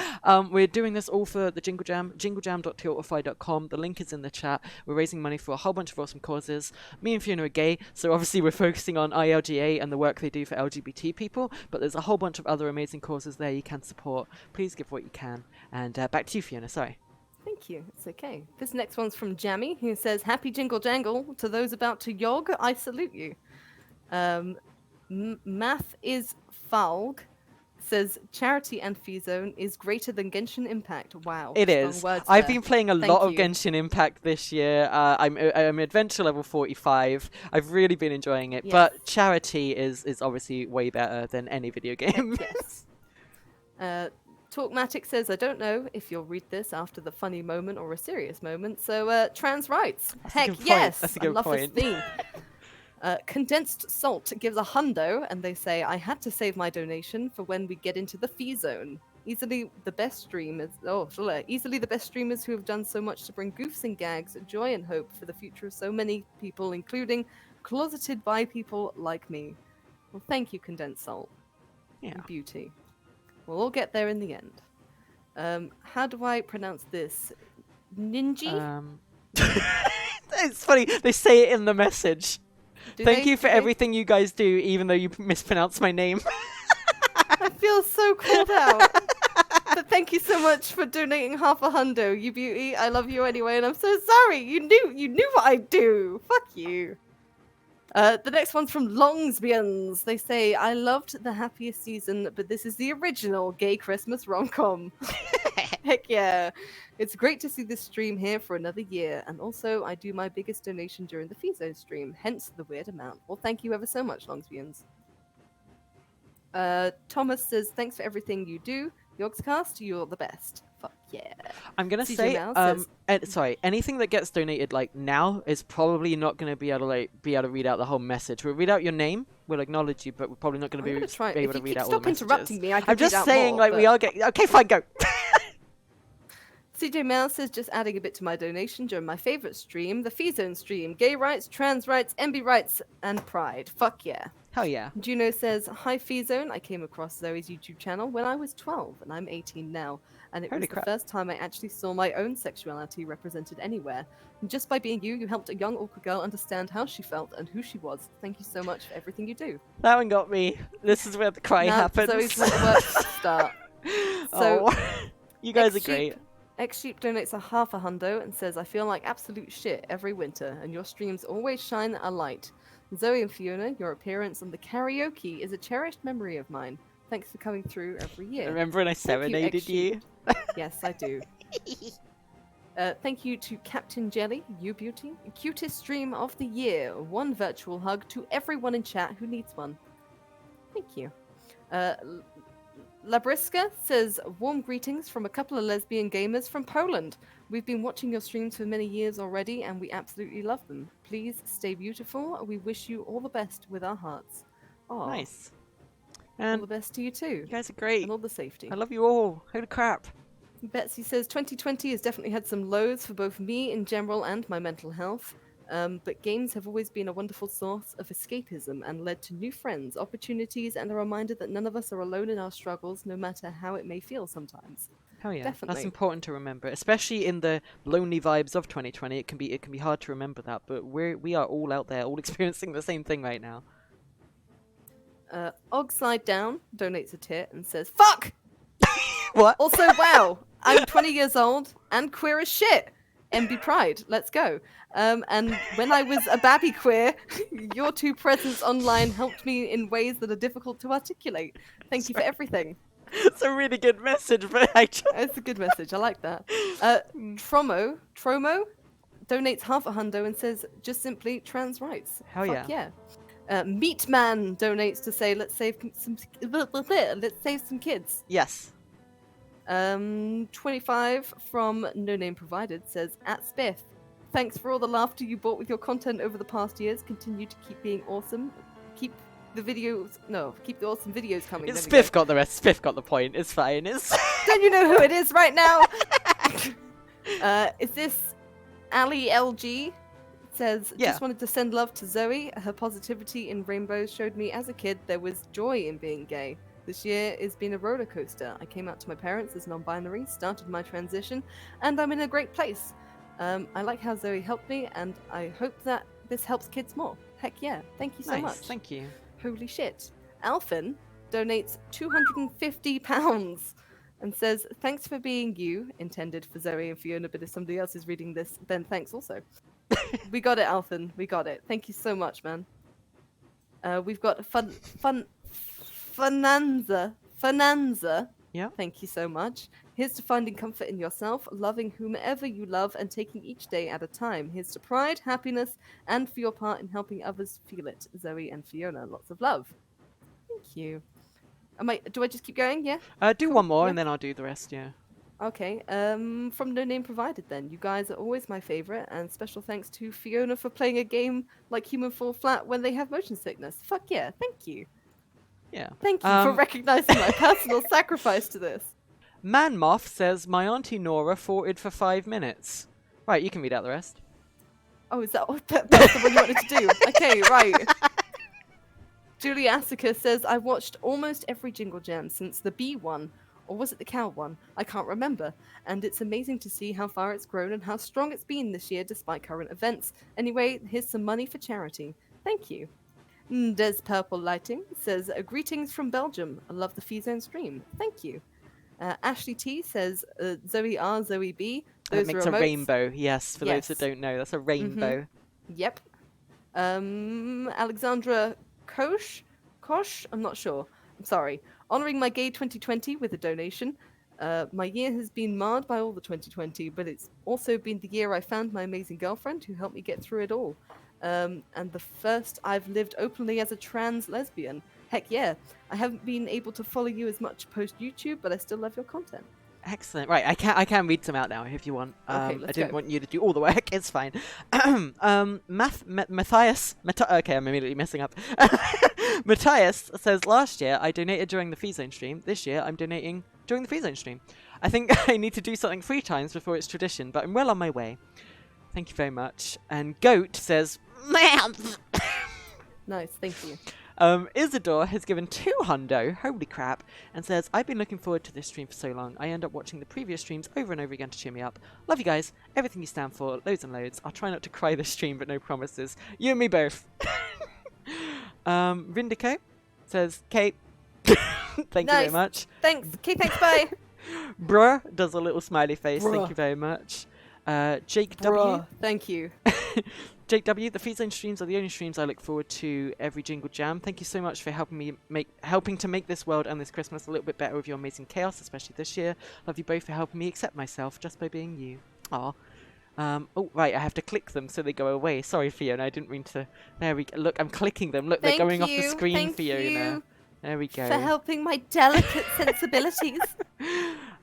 We're doing this all for the Jingle Jam, jinglejam.tiltify.com. The link is in the chat. We're raising money for a whole bunch of awesome causes. Me and Fiona are gay, so obviously we're focusing on ILGA and the work they do for LGBT people, but there's a whole bunch of other amazing causes there you can support. Please give what you can. And back to you, Fiona. Sorry. Thank you. It's okay. This next one's from Jammy, who says, happy Jingle Jangle. To those about to yog, I salute you. Math is Falg says, charity and FiZone is greater than Genshin Impact. Wow. It strong is. words I've there. been playing a Thank lot of you. Genshin Impact this year. I'm adventure level 45. I've really been enjoying it. Yes. But charity is obviously way better than any video game. Yes. Talkmatic says, I don't know if you'll read this after the funny moment or a serious moment. So, trans rights. That's a Heck good point. yes. That's a I good love point. this theme. Condensed Salt gives $100, and they say, I had to save my donation for when we get into the FiZone. Easily the best streamers who have done so much to bring goofs and gags, joy and hope for the future of so many people, including closeted bi people like me. Well, thank you, Condensed Salt. Yeah. Beauty. We'll all get there in the end. How do I pronounce this? Ninji? It's funny. They say it in the message. Thank you for do they? everything you guys do, even though you mispronounced my name. I feel so called out. But thank you so much for donating half a hundo, you beauty. I love you anyway, and I'm so sorry. You knew what I'd do. Fuck you. The next one's from Longsbians. They say, I loved The Happiest Season, but this is the original gay Christmas rom-com. Heck yeah. It's great to see this stream here for another year. And also, I do my biggest donation during the FiZone stream, hence the weird amount. Well, thank you ever so much, Longsbians. Thomas says, thanks for everything you do. Yogscast, you're the best. Fuck yeah. I'm gonna CJ say, Mel says- sorry, anything that gets donated like now is probably not gonna be able to read out the whole message. We'll read out your name, we'll acknowledge you, but we're probably not gonna be able to read If out you keep all the stop messages. interrupting me, I can I'm just read out saying, more, like, we but- are getting. Okay, fine, go. CJ Mel says, just adding a bit to my donation during my favorite stream, the FiZone stream. Gay rights, trans rights, MB rights, and pride. Fuck yeah. Hell yeah. Juno says, hi FiZone, I came across Zoe's YouTube channel when I was 12, and I'm 18 now. And it Holy was crap. the first time I actually saw my own sexuality represented anywhere. And just by being you helped a young awkward girl understand how she felt and who she was. Thank you so much for everything you do. That one got me. This is where the cry Now happens. Zoe's work start. So, oh, you guys are X-Sheep great. X-Sheep donates a half a hundo and says, I feel like absolute shit every winter, and your streams always shine a light. Zoe and Fiona, your appearance on the karaoke is a cherished memory of mine. Thanks for coming through every year. Remember when I serenaded you? Yes, I do. Thank you to Captain Jelly, you beauty. Cutest stream of the year. One virtual hug to everyone in chat who needs one. Thank you. Labriska says, warm greetings from a couple of lesbian gamers from Poland. We've been watching your streams for many years already, and we absolutely love them. Please stay beautiful. We wish you all the best with our hearts. Aww. Nice. All And the best to you too. you guys are great. And all the safety. I love you all. Holy crap. Betsy says, 2020 has definitely had some lows for both me in general and my mental health. But games have always been a wonderful source of escapism and led to new friends, opportunities, and a reminder that none of us are alone in our struggles, no matter how it may feel sometimes. Hell yeah, Definitely. that's important to remember, especially in the lonely vibes of 2020. It can be hard to remember that, but we are all out there, all experiencing the same thing right now. Ogslide Down donates a tit and says, "Fuck." What? Also, wow, I'm 20 years old and queer as shit. MB Pride, let's go. And when I was a babby queer, your two presence online helped me in ways that are difficult to articulate. Thank you for everything. It's a really good message, but It's a good message. I like that. Tromo donates half a hundo and says, just simply trans rights. Hell Fuck yeah. Meatman donates to say, let's save some kids. Yes. 25 from No Name Provided says, at Spiff, thanks for all the laughter you brought with your content over the past years. Continue to keep being awesome. Keep the awesome videos coming. Spiff got the rest. Spiff got the point. It's fine. Don't you know who it is right now? Is this Ali LG? It says, just wanted to send love to Zoe. Her positivity in rainbows showed me as a kid there was joy in being gay. This year has been a roller coaster. I came out to my parents as non-binary, started my transition, and I'm in a great place. I like how Zoe helped me, and I hope that this helps kids more. Heck yeah. Thank you so much. Thank you. Holy shit. Alphin donates £250 and says, thanks for being you, intended for Zoe and Fiona, but if somebody else is reading this, then thanks also. We got it, Alphin. We got it. Thank you so much, man. We've got Finanza. Yeah. Thank you so much. Here's to finding comfort in yourself, loving whomever you love, and taking each day at a time. Here's to pride, happiness, and for your part in helping others feel it. Zoe and Fiona, lots of love. Thank you. Do I just keep going? Yeah? Do one more and then I'll do the rest, yeah. Okay. From No Name Provided then. You guys are always my favorite, and special thanks to Fiona for playing a game like Human Fall Flat when they have motion sickness. Fuck yeah. Thank you. Yeah. Thank you for recognizing my personal sacrifice to this. Man Moth says, my auntie Nora foughted for 5 minutes. Right, you can read out the rest. Oh, is that that's the one you wanted to do? Okay, right. Julie Asica says, I watched almost every Jingle Jam since the bee one, or was it the cow one? I can't remember. And it's amazing to see how far it's grown and how strong it's been this year despite current events. Anyway, here's some money for charity. Thank you. Des Purple Lighting says, greetings from Belgium. I love the FiZone stream. Thank you. Ashley T says, Zoe R, Zoe B. That makes a rainbow, yes, for those that don't know. That's a rainbow. Mm-hmm. Yep. Alexandra Kosh, I'm not sure. I'm sorry. Honoring my gay 2020 with a donation. My year has been marred by all the 2020, but it's also been the year I found my amazing girlfriend who helped me get through it all. And the first I've lived openly as a trans lesbian. Heck yeah. I haven't been able to follow you as much post YouTube, but I still love your content. Excellent. Right, I can read some out now if you want. Okay, I didn't want you to do all the work. It's fine. Matthias. Okay, I'm immediately messing up. Matthias says, last year I donated during the FiZone stream. This year I'm donating during the FiZone stream. I think I need to do something 3 times before it's tradition, but I'm well on my way. Thank you very much. And Goat says, nice, thank you. Isidore has given 2 hundo, holy crap, and says, I've been looking forward to this stream for so long. I end up watching the previous streams over and over again to cheer me up. Love you guys, everything you stand for, loads and loads. I'll try not to cry this stream, but no promises. You and me both. Rindico says, Kate, thank you very much. Thanks, Kate, thanks, bye. Bruh does a little smiley face. Bruh. Thank you very much. Jake W. Bruh, thank you. Jake W. The FiZone streams are the only streams I look forward to every Jingle Jam. Thank you so much for helping to make this world and this Christmas a little bit better with your amazing chaos, especially this year. Love you both for helping me accept myself just by being you. Aw. Oh, right, I have to click them so they go away. Sorry, Fiona, I didn't mean to. There we go. Look, I'm clicking them. Look, they're going off the screen, Fiona. You there we go. for helping my delicate sensibilities.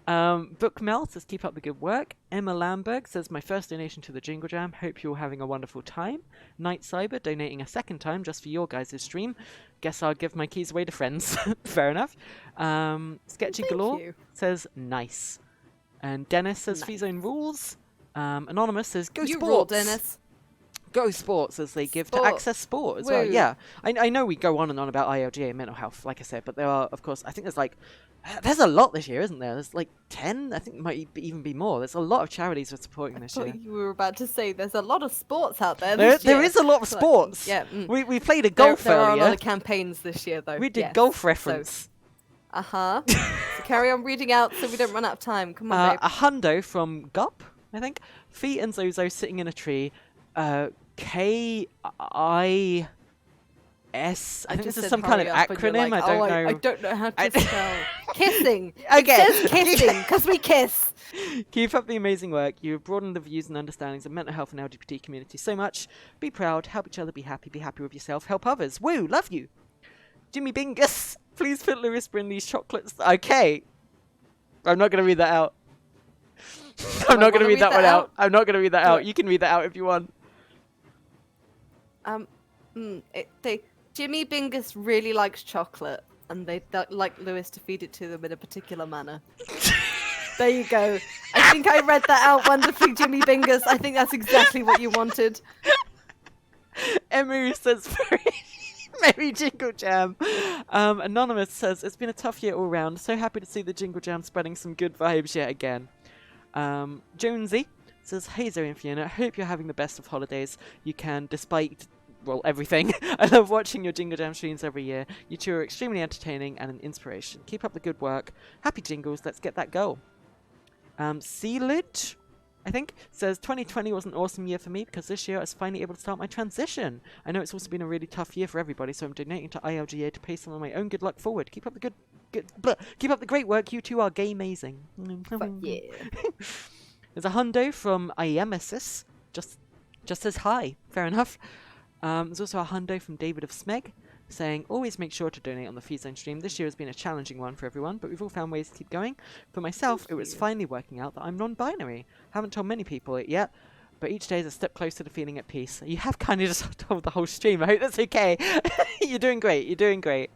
Book Mel says, keep up the good work. Emma Lamberg says, my first donation to the Jingle Jam. Hope you're having a wonderful time. Night Cyber donating a second time just for your guys' stream. Guess I'll give my keys away to friends. Fair enough. Sketchy Galore says, nice. And Dennis says, nice. FiZone rules. Anonymous says, go you sports. Rule, Dennis. Go sports as they give to Access Sport as well. Yeah, I know we go on and on about ILGA and mental health, like I said, but there are, of course, I think there's a lot this year, isn't there? There's like 10, I think it might even be more. There's a lot of charities we're supporting this year. You were about to say there's a lot of sports out there this year. There is a lot of sports. Yeah, we played a golf earlier. There are a lot of campaigns this year, though. We did golf reference. So carry on reading out so we don't run out of time. Come on, babe. A hundo from Gup, I think. Fee and Zozo sitting in a tree. KIS. I think this is some kind of acronym. Like, I don't know how to spell. Kissing. Okay. It says kissing because we kiss. Keep up the amazing work. You have broadened the views and understandings of mental health and LGBT community so much. Be proud. Help each other. Be happy with yourself. Help others. Woo. Love you. Jimmy Bingus. Please put Lewis Brindley's chocolates. Okay. I'm not going to read that out. I'm not going to read that one out. I'm not going to read that out. You can read that out if you want. Jimmy Bingus really likes chocolate, and they like Lewis to feed it to them in a particular manner. There you go. I think I read that out wonderfully, Jimmy Bingus. I think that's exactly what you wanted. Emu says, Merry Jingle Jam. Anonymous says, it's been a tough year all round. So happy to see the Jingle Jam spreading some good vibes yet again. Jonesy says, hey Zoe and Fiona, hope you're having the best of holidays you can despite, well, everything. I love watching your Jingle Jam streams every year. You two are extremely entertaining and an inspiration. Keep up the good work. Happy jingles, let's get that goal. Sealid, I think, says 2020 was an awesome year for me because this year I was finally able to start my transition. I know it's also been a really tough year for everybody, so I'm donating to ILGA to pay some of my own good luck forward. Keep up the keep up the great work. You two are gay-mazing. Fuck yeah. There's a hundo from Iemesis. Just says hi. Fair enough. There's also a hundo from David of Smeg saying, always make sure to donate on the FiZone stream. This year has been a challenging one for everyone, but we've all found ways to keep going. For myself, it was finally working out that I'm non-binary. Haven't told many people it yet, but each day is a step closer to feeling at peace. You have kind of just told the whole stream. I hope that's okay. You're doing great. You're doing great.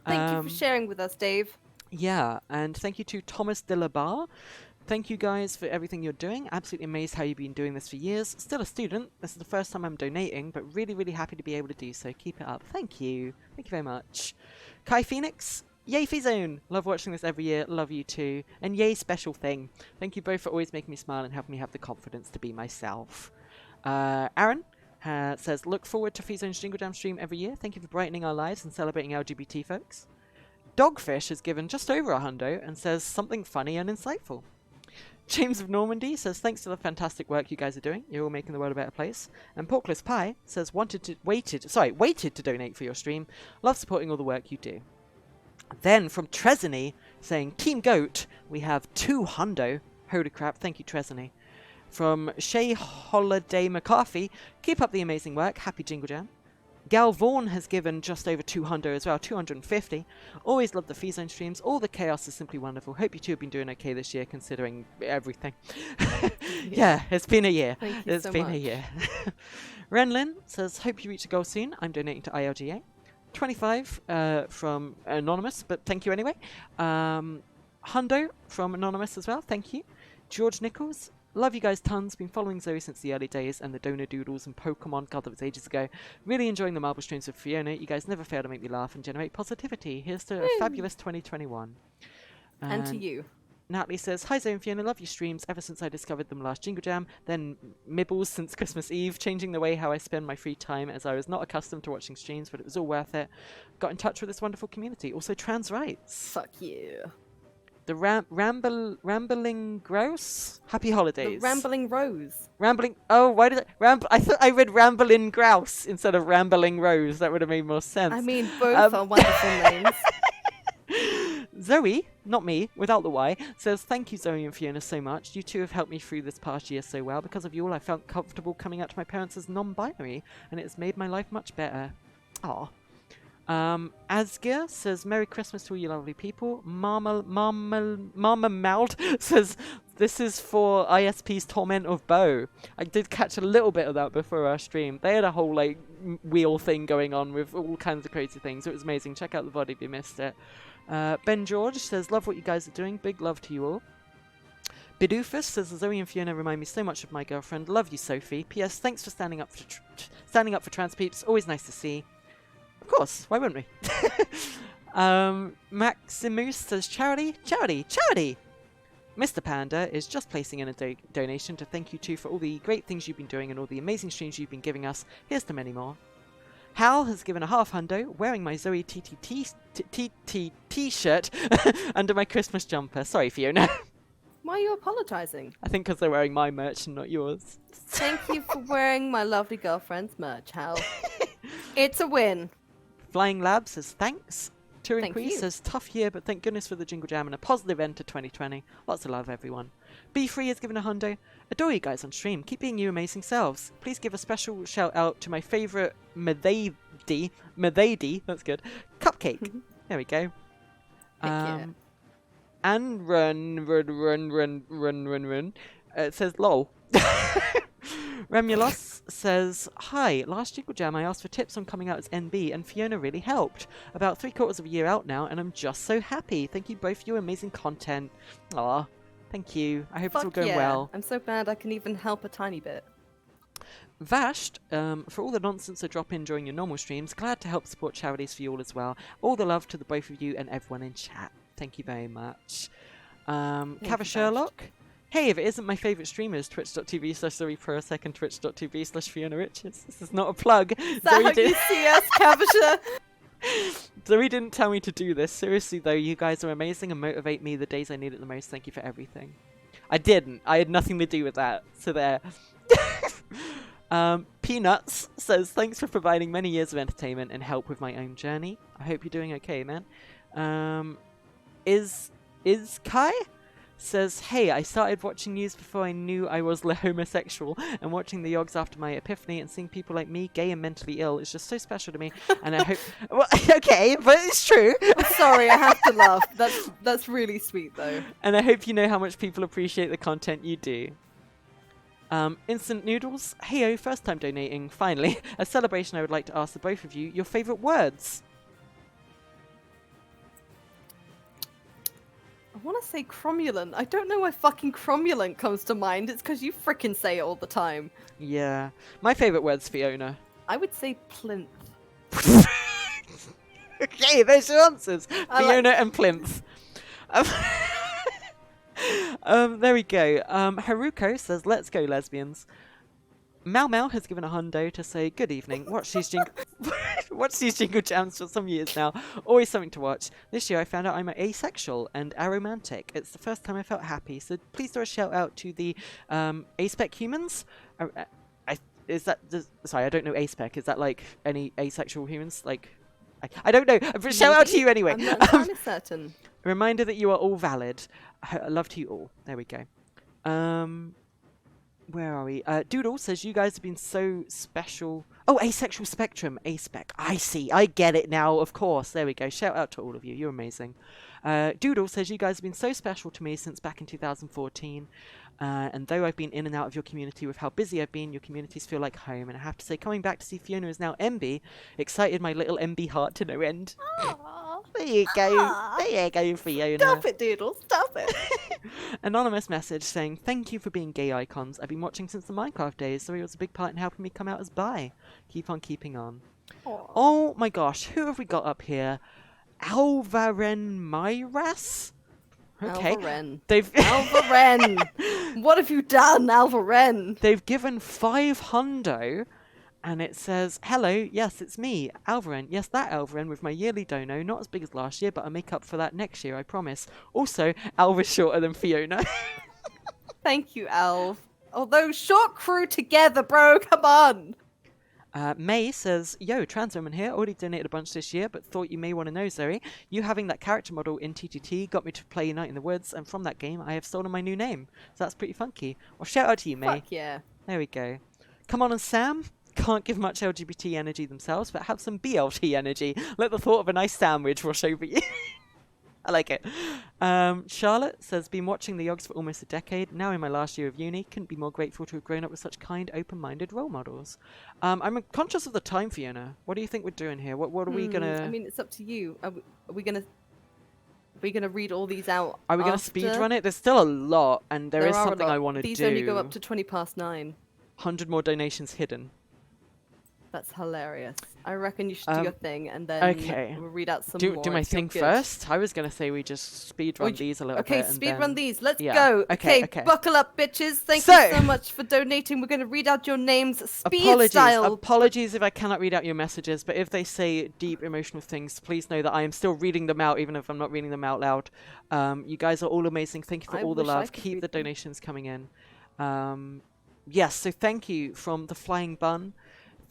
Thank you for sharing with us, Dave. Yeah, and thank you to Thomas de la Barre. Thank you guys for everything you're doing. Absolutely amazed how you've been doing this for years. Still a student. This is the first time I'm donating, but really, really happy to be able to do so. Keep it up. Thank you. Thank you very much. Kai Phoenix. Yay, FiZone. Love watching this every year. Love you too. And yay, special thing. Thank you both for always making me smile and helping me have the confidence to be myself. Aaron says, look forward to FiZone's Jingle Jam stream every year. Thank you for brightening our lives and celebrating LGBT folks. Dogfish has given just over a hundo and says something funny and insightful. James of Normandy says, thanks to the fantastic work you guys are doing. You're all making the world a better place. And Porkless Pie says, waited to donate for your stream. Love supporting all the work you do. Then from Tresany saying, Team Goat, we have 2 hundo. Holy crap, thank you, Tresany. From Shay Holiday McCarthy, keep up the amazing work. Happy Jingle Jam. Gal Vaughan has given just over 200 as well, 250. Always love the FiZone streams. All the chaos is simply wonderful. Hope you two have been doing okay this year, considering everything. Yeah, it's been a year. It's been a year. Renlin says, hope you reach a goal soon. I'm donating to ILGA. 25 from Anonymous, but thank you anyway. Hundo from Anonymous as well, thank you. George Nichols, love you guys tons. Been following Zoe since the early days and the Donor Doodles and Pokemon. God, that was ages ago. Really enjoying the marble streams with Fiona. You guys never fail to make me laugh and generate positivity. Here's to a fabulous 2021. And to you. Natalie says, hi Zoe and Fiona, love your streams ever since I discovered them last Jingle Jam, then Mibbles since Christmas Eve, changing the way how I spend my free time as I was not accustomed to watching streams, but it was all worth it. Got in touch with this wonderful community. Also trans rights. Fuck you. The Rambling Grouse? Happy holidays. The Rambling Rose. Rambling... Oh, why did I thought I read Rambling Grouse instead of Rambling Rose. That would have made more sense. I mean, both are wonderful names. Zoey, not me, without the Y, says, thank you, Zoey and Fiona, so much. You two have helped me through this past year so well. Because of you all, I felt comfortable coming out to my parents as non-binary, and it has made my life much better. Aw. Asgir says, Merry Christmas to all you lovely people. Mama Maud says, this is for ISP's Torment of Bo. I did catch a little bit of that before our stream. They had a whole, like, wheel thing going on with all kinds of crazy things. It was amazing. Check out the VOD if you missed it. Ben George says, love what you guys are doing. Big love to you all. Bidufus says, Zoey and Fiona remind me so much of my girlfriend. Love you, Sophie. P.S. Thanks for standing up for trans peeps. Always nice to see. Of course. Why wouldn't we? Maximus says, charity. Mr. Panda is just placing in a donation to thank you two for all the great things you've been doing and all the amazing streams you've been giving us. Here's to many more. Hal has given a half hundo, wearing my Zoey t-shirt under my Christmas jumper. Sorry, Fiona. Why are you apologising? I think because they're wearing my merch and not yours. Thank you for wearing my lovely girlfriend's merch, Hal. It's a win. Flying Lab says thanks. Turing Thank Quee you. says tough year, but thank goodness for the Jingle Jam and a positive end to 2020. Lots of love, everyone. B3 has given a hundo. Adore you guys on stream. Keep being you amazing selves. Please give a special shout out to my favourite Medadi, that's good, cupcake. There we go. And run. It says lol. Remulos says, hi, last Jingle Jam I asked for tips on coming out as NB and Fiona really helped. About 3/4 of a year out now and I'm just so happy. Thank you both for your amazing content. Aw, thank you. I hope it's all going well. I'm so glad I can even help a tiny bit. Vashed, for all the nonsense I drop in during your normal streams, glad to help support charities for you all as well. All the love to the both of you and everyone in chat. Thank you very much. Cava Sherlock. Hey, if it isn't my favourite streamers, twitch.tv/ZoeProsec and twitch.tv/FionaRiches. This is not a plug. Is that how you see us, Cavisher? Zoe didn't tell me to do this. Seriously, though, you guys are amazing and motivate me the days I need it the most. Thank you for everything. I didn't. I had nothing to do with that. So there. Peanuts says, thanks for providing many years of entertainment and help with my own journey. I hope you're doing okay, man. Is Kai? Says, hey, I started watching news before I knew I was homosexual, and watching the Yogs after my epiphany and seeing people like me, gay and mentally ill, is just so special to me. And I hope... Well, okay, but it's true. I'm sorry, I have to laugh. That's really sweet, though. And I hope you know how much people appreciate the content you do. Instant Noodles, heyo, first time donating, finally. A celebration I would like to ask the both of you your favourite words. I want to say cromulent. I don't know why fucking cromulent comes to mind. It's because you frickin' say it all the time. Yeah. My favourite word's Fiona. I would say plinth. Okay, there's your answers. Fiona and plinth. There we go. Haruko says, let's go, lesbians. Mau has given a hundo to say, good evening. Watch these Jingle Jams for some years now. Always something to watch. This year I found out I'm asexual and aromantic. It's the first time I felt happy. So please do a shout out to the aspec humans. Sorry, I don't know aspec. Is that like any asexual humans? Like, I don't know. But shout out to you anyway. I'm not entirely certain. A reminder that you are all valid. Love to you all. There we go. Where are we? Doodle says, you guys have been so special. Oh, asexual spectrum. Aspec. I see. I get it now. Of course. There we go. Shout out to all of you. You're amazing. Doodle says, you guys have been so special to me since back in 2014. And though I've been in and out of your community with how busy I've been, your communities feel like home. And I have to say, coming back to see Fiona is now MB, excited my little MB heart to no end. There you go. There you go, Fiona. Stop it, Doodle. Stop it. Anonymous message saying, thank you for being gay icons. I've been watching since the Minecraft days, so it was a big part in helping me come out as bi. Keep on keeping on. Aww. Oh my gosh, who have we got up here? Alvaren Myras? Okay. Alvaren. Alvaren! What have you done, Alvaren? They've given 5 hundo And it says, hello, yes, it's me, Alvarin. Yes, that Alvarin with my yearly dono. Not as big as last year, but I'll make up for that next year, I promise. Also, Alva's shorter than Fiona. Thank you, Alv. Although, short crew together, bro, come on! May says, yo, trans woman here, already donated a bunch this year, but thought you may want to know, Zoey. You having that character model in TTT got me to play Night in the Woods, and from that game, I have stolen my new name. So that's pretty funky. Well, shout out to you, May. Fuck yeah. There we go. Come on and Sam. Can't give much LGBT energy themselves, but have some BLT energy. Let the thought of a nice sandwich wash over you. I like it. Charlotte says, been watching the Yogs for almost a decade. Now in my last year of uni. Couldn't be more grateful to have grown up with such kind, open-minded role models. I'm conscious of the time, Fiona. What do you think we're doing here? What are we gonna... I mean, it's up to you. Are we gonna read all these out? Are we gonna speedrun it? There's still a lot, and there is something I want to do. These only go up to 9:20. 100 more donations hidden. That's hilarious. I reckon you should do your thing, and then we'll read out some more. Do my thing first? I was going to say we just speedrun these a little bit. Okay, speedrun these. Let's go. Okay, buckle up, bitches. Thank you so much for donating. We're going to read out your names speed style. Apologies if I cannot read out your messages, but if they say deep emotional things, please know that I am still reading them out, even if I'm not reading them out loud. You guys are all amazing. Thank you for all the love. Keep the donations coming in. Yes, so thank you from the Flying Bun.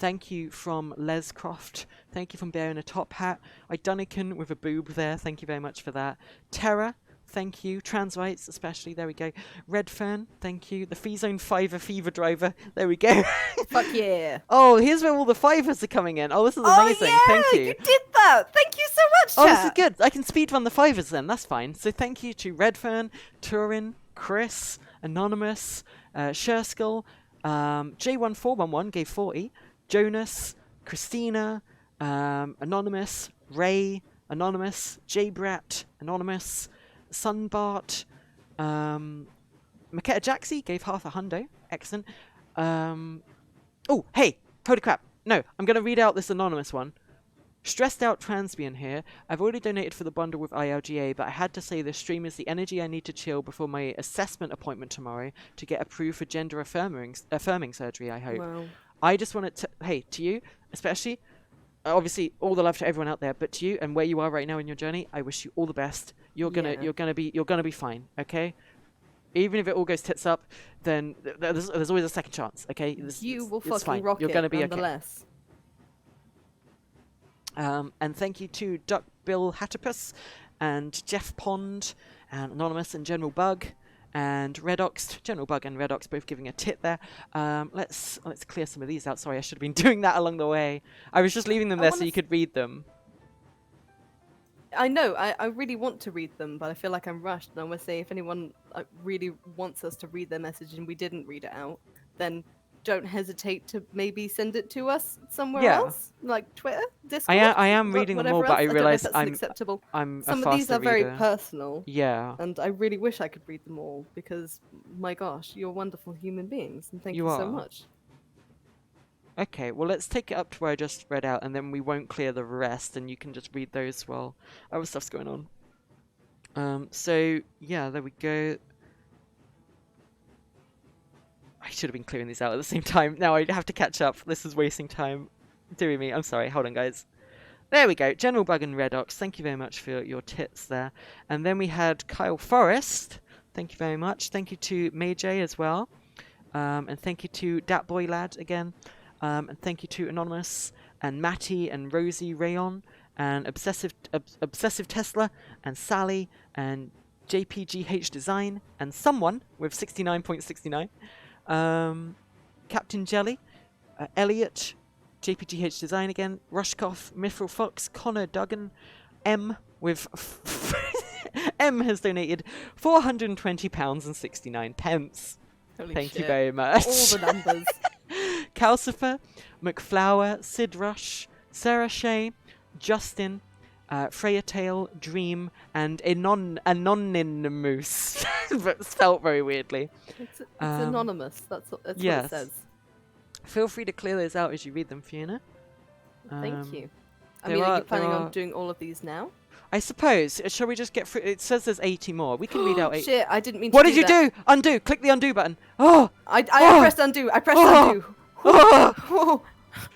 Thank you from Les Croft. Thank you from Bear in a Top Hat. Idunican with a boob there. Thank you very much for that. Terra, thank you. Trans rights, especially. There we go. Redfern, thank you. The FiZone Fiver Fever Driver. There we go. Fuck yeah. Oh, here's where all the fivers are coming in. Oh, this is amazing. Yeah, thank you. You did that. Thank you so much, Oh, chat. this is good. I can speedrun the fivers then. That's fine. So thank you to Redfern, Turin, Chris, Anonymous, Sherskull, J1411 gave 40. Jonas, Christina, Anonymous, Ray, Anonymous, J-Brat, Anonymous, Sunbart, Maketa Jaxie gave half a hundo. Excellent. Oh, hey, holy crap. No, I'm going to read out this anonymous one. Stressed out transbian here. I've already donated for the bundle with ILGA, but I had to say this stream is the energy I need to chill before my assessment appointment tomorrow to get approved for gender affirming surgery, I hope. Wow. I just wanted to, hey, to you, especially, obviously all the love to everyone out there, but to you and where you are right now in your journey, I wish you all the best. You're gonna be fine, okay? Even if it all goes tits up, then there's always a second chance, okay? You will it's fucking fine. rock You're it, gonna be nonetheless. Okay. And thank you to Duck Bill Hatterpus and Jeff Pond and Anonymous and General Bug. And Redox, General Bug and Redox both giving a tit there. Let's clear some of these out. Sorry, I should have been doing that along the way. I was just leaving them there so you could read them. I know, I really want to read them, but I feel like I'm rushed. And I want to say, if anyone really wants us to read their message and we didn't read it out, then don't hesitate to maybe send it to us somewhere else, like Twitter, Discord. I am reading them all, but I realise I'm acceptable. I'm some a of these are very reader. personal. Yeah. And I really wish I could read them all because, my gosh, you're wonderful human beings, and thank you so much. Okay, well, let's take it up to where I just read out, and then we won't clear the rest, and you can just read those while other stuff's going on. So, yeah, there we go. I should have been clearing these out at the same time. Now I have to catch up. This is wasting time. Doing me. I'm sorry. Hold on, guys. There we go. General Bug and Redox, thank you very much for your tits there. And then we had Kyle Forrest. Thank you very much. Thank you to May J as well. And thank you to Dat Boy Lad again. And thank you to Anonymous and Matty and Rosie Rayon and Obsessive Tesla and Sally and JPGH Design and someone with 69.69. Captain Jelly, Elliot, JPGH Design again, Rushkoff, Mithril Fox, Connor Duggan, M with M has donated £420.69. Thank you very much. All the numbers. Calcifer, McFlower, Sid Rush, Sarah Shea, Justin, Freya Tail, Dream, and Anonymous, but spelt very weirdly. It's anonymous. That's what it says. Feel free to clear those out as you read them, Fiona. Thank you. I mean, are you planning on doing all of these now? I suppose. Shall we just get through? It says there's 80 more. We can read out 80. Shit, I didn't mean to What did you do? Undo. Click the undo button. Oh! I pressed undo. I pressed undo.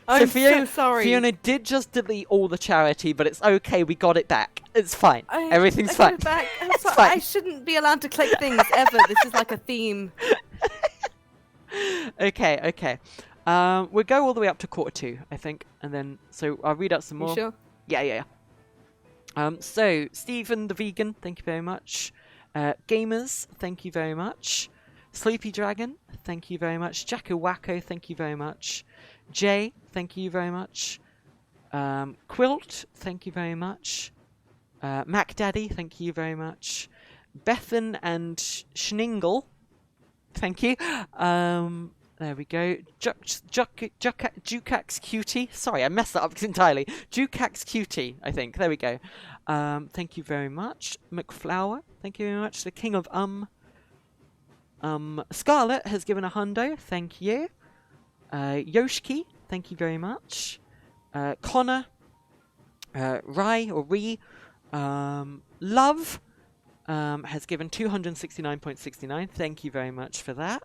I'm so sorry. Fiona did just delete all the charity, but it's okay. We got it back. It's fine. Everything's fine. Got it back. It's fine. I shouldn't be allowed to click things ever. This is like a theme. Okay. We'll go all the way up to 2:15, I think, and then so I'll read out some more. You sure? Yeah. So Stephen the vegan, thank you very much. Gamers, thank you very much. Sleepy Dragon, thank you very much. Jacko Wacko, thank you very much. Jay, thank you very much. Quilt, thank you very much. Mac Daddy, thank you very much. Bethan and Schningle, thank you. There we go. Jukax Cutie. Sorry, I messed that up entirely. Jukax Cutie, I think. There we go. Thank you very much. McFlower, thank you very much. The King of Scarlet has given a hundo. Thank you. Yoshki, thank you very much. Connor, Ri, Love, has given 269.69. Thank you very much for that.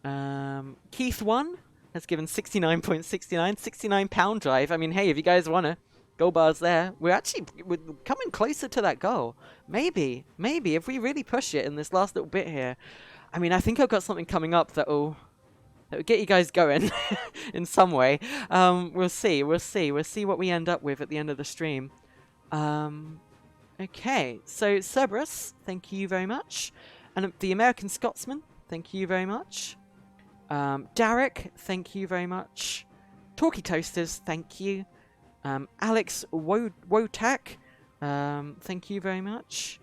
Keith1 has given 69.69. £69 drive. I mean, hey, if you guys want to, gold bars there. We're coming closer to that goal. Maybe, if we really push it in this last little bit here. I mean, I think I've got something coming up that'll get you guys going in some way. We'll see what we end up with at the end of the stream. Okay, so Cerberus, thank you very much. And the American Scotsman, thank you very much. Derek, thank you very much. Talkie Toasters, thank you. Alex Wotak, thank you very much.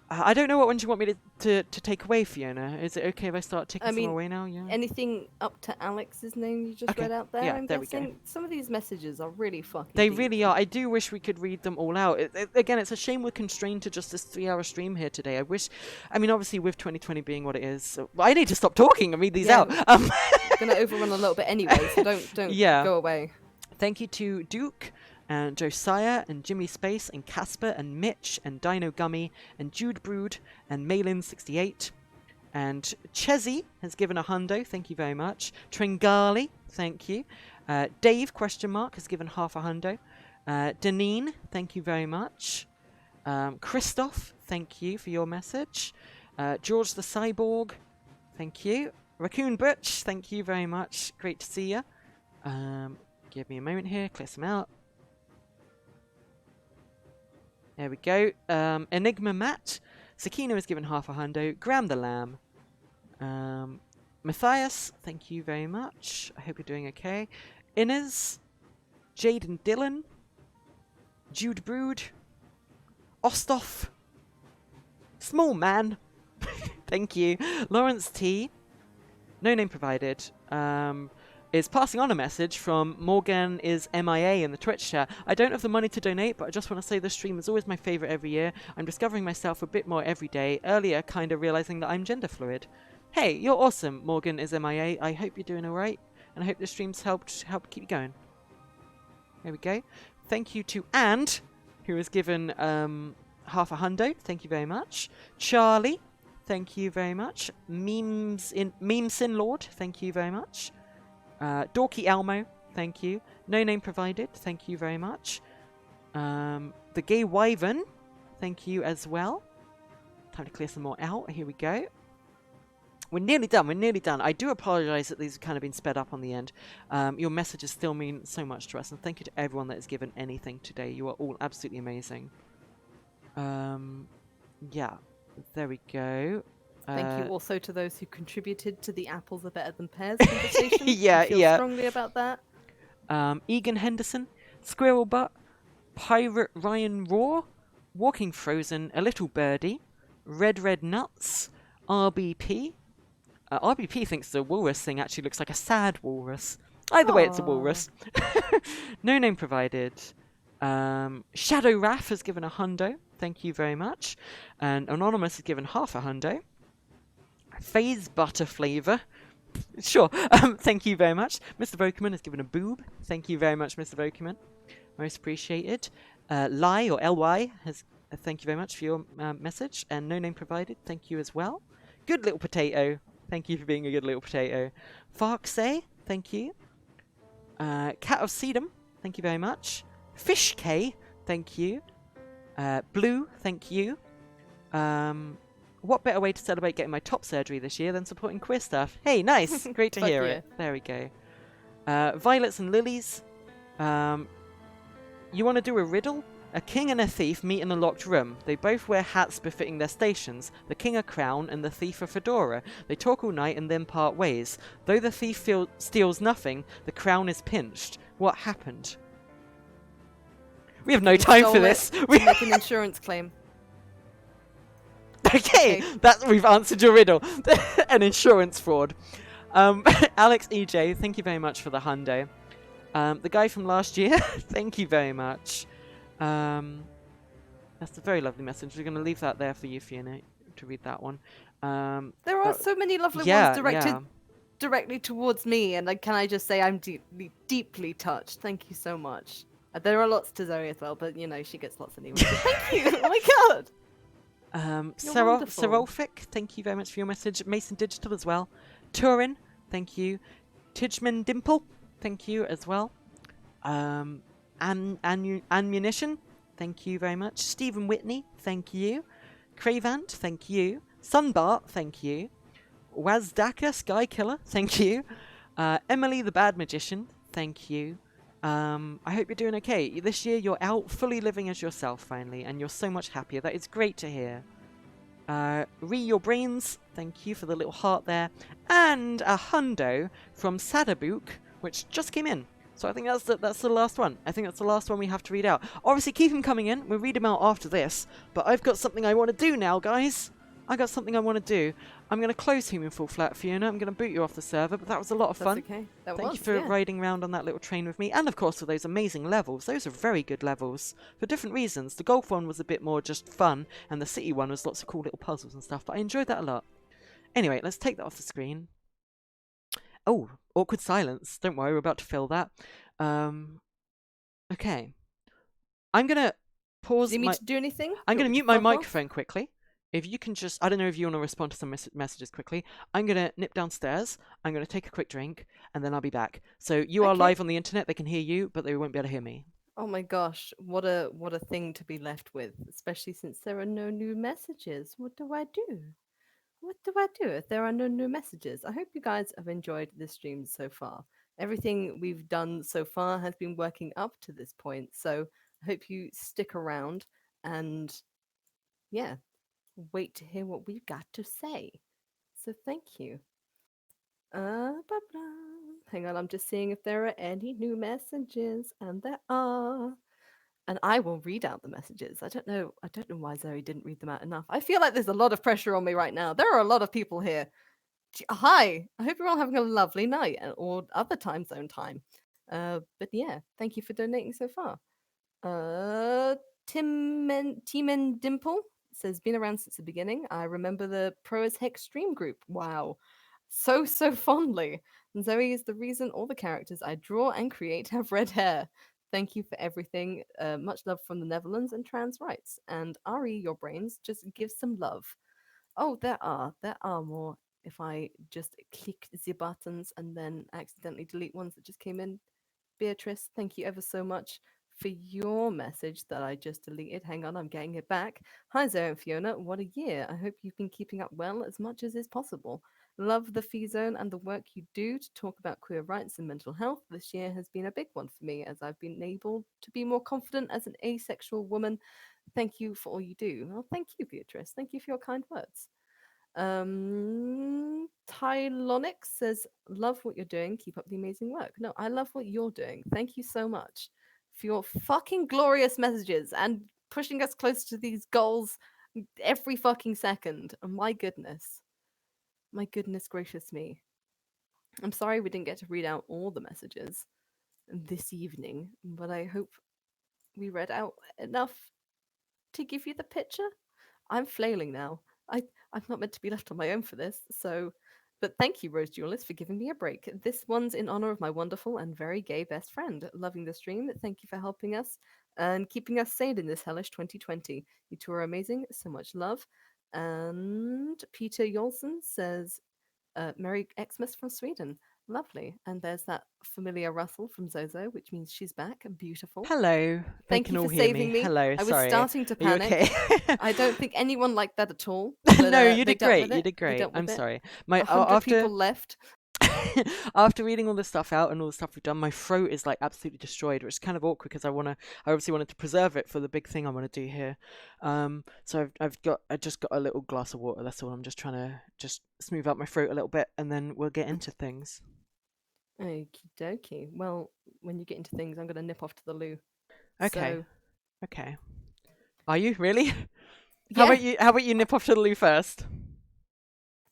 I don't know what ones you want me to take away, Fiona. Is it okay if I start taking some away now? Yeah. Anything up to Alex's name you just read out there? Yeah, I'm there we guessing go. some of these messages are really fucking They deep. really are. I do wish we could read them all out. Again, it's a shame we're constrained to just this 3-hour stream here today. I mean, obviously with 2020 being what it is, so I need to stop talking and read these out. I'm gonna overrun a little bit anyway, so don't go away. Thank you to Duke and Josiah and Jimmy Space and Casper and Mitch and Dino Gummy and Jude Brood and Malin68 and Chezzy has given a hundo. Thank you very much. Tringali, thank you. Dave ? Has given half a hundo. Deneen, thank you very much. Christoph, thank you for your message. George the Cyborg, thank you. Raccoon Butch, thank you very much. Great to see you. Give me a moment here. Clear some out. There we go. Enigma Matt. Sakina has given half a hundo. Graham the Lamb. Matthias, thank you very much. I hope you're doing okay. Inez. Jaden Dillon. Jude Brood. Ostoff. Small Man. Thank you. Lawrence T. No name provided. Is passing on a message from Morgan is MIA in the Twitch chat. I don't have the money to donate, but I just want to say this stream is always my favourite every year. I'm discovering myself a bit more every day. Earlier, kind of realising that I'm gender fluid. Hey, you're awesome, Morgan is MIA. I hope you're doing alright, and I hope the stream's helped keep you going. There we go. Thank you to And, who has given half a hundo. Thank you very much. Charlie, thank you very much. Memesin Lord, thank you very much. Dorky Elmo, thank you. No name provided, thank you very much. The Gay Wyvern, thank you as well. Time to clear some more out. Here we go. We're nearly done. I do apologise that these have kind of been sped up on the end. Your messages still mean so much to us, and thank you to everyone that has given anything today. You are all absolutely amazing. Yeah, there we go. Thank you also to those who contributed to the apples are better than pears conversation. Yeah, I feel strongly about that. Egan Henderson, Squirrel Butt, Pirate Ryan Raw, Walking Frozen, A Little Birdie, Red Nuts, RBP. RBP thinks the walrus thing actually looks like a sad walrus. Either way, it's a walrus. No name provided. Shadow Raff has given a hundo. Thank you very much. And Anonymous has given half a hundo. Phase Butter Flavor. Sure. Thank you very much. Mr. Vokeman has given a boob. Thank you very much, Mr. Vokeman. Most appreciated. Lie or LY has thank you very much for your message. And no name provided. Thank you as well. Good Little Potato. Thank you for being a good little potato. Farksay, thank you. Cat of Sedum, thank you very much. Fish K, thank you. Blue, thank you. What better way to celebrate getting my top surgery this year than supporting queer stuff? Hey, nice! Great to hear it. There we go. Violets and Lilies. You want to do a riddle? A king and a thief meet in a locked room. They both wear hats befitting their stations. The king a crown and the thief a fedora. They talk all night and then part ways. Though the thief steals nothing, the crown is pinched. What happened? We have no time for this. We make an insurance claim. Okay, we've answered your riddle. An insurance fraud. Alex EJ, thank you very much for the hundo. The guy from last year, thank you very much. That's a very lovely message. We're going to leave that there for you, Fiona, to read that one. There are so many lovely ones directed directly towards me, and can I just say I'm deeply, deeply touched. Thank you so much. There are lots to Zoe as well, but she gets lots anyway. So thank you. Oh my god. Serolfic, thank you very much for your message. Mason Digital as well. Turin, thank you. Tidgeman Dimple, thank you as well. Ammunition, thank you very much. Stephen Whitney, thank you. Cravant, thank you. Sunbart, thank you. Wazdaka Sky Killer, thank you. Emily the Bad Magician, thank you. I hope you're doing okay. This year you're out fully living as yourself finally, and you're so much happier. That is great to hear. Your Brains, thank you for the little heart there. And a hundo from Sadabook, which just came in. So I think that's the last one. I think that's the last one we have to read out. Obviously, keep them coming in. We'll read them out after this. But I've got something I want to do now, guys. I got something I want to do. I'm going to close Human Full Flat, Fiona. I'm going to boot you off the server, but that was a lot of fun. That's okay. Thank you for riding around on that little train with me. And, of course, for those amazing levels. Those are very good levels for different reasons. The golf one was a bit more just fun, and the city one was lots of cool little puzzles and stuff, but I enjoyed that a lot. Anyway, let's take that off the screen. Oh, awkward silence. Don't worry, we're about to fill that. Okay. I'm going to pause. Do you need to do anything? I'm going to mute my microphone quickly. If you can just, I don't know if you want to respond to some messages quickly. I'm going to nip downstairs. I'm going to take a quick drink, and then I'll be back. So you are live on the internet. They can hear you, but they won't be able to hear me. Oh my gosh, what a thing to be left with, especially since there are no new messages. What do I do? What do I do if there are no new messages? I hope you guys have enjoyed this stream so far. Everything we've done so far has been working up to this point, so I hope you stick around and wait to hear what we've got to say. So thank you. Hang on, I'm just seeing if there are any new messages, and there are. And I will read out the messages. I don't know why Zoe didn't read them out enough. I feel like there's a lot of pressure on me right now. There are a lot of people here. Hi, I hope you're all having a lovely night or other time zone time. But yeah, thank you for donating so far. Team and Dimple says, been around since the beginning. I remember the Pro as Heck stream group. Wow. So fondly. And Zoe is the reason all the characters I draw and create have red hair. Thank you for everything. Much love from the Netherlands and trans rights. And Ari, your brains, just give some love. Oh, there are more. If I just click the buttons and then accidentally delete ones that just came in. Beatrice, thank you ever so much for your message that I just deleted. Hang on, I'm getting it back. Hi, Zoe and Fiona. What a year. I hope you've been keeping up well as much as is possible. Love the FiZone and the work you do to talk about queer rights and mental health. This year has been a big one for me as I've been able to be more confident as an asexual woman. Thank you for all you do. Well, thank you, Beatrice. Thank you for your kind words. Tylonic says, love what you're doing. Keep up the amazing work. No, I love what you're doing. Thank you so much for your fucking glorious messages and pushing us closer to these goals every fucking second. Oh, my goodness. My goodness gracious me. I'm sorry we didn't get to read out all the messages this evening, but I hope we read out enough to give you the picture. I'm flailing now. I'm not meant to be left on my own for this, so... But thank you, Rose Jewelers, for giving me a break. This one's in honor of my wonderful and very gay best friend. Loving the stream. Thank you for helping us and keeping us sane in this hellish 2020. You two are amazing. So much love. And Peter Jolson says, Merry Xmas from Sweden. Lovely. And there's that familiar rustle from Zozo, which means she's back and beautiful. Hello. They Thank can you all for hear saving me. Hello. I was Sorry. starting to Are you panic. okay? I don't think anyone liked that at all. But, No, you they did dealt great. with You it. did They great. dealt with I'm it. sorry. 100 people left. After reading all this stuff out and all the stuff we've done, my throat is like absolutely destroyed, which is kind of awkward because I obviously wanted to preserve it for the big thing I want to do here. So I just got a little glass of water. That's all. I'm just trying to just smooth out my throat a little bit, and then we'll get into things. Okie dokie. Well, when you get into things, I'm going to nip off to the loo. Okay. So... Okay. Are you really? Yeah. How about you nip off to the loo first?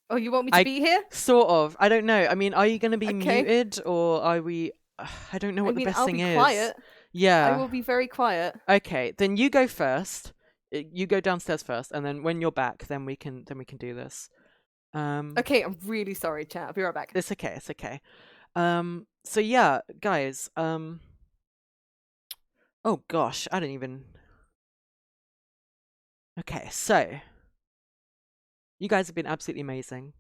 Oh, you want me to be here? Sort of. I don't know. I mean, are you going to be muted or are we? I don't know what the best thing is. I'll be quiet. Yeah. I will be very quiet. Okay, then you go first. You go downstairs first, and then when you're back, then we can do this. Okay, I'm really sorry, chat. I'll be right back. It's okay. It's okay. So yeah, guys. Oh gosh, I don't even. Okay, so you guys have been absolutely amazing.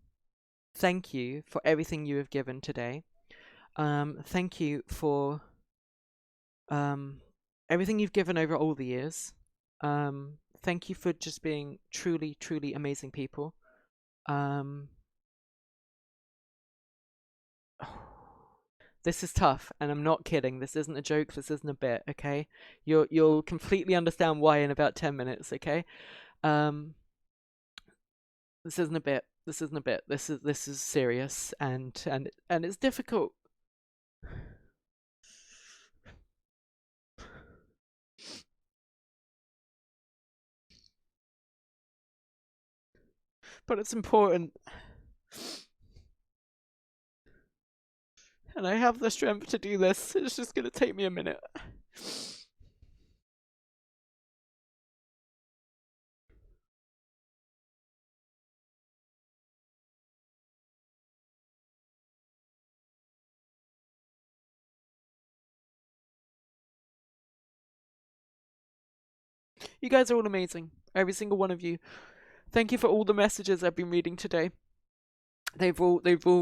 Thank you for everything you have given today. Thank you for everything you've given over all the years. Thank you for just being truly, truly amazing people. This is tough, and I'm not kidding. This isn't a joke. This isn't a bit. Okay, you'll completely understand why in about 10 minutes. Okay, this isn't a bit. This isn't a bit. This is serious, and it's difficult. But it's important. And I have the strength to do this. It's just going to take me a minute. You guys are all amazing. Every single one of you. Thank you for all the messages I've been reading today. They've all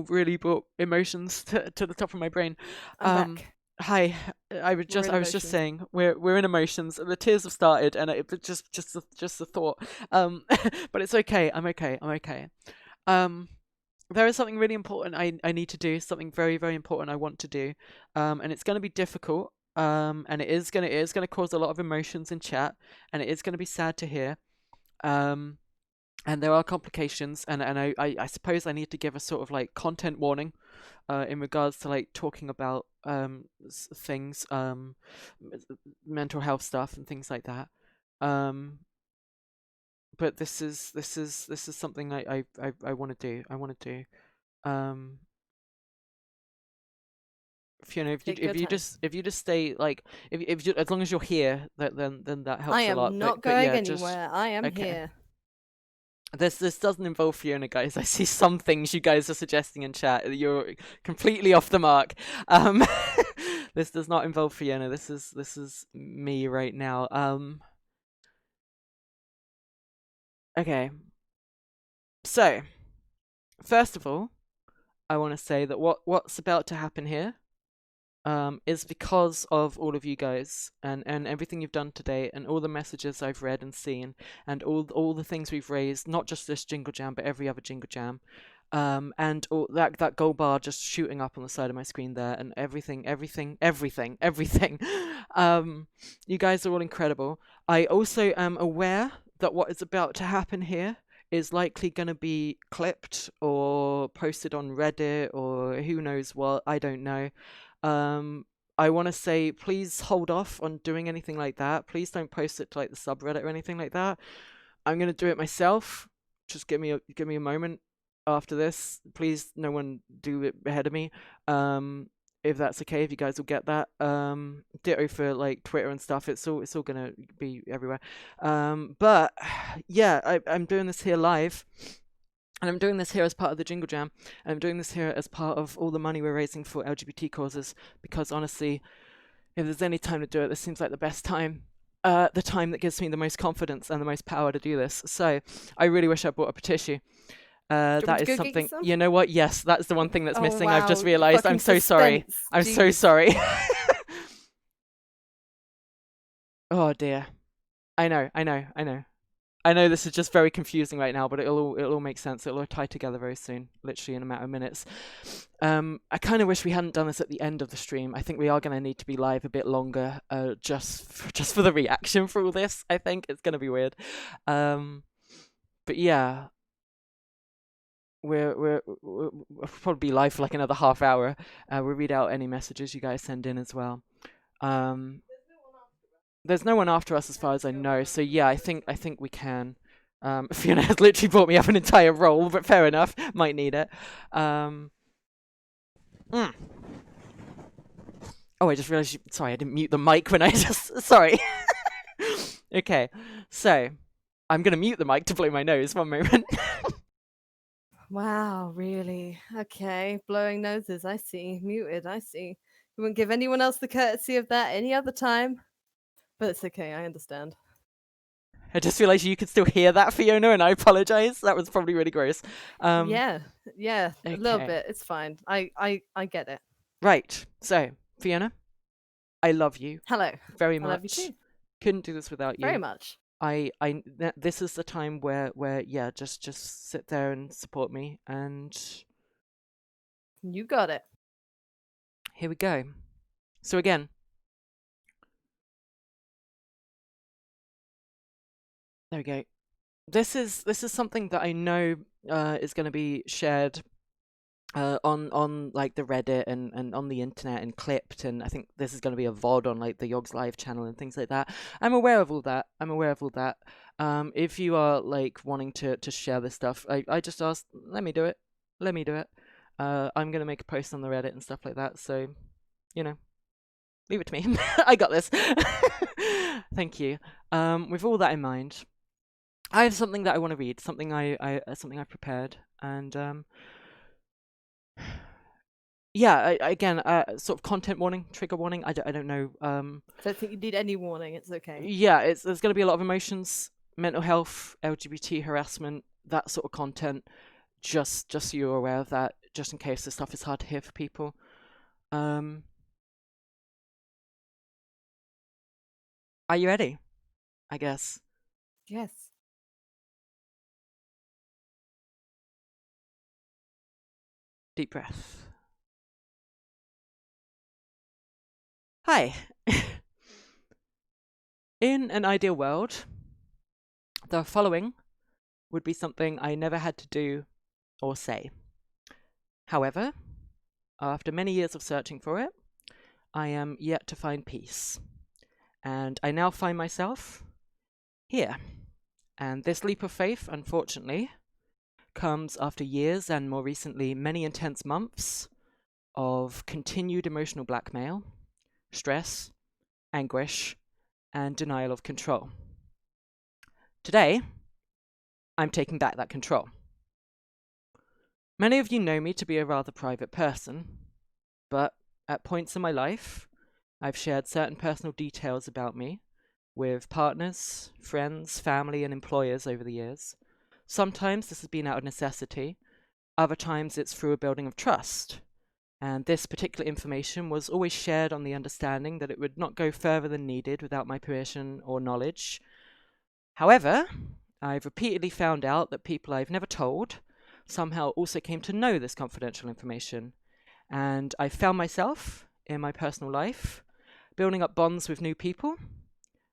really brought emotions to the top of my brain. I'm back. Hi, I was just saying we're in emotions. The tears have started, and it just the thought. But it's okay. I'm okay. There is something really important I need to do. Something very, very important I want to do. And it's going to be difficult. And it is gonna cause a lot of emotions in chat, and it is gonna be sad to hear. And there are complications, and I suppose I need to give a sort of like content warning in regards to like talking about things, mental health stuff and things like that. But this is something I want to do. Fiona, if you just stay like if you, as long as you're here, then that helps a lot. I am not going anywhere. I am here. This doesn't involve Fiona, guys. I see some things you guys are suggesting in chat. You're completely off the mark. This does not involve Fiona. This is me right now. Okay. So, first of all, I want to say that what's about to happen here is because of all of you guys and everything you've done today and all the messages I've read and seen and all the things we've raised, not just this Jingle Jam, but every other Jingle Jam. And all that gold bar just shooting up on the side of my screen there, and everything. You guys are all incredible. I also am aware that what is about to happen here is likely going to be clipped or posted on Reddit or who knows what. I don't know. I want to say, please hold off on doing anything like that. Please don't post it to like the subreddit or anything like that. I'm gonna do it myself. Just give me a moment after this. Please, no one do it ahead of me. If that's okay, if you guys will get that. Ditto for like Twitter and stuff. It's all gonna be everywhere. But yeah, I'm doing this here live. And I'm doing this here as part of the Jingle Jam, and I'm doing this here as part of all the money we're raising for LGBT causes, because honestly, if there's any time to do it, this seems like the best time, the time that gives me the most confidence and the most power to do this. So I really wish I brought up a tissue. That is something. You know what? Yes, that's the one thing that's missing. Wow. I've just realised. I'm so sorry. I'm so sorry. Oh dear. I know. I know this is just very confusing right now, but it'll all make sense. It'll all tie together very soon, literally in a matter of minutes. I kind of wish we hadn't done this at the end of the stream. I think we are going to need to be live a bit longer, just for the reaction for all this. I think it's going to be weird. But yeah, we'll probably be live for like another half hour. We'll read out any messages you guys send in as well. There's no one after us as far as I know, so yeah, I think we can. Fiona has literally brought me up an entire roll, but fair enough, might need it. Oh, I just realised. Sorry, I didn't mute the mic when I just. Sorry. Okay, so I'm gonna mute the mic to blow my nose. One moment. Wow, really? Okay, blowing noses. I see. Muted. I see. You wouldn't give anyone else the courtesy of that any other time. But it's okay, I understand. I just realised you could still hear that, Fiona, and I apologise. That was probably really gross. Yeah, okay. A little bit. It's fine. I get it. Right. So, Fiona, I love you. Hello. Very much. I love you too. Couldn't do this without you. Very much. This is the time where yeah, just sit there and support me, and you got it. Here we go. So again. There we go. This is something that I know is going to be shared on like the Reddit and on the internet and clipped, and I think this is going to be a VOD on like the Yogs Live channel and things like that. I'm aware of all that. If you are like wanting to share this stuff, I just asked, let me do it. I'm going to make a post on the Reddit and stuff like that, so leave it to me. I got this. Thank you. With all that in mind, I have something that I want to read, something I've prepared, and yeah, again, sort of content warning, trigger warning. I don't know. I don't think you need any warning. It's okay. Yeah, there's going to be a lot of emotions, mental health, LGBT harassment, that sort of content. Just so you're aware of that, just in case this stuff is hard to hear for people. Are you ready? I guess. Yes. Deep breath. Hi. In an ideal world, the following would be something I never had to do or say. However, after many years of searching for it, I am yet to find peace. And I now find myself here. And this leap of faith, unfortunately, comes after years and more recently many intense months of continued emotional blackmail, stress, anguish, and denial of control. Today, I'm taking back that control. Many of you know me to be a rather private person, but at points in my life, I've shared certain personal details about me with partners, friends, family, and employers over the years. Sometimes this has been out of necessity, other times it's through a building of trust. And this particular information was always shared on the understanding that it would not go further than needed without my permission or knowledge. However, I've repeatedly found out that people I've never told somehow also came to know this confidential information. And I found myself, in my personal life, building up bonds with new people,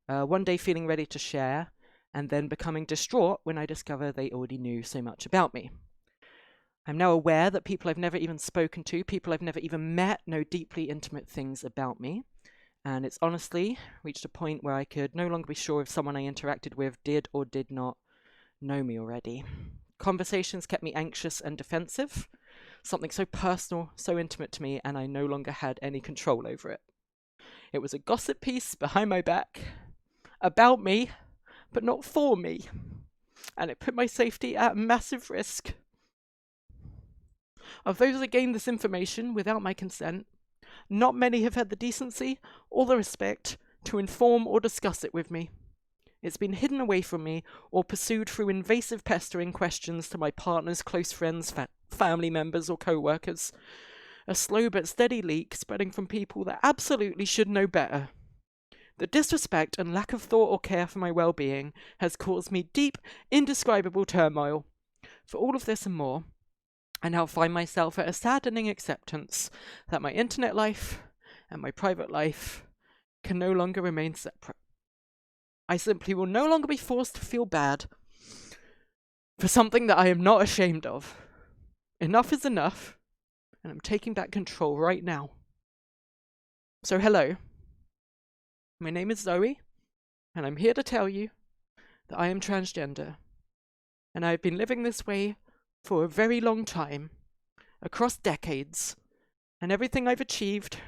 one day feeling ready to share, and then becoming distraught when I discover they already knew so much about me. I'm now aware that people I've never even spoken to, people I've never even met, know deeply intimate things about me. And it's honestly reached a point where I could no longer be sure if someone I interacted with did or did not know me already. Conversations kept me anxious and defensive, something so personal, so intimate to me, and I no longer had any control over it. It was a gossip piece behind my back, about me, but not for me. And it put my safety at massive risk. Of those that gained this information without my consent, not many have had the decency or the respect to inform or discuss it with me. It's been hidden away from me or pursued through invasive pestering questions to my partner's close friends, family members or co-workers. A slow but steady leak spreading from people that absolutely should know better. The disrespect and lack of thought or care for my well-being has caused me deep, indescribable turmoil. For all of this and more, I now find myself at a saddening acceptance that my internet life and my private life can no longer remain separate. I simply will no longer be forced to feel bad for something that I am not ashamed of. Enough is enough, and I'm taking back control right now. So hello, my name is Zoey, and I'm here to tell you that I am transgender, and I've been living this way for a very long time, across decades, and everything I've achieved,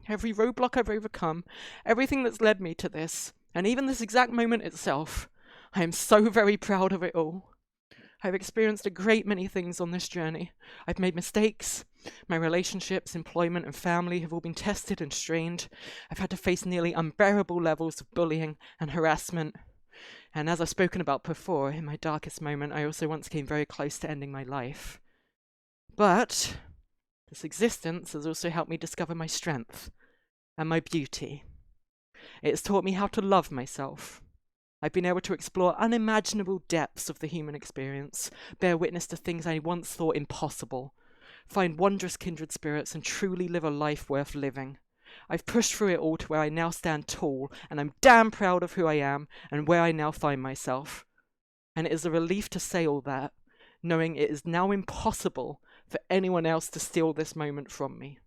every roadblock I've overcome, everything that's led me to this, and even this exact moment itself, I am so very proud of it all. I've experienced a great many things on this journey. I've made mistakes. My relationships, employment, and family have all been tested and strained. I've had to face nearly unbearable levels of bullying and harassment. And as I've spoken about before, in my darkest moment, I also once came very close to ending my life. But this existence has also helped me discover my strength and my beauty. It has taught me how to love myself. I've been able to explore unimaginable depths of the human experience, bear witness to things I once thought impossible, find wondrous kindred spirits, and truly live a life worth living. I've pushed through it all to where I now stand tall, and I'm damn proud of who I am and where I now find myself. And it is a relief to say all that, knowing it is now impossible for anyone else to steal this moment from me.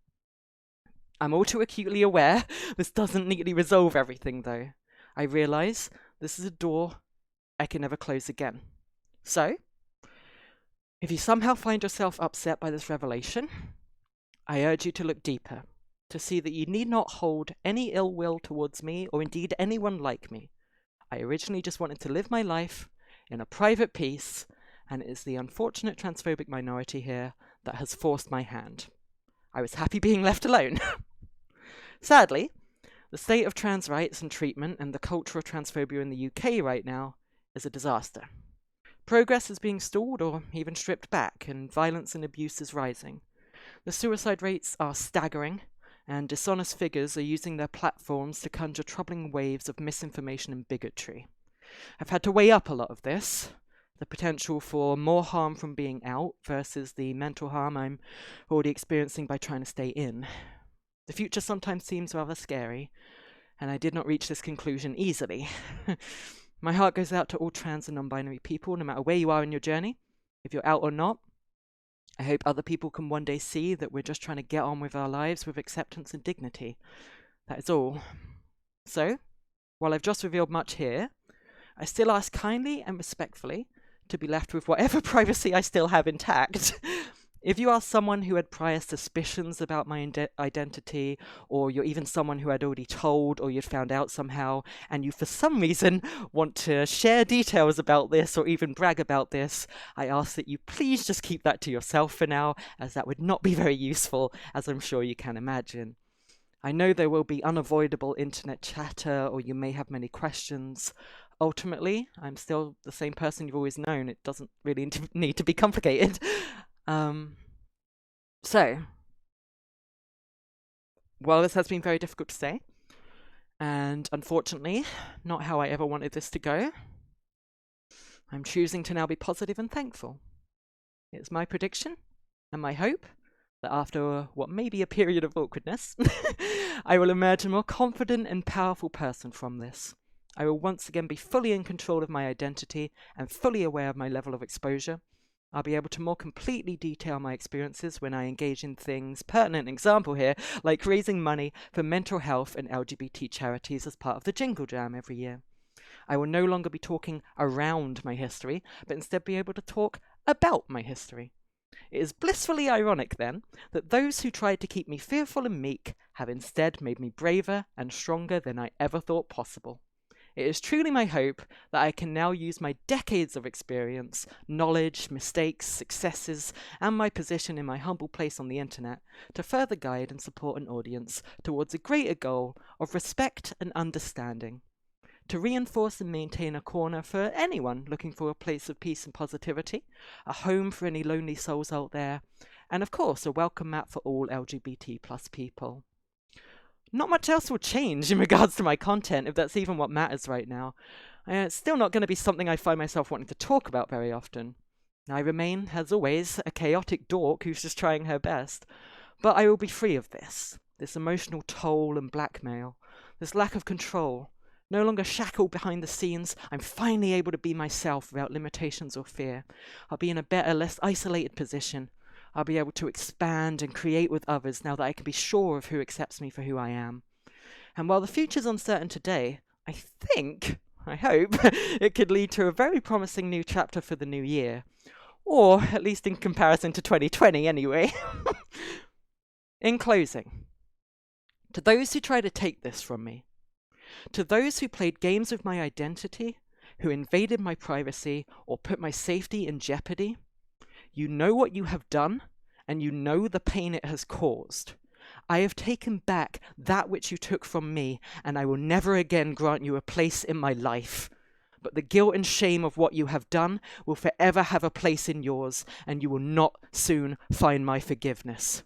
I'm all too acutely aware this doesn't neatly resolve everything, though. I realise this is a door I can never close again. So, if you somehow find yourself upset by this revelation, I urge you to look deeper, to see that you need not hold any ill will towards me or indeed anyone like me. I originally just wanted to live my life in a private peace, and it is the unfortunate transphobic minority here that has forced my hand. I was happy being left alone. Sadly, the state of trans rights and treatment and the culture of transphobia in the UK right now is a disaster. Progress is being stalled or even stripped back, and violence and abuse is rising. The suicide rates are staggering, and dishonest figures are using their platforms to conjure troubling waves of misinformation and bigotry. I've had to weigh up a lot of this, the potential for more harm from being out versus the mental harm I'm already experiencing by trying to stay in. The future sometimes seems rather scary, and I did not reach this conclusion easily. My heart goes out to all trans and non-binary people, no matter where you are in your journey, if you're out or not. I hope other people can one day see that we're just trying to get on with our lives with acceptance and dignity. That is all. So, while I've just revealed much here, I still ask kindly and respectfully to be left with whatever privacy I still have intact. If you are someone who had prior suspicions about my identity, or you're even someone who had already told or you'd found out somehow, and you for some reason want to share details about this or even brag about this, I ask that you please just keep that to yourself for now, as that would not be very useful, as I'm sure you can imagine. I know there will be unavoidable internet chatter, or you may have many questions. Ultimately, I'm still the same person you've always known. It doesn't really need to be complicated. So, while this has been very difficult to say, and unfortunately, not how I ever wanted this to go, I'm choosing to now be positive and thankful. It's my prediction and my hope that after what may be a period of awkwardness, I will emerge a more confident and powerful person from this. I will once again be fully in control of my identity and fully aware of my level of exposure. I'll be able to more completely detail my experiences when I engage in things, pertinent example here, like raising money for mental health and LGBT charities as part of the Jingle Jam every year. I will no longer be talking around my history, but instead be able to talk about my history. It is blissfully ironic, then, that those who tried to keep me fearful and meek have instead made me braver and stronger than I ever thought possible. It is truly my hope that I can now use my decades of experience, knowledge, mistakes, successes, and my position in my humble place on the internet to further guide and support an audience towards a greater goal of respect and understanding. to reinforce and maintain a corner for anyone looking for a place of peace and positivity, a home for any lonely souls out there, and of course a welcome mat for all LGBT plus people. Not much else will change in regards to my content, if that's even what matters right now. It's still not going to be something I find myself wanting to talk about very often. I remain, as always, a chaotic dork who's just trying her best. But I will be free of this emotional toll and blackmail, this lack of control. No longer shackled behind the scenes, I'm finally able to be myself without limitations or fear. I'll be in a better, less isolated position. I'll be able to expand and create with others now that I can be sure of who accepts me for who I am. And while the future's uncertain today, I hope, it could lead to a very promising new chapter for the new year. Or, at least in comparison to 2020 anyway. In closing, to those who try to take this from me, to those who played games with my identity, who invaded my privacy, or put my safety in jeopardy, you know what you have done, and you know the pain it has caused. I have taken back that which you took from me, and I will never again grant you a place in my life. But the guilt and shame of what you have done will forever have a place in yours, and you will not soon find my forgiveness.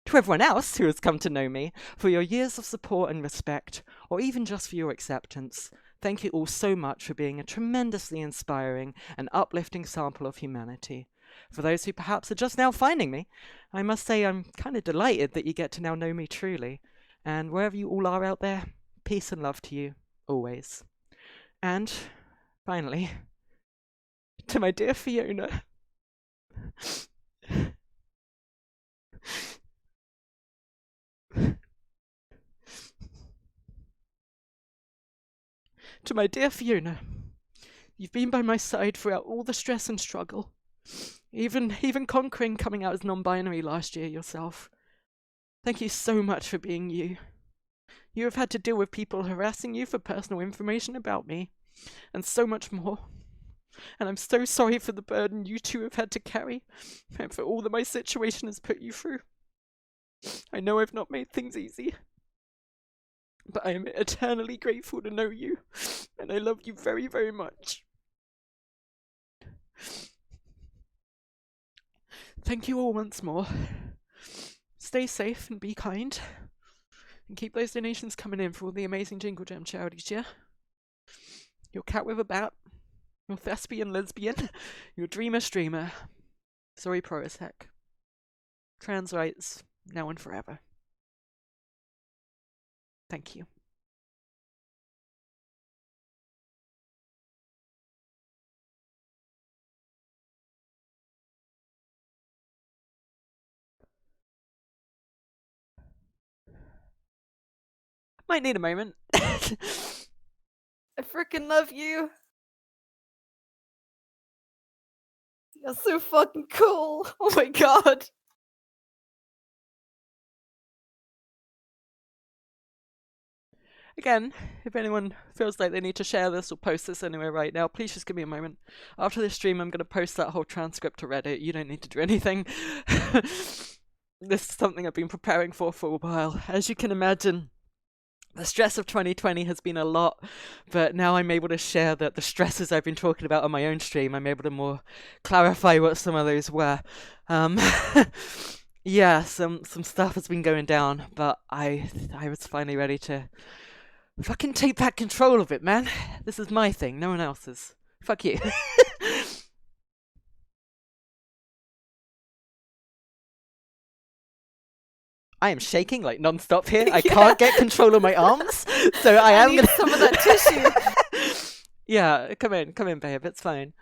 To everyone else who has come to know me, for your years of support and respect, or even just for your acceptance, thank you all so much for being a tremendously inspiring and uplifting sample of humanity. For those who perhaps are just now finding me, I must say I'm kind of delighted that you get to now know me truly. And wherever you all are out there, peace and love to you, always. And, finally, to my dear Fiona. To my dear Fiona, you've been by my side throughout all the stress and struggle, even conquering coming out as non-binary last year yourself. Thank you so much for being you. You have had to deal with people harassing you for personal information about me, and so much more. And I'm so sorry for the burden you two have had to carry, and for all that my situation has put you through. I know I've not made things easy, but I am eternally grateful to know you, and I love you very, very much. Thank you all once more. Stay safe and be kind, and keep those donations coming in for all the amazing Jingle Jam charities, yeah? Your cat with a bat, your thespian lesbian, your dreamer streamer, Zoey Proisek. Trans rights, now and forever. Thank you. Might need a moment. I freaking love you. You're so fucking cool. Oh my god. Again, if anyone feels like they need to share this or post this anywhere right now, please just give me a moment. After this stream, I'm going to post that whole transcript to Reddit. You don't need to do anything. This is something I've been preparing for a while. As you can imagine, the stress of 2020 has been a lot, but now I'm able to share the stresses I've been talking about on my own stream. I'm able to more clarify what some of those were. Yeah, some stuff has been going down, but I was finally ready to fucking take back control of it, man. This is my thing, no one else's. Fuck you. I am shaking like non-stop here. I can't get control of my arms, so I am need some of that tissue. Yeah, come in, babe. It's fine.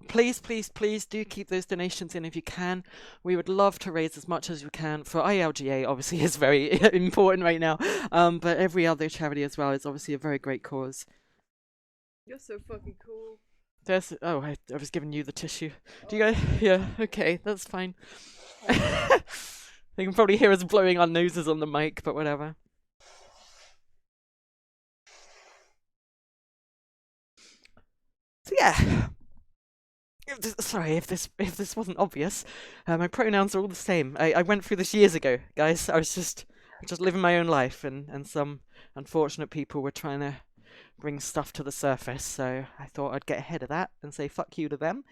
Please, please, please do keep those donations in if you can. We would love to raise as much as we can for ILGA. Obviously, is very important right now. But every other charity as well is obviously a very great cause. You're so fucking cool. I was giving you the tissue. Do you guys? Yeah. Okay, that's fine. They can probably hear us blowing our noses on the mic, but whatever. So yeah. Sorry if this wasn't obvious. My pronouns are all the same. I went through this years ago, guys. I was just just living my own life, and some unfortunate people were trying to bring stuff to the surface, so I thought I'd get ahead of that and say fuck you to them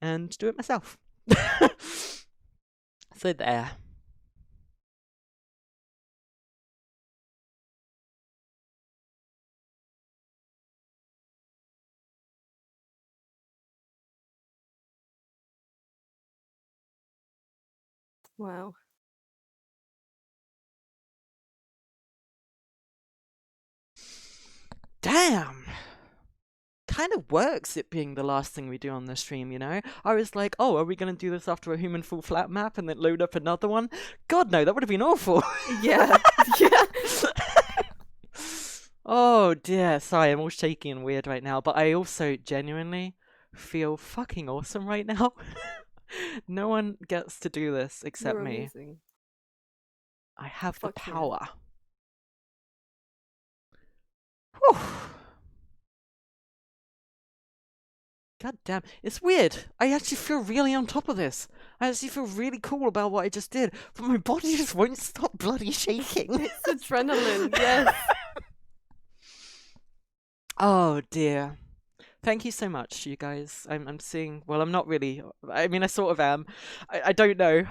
and do it myself. So there. Wow. Damn. Kind of works, it being the last thing we do on the stream, you know? I was like, oh, are we going to do this after a human full flat map and then load up another one? God, no, that would have been awful. Yeah. Yeah. Oh dear, sorry, I'm all shaky and weird right now, but I also genuinely feel fucking awesome right now. No one gets to do this except You're me. amazing. I have Fuck the yeah. power. Whew. God damn, it's weird. I actually feel really on top of this. I actually feel really cool about what I just did, but my body just won't stop bloody shaking. It's adrenaline, yes. Oh dear. Thank you so much, you guys. I'm seeing. Well, I'm not really. I mean, I sort of am. I don't know.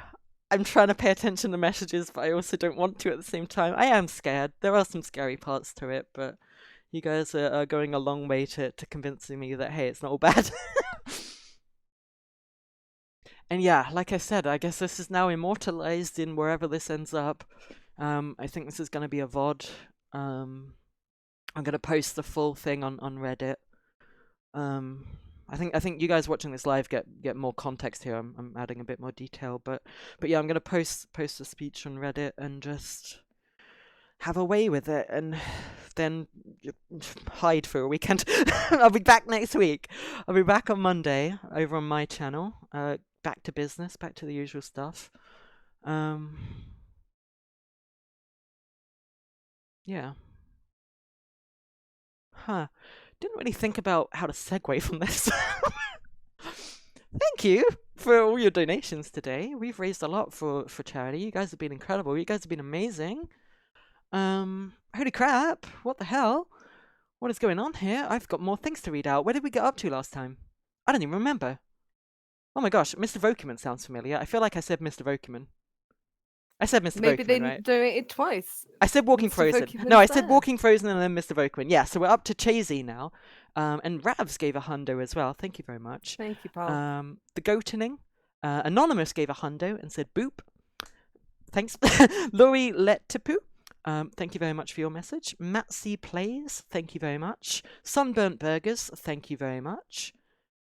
I'm trying to pay attention to messages, but I also don't want to at the same time. I am scared. There are some scary parts to it, but you guys are going a long way to convincing me that, hey, it's not all bad. And yeah, like I said, I guess this is now immortalized in wherever this ends up. I think this is going to be a VOD. I'm going to post the full thing on Reddit. I think you guys watching this live get more context here. I'm adding a bit more detail, but yeah, I'm gonna post the speech on Reddit and just have a way with it, and then hide for a weekend. I'll be back next week. I'll be back on Monday over on my channel. Back to business, back to the usual stuff. Yeah. Huh. Didn't really think about how to segue from this. Thank you for all your donations today. We've raised a lot for charity. You guys have been incredible. You guys have been amazing. Holy crap. What the hell? What is going on here? I've got more things to read out. Where did we get up to last time? I don't even remember. Oh my gosh, Mr. Vokuman sounds familiar. I feel like I said Mr. Vokuman. I said Mr. Maybe Vokuman, they right? donated twice. I said Walking Mr. Frozen. Vokuman's No, I said there. Walking Frozen and then Mr. Vokuman. Yeah, so we're up to Chasey now. And Ravs gave a hundo as well. Thank you very much. Thank you, pal. The Goatening. Anonymous gave a hundo and said boop. Thanks. Laurie Lettipu. Thank you very much for your message. Matsy Plays. Thank you very much. Sunburnt Burgers. Thank you very much.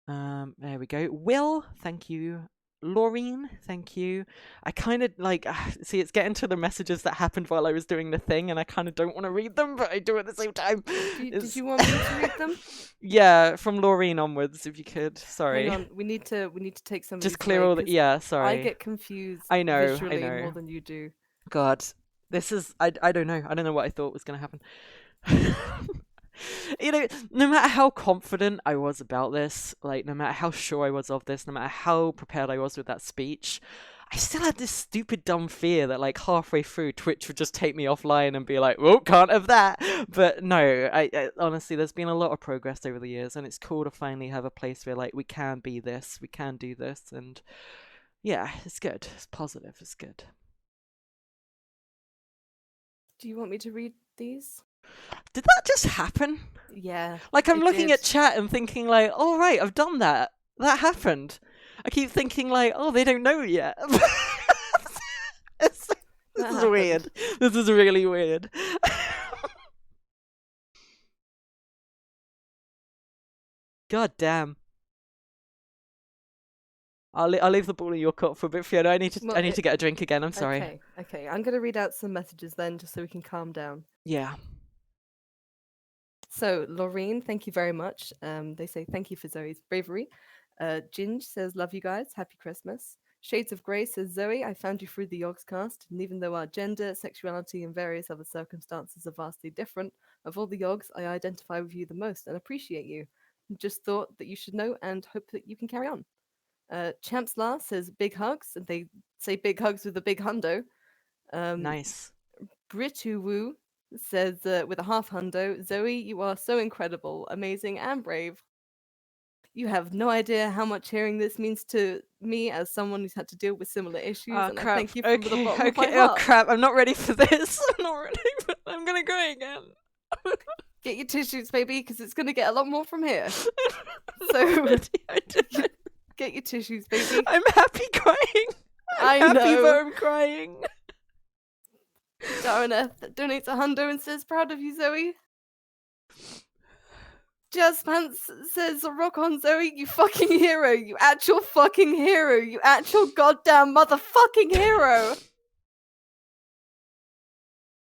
There we go. Will. Thank you. Laureen, thank you. I kind of like see it's getting to the messages that happened while I was doing the thing, and I kind of don't want to read them, but I do at the same time. Did you want me to read them? Yeah, from Laureen onwards, if you could. Sorry. Hang on, we need to take some. Just clear all the. Yeah, sorry. I get confused. I know. Visually more than you do. God, this is. I don't know. I don't know what I thought was gonna happen. You know, no matter how confident I was about this, like, no matter how sure I was of this, no matter how prepared I was with that speech, I still had this stupid dumb fear that, like, halfway through Twitch would just take me offline and be like, oh, can't have that. But no, I honestly, there's been a lot of progress over the years, and it's cool to finally have a place where, like, we can be this, we can do this, and yeah, it's good. It's positive. It's good. Do you want me to read these? Did that just happen? Yeah. Like, I'm looking at chat and thinking, like, oh, right, I've done that. That happened. I keep thinking, like, oh, they don't know yet. This is weird. This is really weird. God damn. I'll leave the ball in your court for a bit, Fiona. I need to get a drink again. I'm sorry. Okay. I'm gonna read out some messages then, just so we can calm down. Yeah. So, Laureen, thank you very much. They say thank you for Zoe's bravery. Ginge says, love you guys. Happy Christmas. Shades of Grey says, Zoe, I found you through the Yogscast, and even though our gender, sexuality, and various other circumstances are vastly different, of all the Yogs, I identify with you the most and appreciate you. Just thought that you should know and hope that you can carry on. Champs La says, big hugs, and they say big hugs with a big hundo. Nice. Brituwu says with a half hundo, Zoey, you are so incredible, amazing, and brave. You have no idea how much hearing this means to me as someone who's had to deal with similar issues, Oh and crap. I thank you from the bottom of my Oh heart. crap, I'm not ready for this. I'm not ready for I'm gonna cry again. Get your tissues, baby, because it's gonna get a lot more from here. Get your tissues, baby. I'm happy crying. I'm happy, but I'm crying. Darreneth donates a hundo and says, proud of you, Zoey. Jazz Pants says, rock on, Zoey, you fucking hero. You actual fucking hero. You actual goddamn motherfucking hero.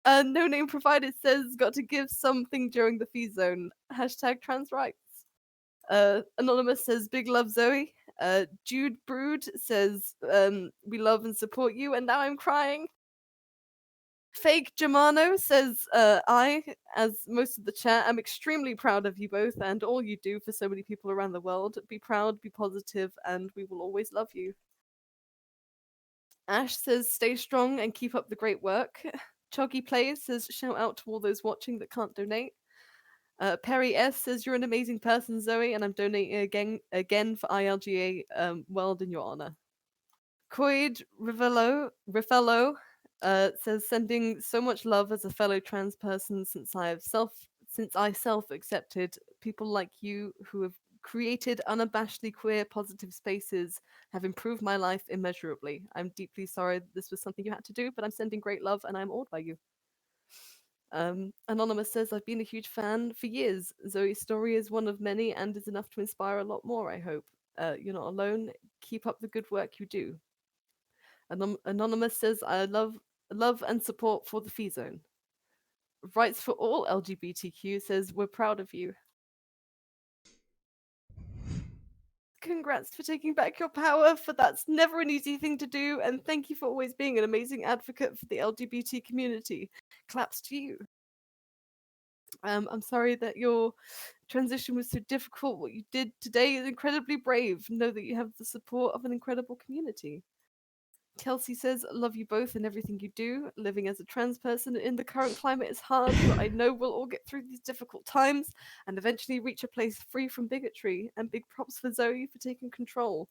No name provided says, got to give something during the FiZone. Hashtag trans rights. Anonymous says, big love, Zoey. Jude Brood says, we love and support you, and now I'm crying. Fake Germano says, I, as most of the chat, am extremely proud of you both and all you do for so many people around the world. Be proud, be positive, and we will always love you. Ash says, stay strong and keep up the great work. Choggy Plays says, shout out to all those watching that can't donate. Perry S says, you're an amazing person, Zoey, and I'm donating again for ILGA World in your honor. Coid Rivello says, sending so much love as a fellow trans person since I self-accepted. People like you who have created unabashedly queer positive spaces have improved my life immeasurably. I'm deeply sorry this was something you had to do, but I'm sending great love and I'm awed by you. Anonymous says, I've been a huge fan for years. Zoe's story is one of many and is enough to inspire a lot more, I hope. You're not alone. Keep up the good work you do. Anonymous says, I love and support for the FiZone. Rights for all LGBTQ says, we're proud of you. Congrats for taking back your power, for that's never an easy thing to do, and thank you for always being an amazing advocate for the LGBT community. Claps to you. I'm sorry that your transition was so difficult. What you did today is incredibly brave. Know that you have the support of an incredible community. Kelsey says, love you both and everything you do. Living as a trans person in the current climate is hard, but I know we'll all get through these difficult times and eventually reach a place free from bigotry. And big props for Zoey for taking control.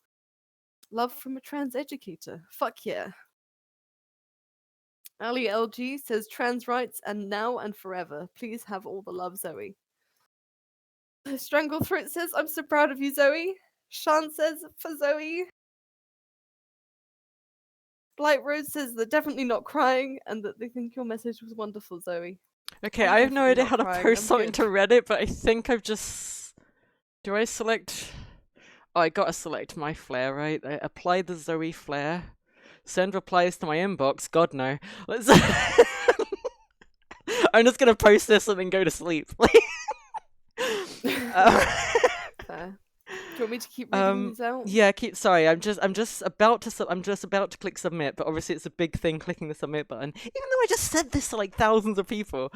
Love from a trans educator. Fuck yeah. Ali LG says, trans rights and now and forever. Please have all the love, Zoey. Stranglethroat says, I'm so proud of you, Zoey. Sean says, for Zoey. Blight Rose says they're definitely not crying and that they think your message was wonderful, Zoey. Okay, I have no idea how to post something to Reddit, but I think I've just... Do I select... Oh, I gotta select my flare, right? I apply the Zoey flare. Send replies to my inbox. God, no. Let's... I'm just gonna post this and then go to sleep. Fair. Do you want me to keep reading these out? Yeah, sorry. I'm just about to click submit, but obviously it's a big thing clicking the submit button. Even though I just said this to like thousands of people.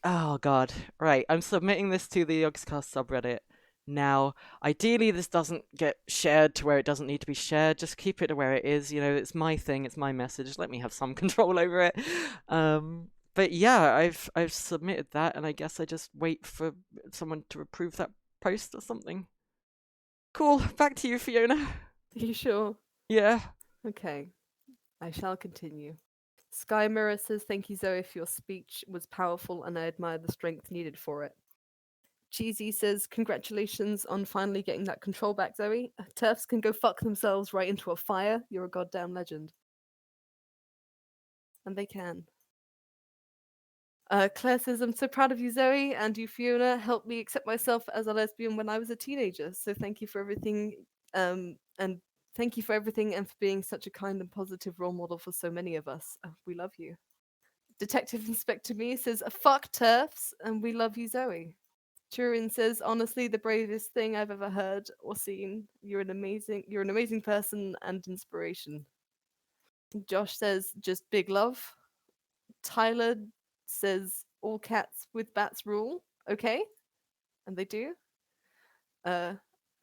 Oh god. Right, I'm submitting this to the Yogscast subreddit now. Ideally this doesn't get shared to where it doesn't need to be shared. Just keep it to where it is, you know, it's my thing, it's my message. Let me have some control over it. But yeah, I've submitted that and I guess I just wait for someone to approve that post or something. Cool. Back to you, Fiona. Are you sure? Yeah. Okay. I shall continue. Sky Mirror says, thank you, Zoe, for your speech was powerful and I admire the strength needed for it. Cheesy says, congratulations on finally getting that control back, Zoe. TERFs can go fuck themselves right into a fire. You're a goddamn legend. And they can. Claire says, I'm so proud of you, Zoe, and you, Fiona, helped me accept myself as a lesbian when I was a teenager. So thank you for everything, and thank you for everything and for being such a kind and positive role model for so many of us. We love you. Detective Inspector Me says, fuck TERFs, and we love you, Zoe. Turin says, honestly, the bravest thing I've ever heard or seen. You're an amazing person and inspiration. Josh says, just big love. Tyler says all cats with bats rule. Okay. And they do. A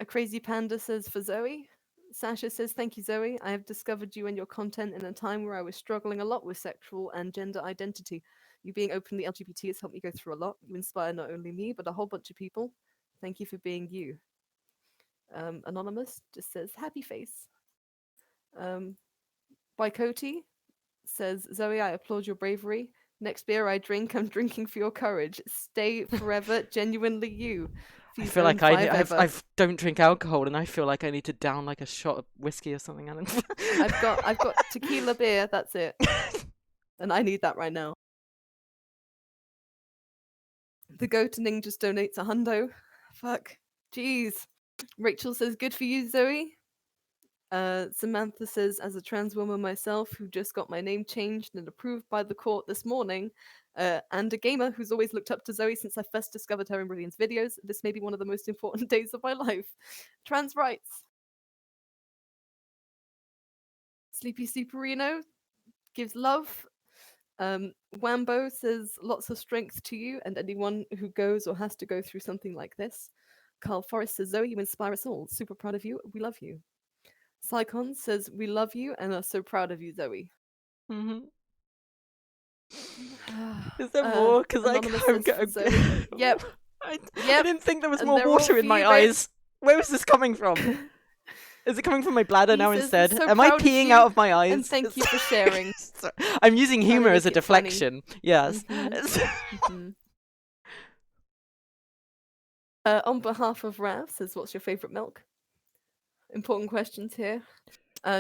crazy panda says for Zoe. Sasha says, thank you, Zoe. I have discovered you and your content in a time where I was struggling a lot with sexual and gender identity. You being openly LGBT has helped me go through a lot. You inspire not only me, but a whole bunch of people. Thank you for being you. Anonymous just says, happy face. Bykoti says, Zoe, I applaud your bravery. Next beer I drink, I'm drinking for your courage. Stay forever, genuinely you. I feel like I don't drink alcohol, and I feel like I need to down like a shot of whiskey or something. I've got tequila beer. That's it, and I need that right now. The Goatening just donates a hundo. Fuck, jeez. Rachel says, "Good for you, Zoe." Samantha says, as a trans woman myself who just got my name changed and approved by the court this morning, and a gamer who's always looked up to Zoe since I first discovered her in Brilliant's videos, this may be one of the most important days of my life. Trans rights. Sleepy Superino gives love. Wambo says, lots of strength to you and anyone who goes or has to go through something like this. Carl Forrest says, Zoe, you inspire us all. Super proud of you. We love you. Psychon says, we love you and are so proud of you, Zoe. Mm-hmm. Is there more? Because I can't go. Yep. I didn't think there was more water in my eyes. Where is this coming from? Is it coming from my bladder now instead? So Am I peeing out of my eyes? And thank you for sharing. I'm using humor as a deflection. Funny. Yes. Mm-hmm. On behalf of Rav says, what's your favorite milk? Important questions here.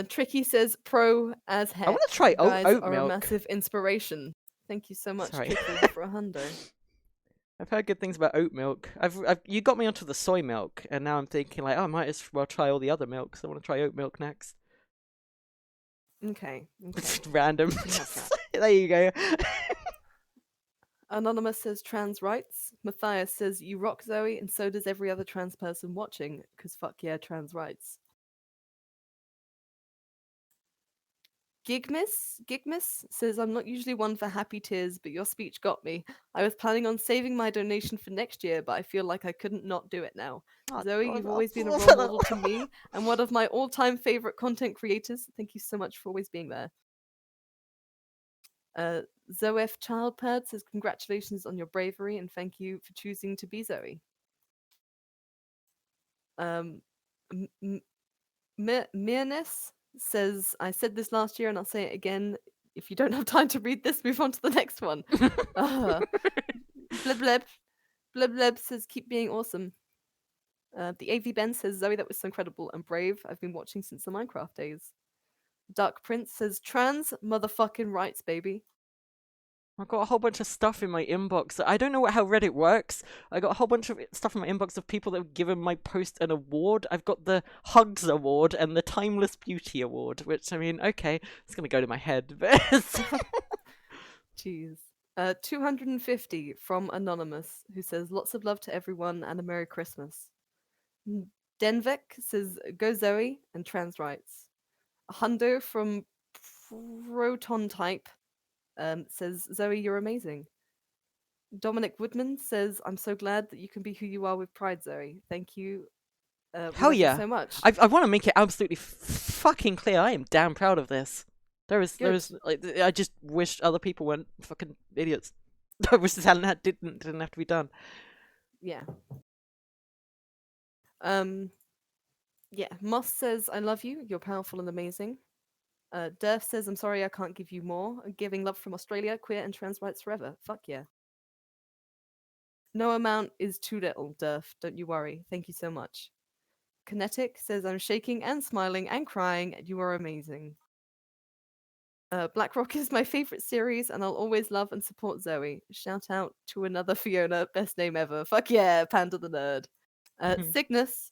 Tricky says, pro as heck. I want to try oat milk. Are a massive inspiration. Thank you so much, Tricky, for a hundo. I've heard good things about oat milk. You got me onto the soy milk, and now I'm thinking like, oh, I might as well try all the other milks. I want to try oat milk next. Okay. Random. There you go. Anonymous says trans rights. Matthias says you rock, Zoe, and so does every other trans person watching, because fuck yeah, trans rights. Gigmiss says, I'm not usually one for happy tears, but your speech got me. I was planning on saving my donation for next year, but I feel like I couldn't not do it now. Zoe, you've always been a role model to me and one of my all-time favorite content creators. Thank you so much for always being there. Zoef Childpad says, congratulations on your bravery and thank you for choosing to be Zoe. Mirness says, I said this last year and I'll say it again. If you don't have time to read this, move on to the next one. Bleb says, keep being awesome. The AV Ben says, Zoe, that was so incredible and brave. I've been watching since the Minecraft days. Dark Prince says, trans motherfucking rights, baby. I've got a whole bunch of stuff in my inbox. I don't know how Reddit works. I got a whole bunch of stuff in my inbox of people that have given my post an award. I've got the Hugs Award and the Timeless Beauty Award, which, I mean, okay, it's going to go to my head. But jeez. 250 from Anonymous, who says, lots of love to everyone and a Merry Christmas. Denvik says, go Zoe and trans rights. Hundo from Proton Type says, Zoe, you're amazing. Dominic Woodman says, I'm so glad that you can be who you are with pride, Zoe. Thank you. Hell yeah. So much. I want to make it absolutely fucking clear. I am damn proud of this. There is like, I just wish other people weren't fucking idiots. I wish this didn't have to be done. Yeah. Yeah. Moss says, I love you. You're powerful and amazing. Durf says, I'm sorry I can't give you more. Giving love from Australia, queer and trans rights forever. Fuck yeah. No amount is too little, Durf. Don't you worry. Thank you so much. Kinetic says, I'm shaking and smiling and crying. You are amazing. Blackrock is my favorite series and I'll always love and support Zoe. Shout out to another Fiona. Best name ever. Fuck yeah, Panda the Nerd. Cygnus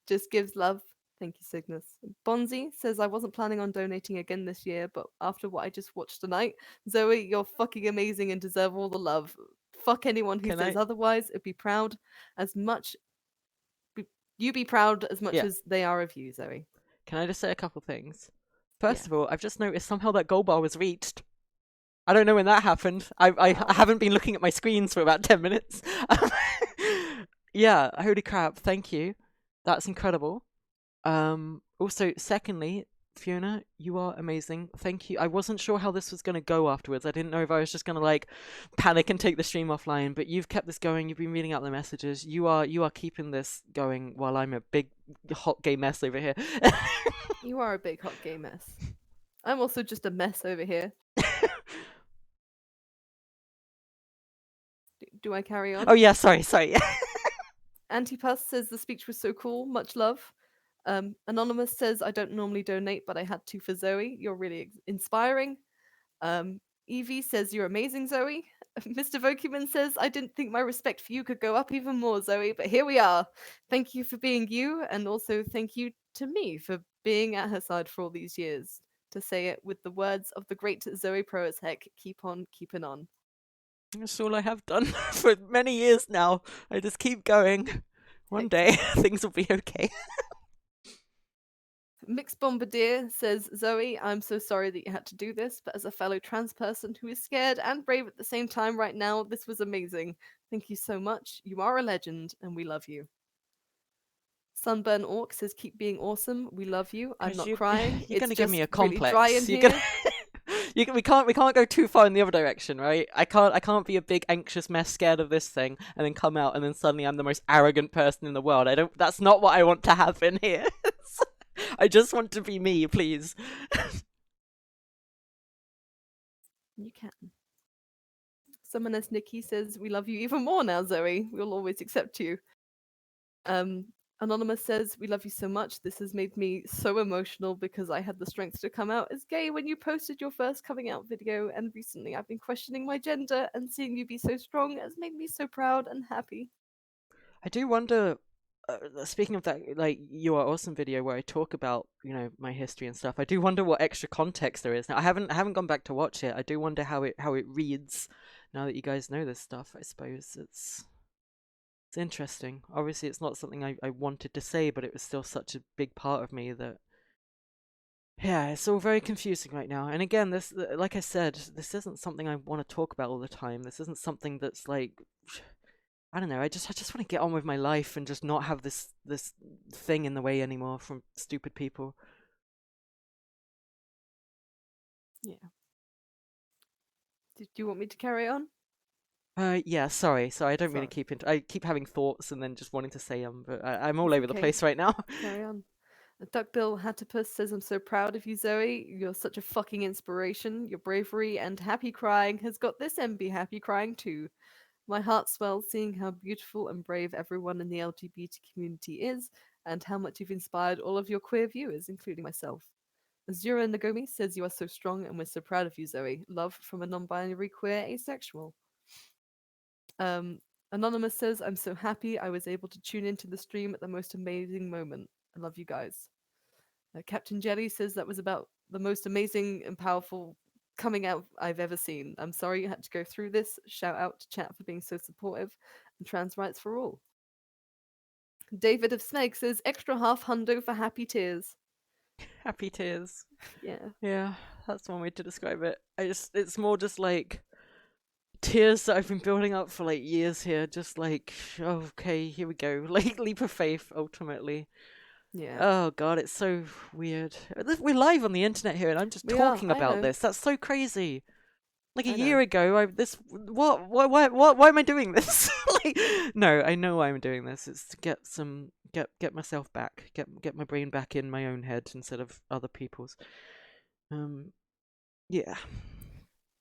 just gives love. Thank you, Cygnus. Bonzi says, I wasn't planning on donating again this year, but after what I just watched tonight, Zoe, you're fucking amazing and deserve all the love. Fuck anyone who says otherwise. Be proud as much. You be proud as much as they are of you, Zoe. Can I just say a couple things? First of all, I've just noticed somehow that goal bar was reached. I don't know when that happened. I haven't been looking at my screens for about 10 minutes. Yeah, holy crap, thank you. That's incredible. Also, secondly, Fiona, you are amazing. Thank you. I wasn't sure how this was going to go afterwards. I didn't know if I was just going to like panic and take the stream offline, but you've kept this going. You've been reading out the messages. You are keeping this going while I'm a big hot gay mess over here. You are a big hot gay mess. I'm also just a mess over here. Do I carry on? Oh yeah, sorry. Antipus says the speech was so cool. Much love. Anonymous says I don't normally donate, but I had to for Zoey. You're really inspiring. Evie says you're amazing, Zoey. Mr. Vokuman says I didn't think my respect for you could go up even more, Zoey, but here we are. Thank you for being you, and also thank you to me for being at her side for all these years. To say it with the words of the great Zoe Proas Heck, keep on keeping on. That's all I have done for many years now. I just keep going. One day things will be okay. Mixed Bombardier says, Zoey, I'm so sorry that you had to do this, but as a fellow trans person who is scared and brave at the same time right now, this was amazing. Thank you so much. You are a legend, and we love you. Sunburn Orc says, keep being awesome. We love you. I'm not crying. You're going to give me a complex. Really dry in here. We can't go too far in the other direction, right? I can't be a big anxious mess scared of this thing and then come out and then suddenly I'm the most arrogant person in the world. That's not what I want to happen here. I just want to be me, please. You can. Someone as Nikki says, we love you even more now, Zoey. We'll always accept you. Anonymous says, we love you so much. This has made me so emotional because I had the strength to come out as gay when you posted your first coming out video, and recently I've been questioning my gender, and seeing you be so strong has made me so proud and happy. I do wonder, speaking of that, like, You Are Awesome video where I talk about, my history and stuff, I do wonder what extra context there is. Now, I haven't gone back to watch it. I do wonder how it reads now that you guys know this stuff. I suppose it's interesting. Obviously, it's not something I wanted to say, but it was still such a big part of me that, yeah, it's all very confusing right now. And again, this, like I said, this isn't something I want to talk about all the time. This isn't something that's like, I don't know. I just want to get on with my life and just not have this thing in the way anymore from stupid people. Yeah. Do you want me to carry on? Yeah, sorry, I don't mean to keep I keep having thoughts and then just wanting to say them, but I'm all over the place right now. Carry on. Duckbill Hatipus says, I'm so proud of you, Zoey. You're such a fucking inspiration. Your bravery and happy crying has got this MB happy crying too. My heart swells seeing how beautiful and brave everyone in the LGBT community is, and how much you've inspired all of your queer viewers, including myself. Azura Nagomi says, you are so strong and we're so proud of you, Zoey. Love from a non-binary queer asexual. Anonymous says, I'm so happy I was able to tune into the stream at the most amazing moment. I love you guys. Captain Jelly says that was about the most amazing and powerful coming out I've ever seen. I'm sorry you had to go through this. Shout out to chat for being so supportive, and trans rights for all. David of Snake says, extra half hundo for happy tears. Happy tears. Yeah. Yeah, that's one way to describe it. It's more just like tears that I've been building up for like years here, just like, okay, here we go. Like, leap of faith, ultimately. Yeah. Oh god, it's so weird. We're live on the internet here and I'm just talking about this. That's so crazy. Like a year ago, why am I doing this? Like, no, I know why I'm doing this. It's to get myself back, get my brain back in my own head instead of other people's. Yeah.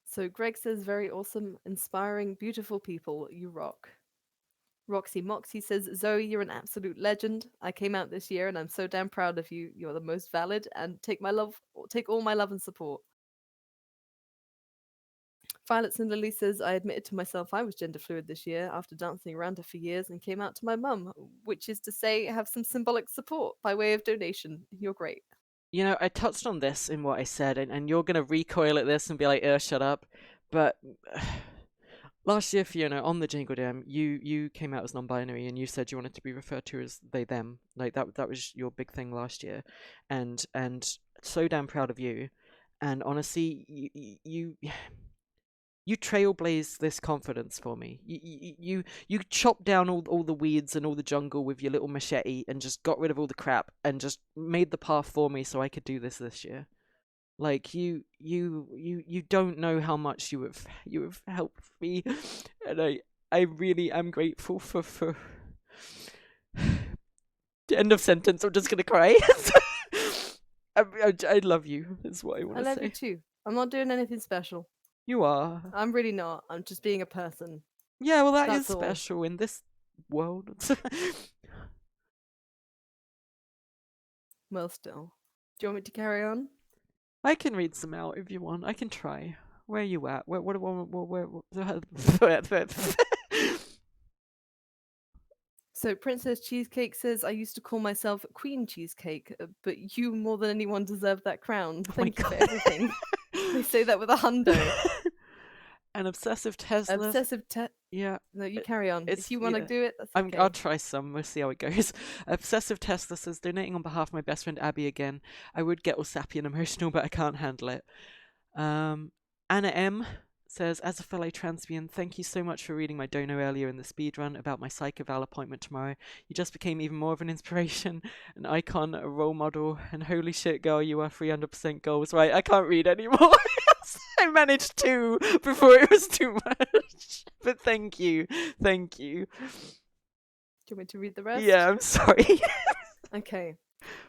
So Greg says, very awesome, inspiring, beautiful people. You rock. Roxy Moxie says, Zoey, you're an absolute legend. I came out this year and I'm so damn proud of you. You're the most valid and take all my love and support. Violets and Lily says, I admitted to myself I was gender fluid this year after dancing around her for years and came out to my mum, which is to say, have some symbolic support by way of donation. You're great. I touched on this in what I said, and you're going to recoil at this and be like, shut up. But last year, Fiona, on the Jingle Jam, you came out as non-binary and you said you wanted to be referred to as they, them. Like, that was your big thing last year. And so damn proud of you. And honestly, you you trailblazed this confidence for me. You chopped down all the weeds and all the jungle with your little machete and just got rid of all the crap and just made the path for me so I could do this year. Like you don't know how much you have helped me, and I really am grateful for. End of sentence. I'm just gonna cry. I love you. Is what I want to say. I love you too. I'm not doing anything special. You are. I'm really not. I'm just being a person. Yeah, well, that's all. special in this world. Well, still. Do you want me to carry on? I can read some out if you want. I can try. Where are you at? Where So Princess Cheesecake says, I used to call myself Queen Cheesecake, but you more than anyone deserve that crown. Thank you for everything. They say that with a hundo. An obsessive Tesla. Yeah. No, you carry on. If you want to do it, that's okay. I'll try some. We'll see how it goes. Obsessive Tesla says, donating on behalf of my best friend Abby again. I would get all sappy and emotional, but I can't handle it. Anna M says, as a fellow transbian, thank you so much for reading my dono earlier in the speedrun about my psych-eval appointment tomorrow. You just became even more of an inspiration, an icon, a role model, and holy shit, girl, you are 300% goals. Right, I can't read anymore. I managed to before it was too much. But thank you. Thank you. Do you want me to read the rest? Yeah, I'm sorry. Okay.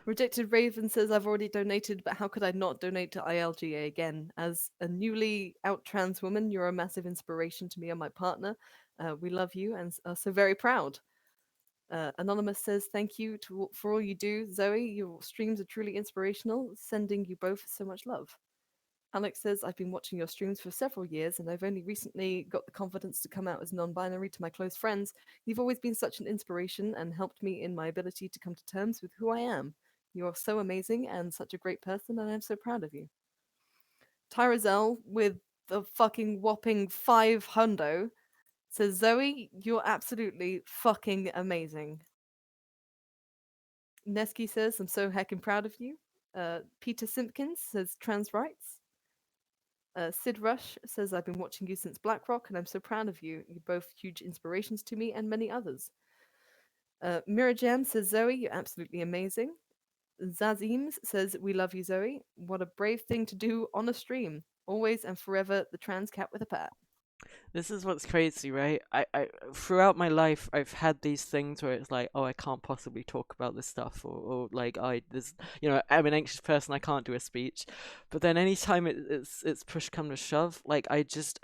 Rejected Raven says, I've already donated, but how could I not donate to ILGA again? As a newly out trans woman, you're a massive inspiration to me and my partner. We love you and are so very proud. Anonymous says, thank you for all you do. Zoey, your streams are truly inspirational. Sending you both so much love. Alex says, I've been watching your streams for several years and I've only recently got the confidence to come out as non-binary to my close friends. You've always been such an inspiration and helped me in my ability to come to terms with who I am. You are so amazing and such a great person, and I'm so proud of you. Tyrazell, with the fucking whopping 5 hundo, says, Zoey, you're absolutely fucking amazing. Nesky says, I'm so heckin' proud of you. Peter Simpkins says, trans rights. Sid Rush says, I've been watching you since Blackrock, and I'm so proud of you. You're both huge inspirations to me and many others. Mirajam says, Zoey, you're absolutely amazing. Zazims says, we love you, Zoey. What a brave thing to do on a stream. Always and forever, the trans cat with a pat. This is what's crazy, right? I throughout my life, I've had these things where it's like, oh, I can't possibly talk about this stuff, or like I'm an anxious person, I can't do a speech. But then anytime it's push come to shove, like I just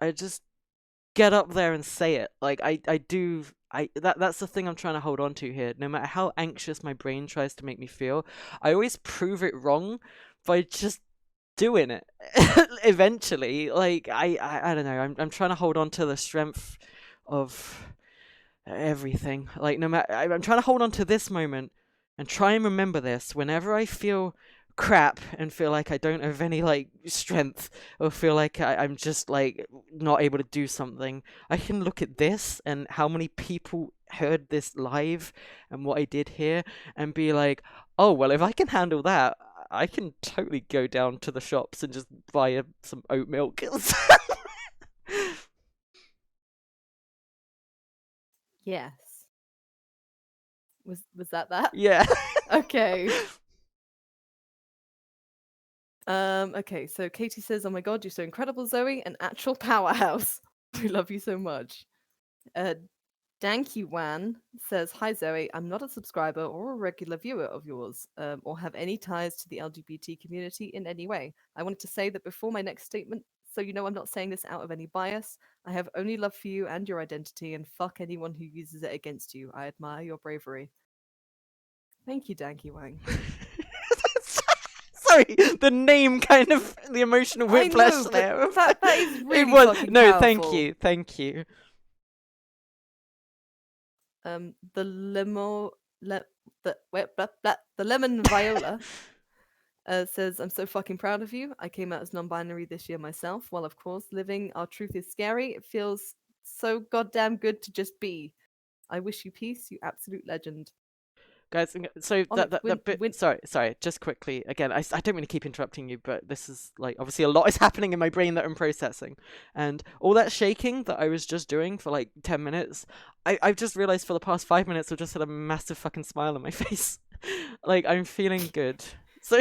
get up there and say it. Like that's the thing I'm trying to hold on to here. No matter how anxious my brain tries to make me feel, I always prove it wrong by just doing it eventually. Like I don't know, I'm trying to hold on to the strength of everything. Like no matter, I'm trying to hold on to this moment and try and remember this whenever I feel crap and feel like I don't have any like strength, or feel like I'm just like not able to do something. I can look at this and how many people heard this live and what I did here and be like, oh well, if I can handle that, I can totally go down to the shops and just buy some oat milk. Yes. Was that? Yeah. Okay. Okay, so Katie says, oh my god, you're so incredible, Zoey, an actual powerhouse. We love you so much. Danky Wan says, hi Zoey, I'm not a subscriber or a regular viewer of yours, or have any ties to the LGBT community in any way. I wanted to say that before my next statement, so you know I'm not saying this out of any bias. I have only love for you and your identity, and fuck anyone who uses it against you. I admire your bravery. Thank you, Danky Wang. Sorry, the name kind of, the emotional whiplash there. That is really fucking no, powerful. thank you. The lemon viola says, I'm so fucking proud of you. I came out as non-binary this year myself. While of course living our truth is scary, it feels so goddamn good to just be. I wish you peace, you absolute legend. Guys, so Onyx, that bit. Sorry. Just quickly again. I don't mean to keep interrupting you, but this is like obviously a lot is happening in my brain that I'm processing, and all that shaking that I was just doing for like 10 minutes. I've just realized for the past 5 minutes I've just had a massive fucking smile on my face. Like I'm feeling good. So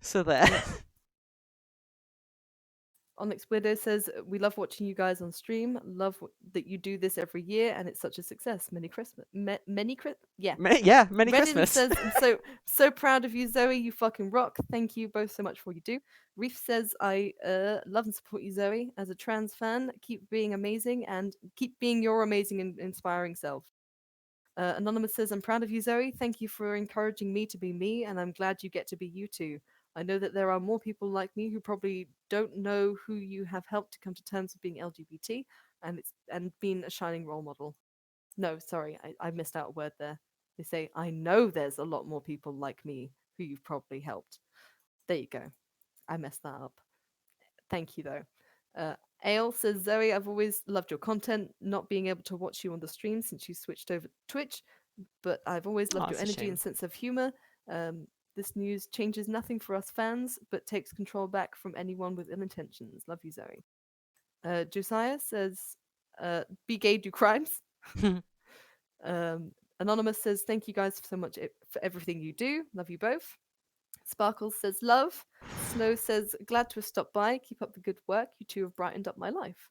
so there. Yeah. Onyx Widow says, we love watching you guys on stream. Love that you do this every year, and it's such a success. Many Christmas. Many Christmas. Yeah. Many Reddit Christmas. says, I'm so proud of you, Zoey. You fucking rock. Thank you both so much for what you do. Reef says, I love and support you, Zoey. As a trans fan, keep being amazing and keep being your amazing and inspiring self. Anonymous says, I'm proud of you, Zoey. Thank you for encouraging me to be me, and I'm glad you get to be you too. I know that there are more people like me who probably don't know who you have helped to come to terms with being LGBT and been a shining role model. No, sorry, I missed out a word there. They say, I know there's a lot more people like me who you've probably helped. There you go. I messed that up. Thank you, though. Ale says, Zoey, I've always loved your content, not being able to watch you on the stream since you switched over to Twitch, but I've always loved your energy and sense of humor. This news changes nothing for us fans, but takes control back from anyone with ill intentions. Love you, Zoey. Josiah says, be gay, do crimes. Anonymous says, thank you guys so much for everything you do. Love you both. Sparkles says, love. Snow says, glad to have stopped by. Keep up the good work. You two have brightened up my life.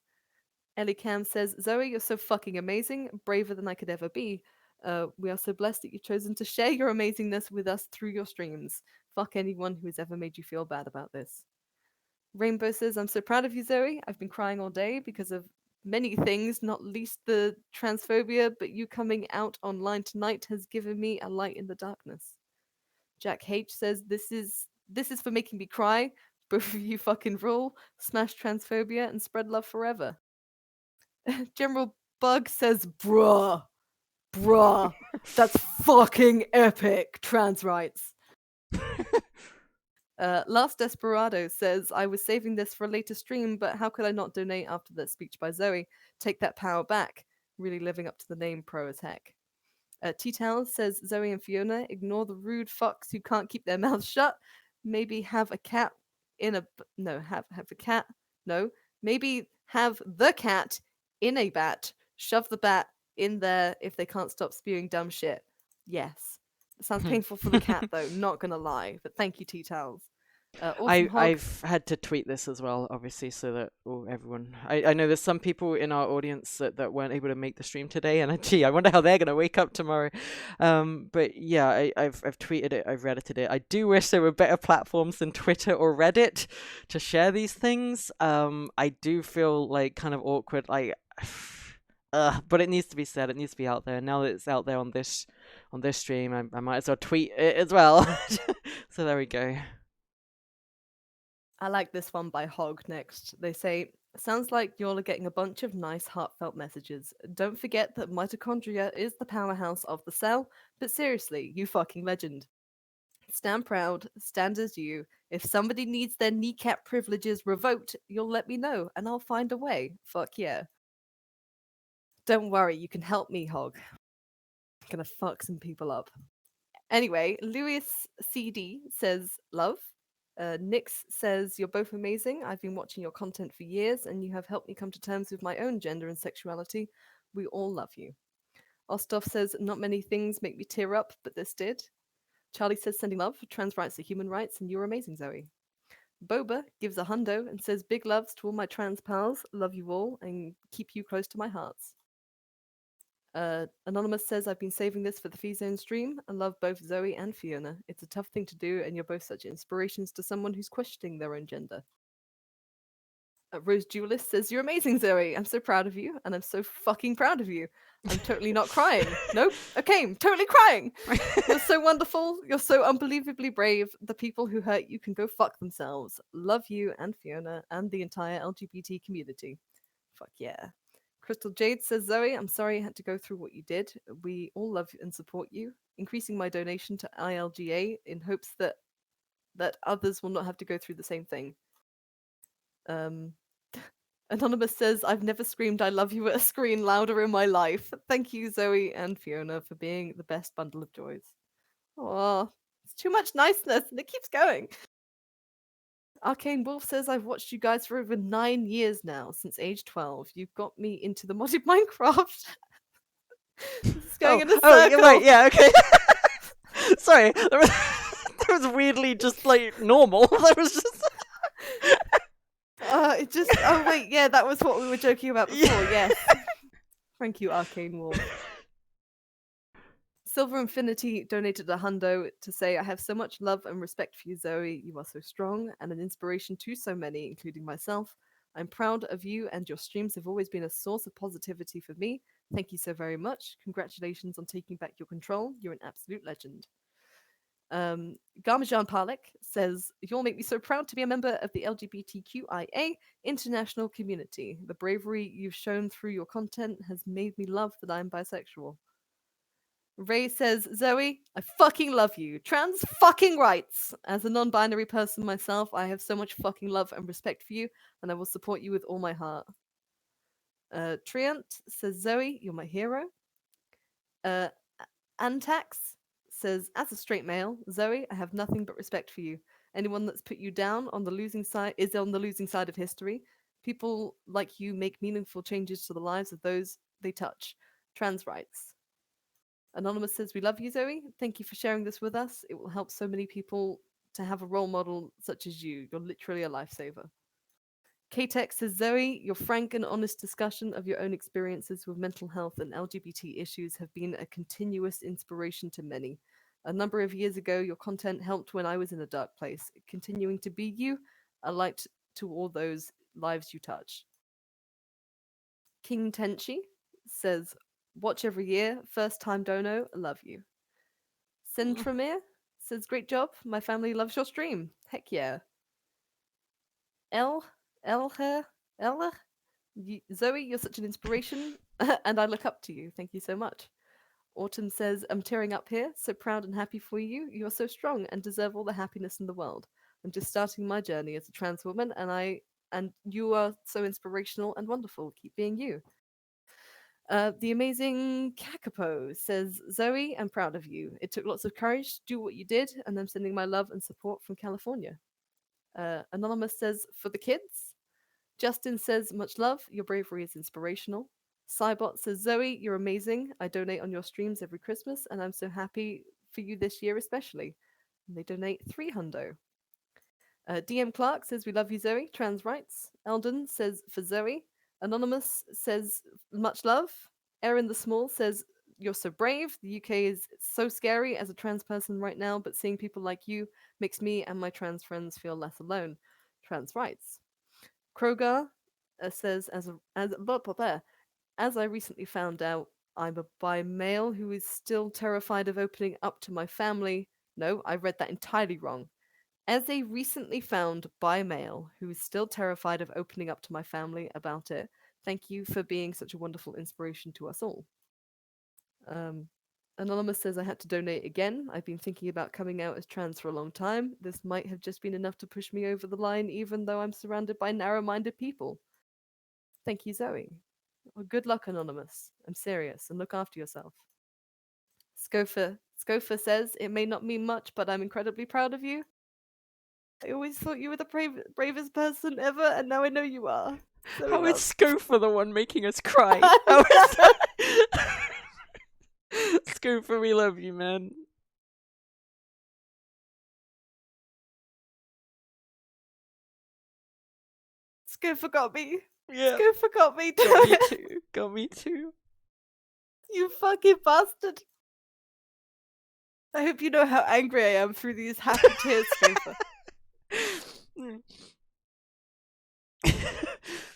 Ellie Cam says, Zoey, you're so fucking amazing. Braver than I could ever be. We are so blessed that you've chosen to share your amazingness with us through your streams. Fuck anyone who has ever made you feel bad about this. Rainbow says, I'm so proud of you, Zoey. I've been crying all day because of many things, not least the transphobia, but you coming out online tonight has given me a light in the darkness. Jack H says, this is for making me cry. Both of you fucking rule. Smash transphobia and spread love forever. General Bug says, bruh, that's fucking epic, trans rights. Last Desperado says, I was saving this for a later stream, but how could I not donate after that speech by Zoey? Take that power back. Really living up to the name, pro as heck. T-Town says, Zoey and Fiona, ignore the rude fucks who can't keep their mouths shut. Maybe have a cat in a... No, have a cat. No. Maybe have the cat in a bat. Shove the bat in there if they can't stop spewing dumb shit. Yes. It sounds painful for the cat, though, not gonna lie. But thank you, T-Towels. Awesome I've had to tweet this as well, obviously, so that everyone. I know there's some people in our audience that weren't able to make the stream today, and gee, I wonder how they're gonna wake up tomorrow. But yeah, I've tweeted it, I've Reddited it. I do wish there were better platforms than Twitter or Reddit to share these things. I do feel like kind of awkward, like. But it needs to be said. It needs to be out there. Now that it's out there on this stream, I might as well tweet it as well. So there we go. I like this one by Hog next. They say, sounds like y'all are getting a bunch of nice, heartfelt messages. Don't forget that mitochondria is the powerhouse of the cell, but seriously, you fucking legend. Stand proud, stand as you. If somebody needs their kneecap privileges revoked, you'll let me know, and I'll find a way. Fuck yeah. Don't worry, you can help me, Hog. I'm gonna fuck some people up. Anyway, Louis CD says, love. Nix says, you're both amazing. I've been watching your content for years, and you have helped me come to terms with my own gender and sexuality. We all love you. Ostov says, not many things make me tear up, but this did. Charlie says, sending love. Trans rights are human rights, and you're amazing, Zoey. Boba gives a hundo and says, big loves to all my trans pals. Love you all, and keep you close to my hearts. Anonymous says, I've been saving this for the FiZone stream. I love both Zoey and Fiona. It's a tough thing to do, and you're both such inspirations to someone who's questioning their own gender. Rose Duelist says, you're amazing, Zoey. I'm so proud of you, and I'm so fucking proud of you. I'm totally not crying. Nope. Okay, I'm totally crying. You're so wonderful. You're so unbelievably brave. The people who hurt you can go fuck themselves. Love you and Fiona and the entire LGBT community. Fuck yeah. Crystal Jade says, Zoey, I'm sorry you had to go through what you did. We all love and support you. Increasing my donation to ILGA in hopes that others will not have to go through the same thing. Anonymous says, I've never screamed I love you at a screen louder in my life. Thank you, Zoe and Fiona, for being the best bundle of joys. Oh, it's too much niceness, and it keeps going. Arcane Wolf says, I've watched you guys for over 9 years now, since age 12. You've got me into the modded Minecraft. This is going in a circle. Oh, right, yeah, okay. Sorry, that was weirdly just, like, normal. That was just... Oh wait, yeah, that was what we were joking about before, yes. Thank you, Arcane Wolf. Silver Infinity donated $100 to say, I have so much love and respect for you, Zoe. You are so strong and an inspiration to so many, including myself. I'm proud of you, and your streams have always been a source of positivity for me. Thank you so very much. Congratulations on taking back your control. You're an absolute legend. Garmajan Palek says, you'll make me so proud to be a member of the LGBTQIA international community. The bravery you've shown through your content has made me love that I'm bisexual. Ray says, Zoe, I fucking love you. Trans fucking rights. As a non-binary person myself, I have so much fucking love and respect for you, and I will support you with all my heart. Triant says, Zoe, you're my hero. Antax says, as a straight male, Zoe, I have nothing but respect for you. Anyone that's put you down on the losing side is on the losing side of history. People like you make meaningful changes to the lives of those they touch. Trans rights. Anonymous says, we love you, Zoe. Thank you for sharing this with us. It will help so many people to have a role model such as you. You're literally a lifesaver. K-Tech says, Zoe, your frank and honest discussion of your own experiences with mental health and LGBT issues have been a continuous inspiration to many. A number of years ago, your content helped when I was in a dark place. Continuing to be you, a light to all those lives you touch. King Tenchi says, watch every year. First time dono. Love you. Centromere says, great job. My family loves your stream. Heck yeah. Elher, Zoe, you're such an inspiration, and I look up to you. Thank you so much. Autumn says, I'm tearing up here. So proud and happy for you. You're so strong and deserve all the happiness in the world. I'm just starting my journey as a trans woman, and you are so inspirational and wonderful. Keep being you. The amazing Kakapo says, Zoe, I'm proud of you. It took lots of courage to do what you did, and I'm sending my love and support from California. Anonymous says, for the kids. Justin says, much love. Your bravery is inspirational. Cybot says, Zoe, you're amazing. I donate on your streams every Christmas, and I'm so happy for you this year especially. And they donate $300. DM Clark says, we love you, Zoe. Trans rights. Eldon says, for Zoe. Anonymous says, much love. Erin the Small says, you're so brave. The UK is so scary as a trans person right now, but seeing people like you makes me and my trans friends feel less alone. Trans rights. Kroger says, as I recently found out, I'm a bi male who is still terrified of opening up to my family. No, I read that entirely wrong. As a recently found bi male who is still terrified of opening up to my family about it, thank you for being such a wonderful inspiration to us all. Anonymous says, I had to donate again. I've been thinking about coming out as trans for a long time. This might have just been enough to push me over the line, even though I'm surrounded by narrow-minded people. Thank you, Zoe. Well, good luck, Anonymous. I'm serious, and look after yourself. Scofer says, it may not mean much, but I'm incredibly proud of you. I always thought you were the bravest person ever, and now I know you are. So how is Scofer the one making us cry? Scooper, we love you, man. Scooper got me. Yeah. Scooper got me. Got me too. Got me too. You fucking bastard. I hope you know how angry I am through these happy tears, Scooper.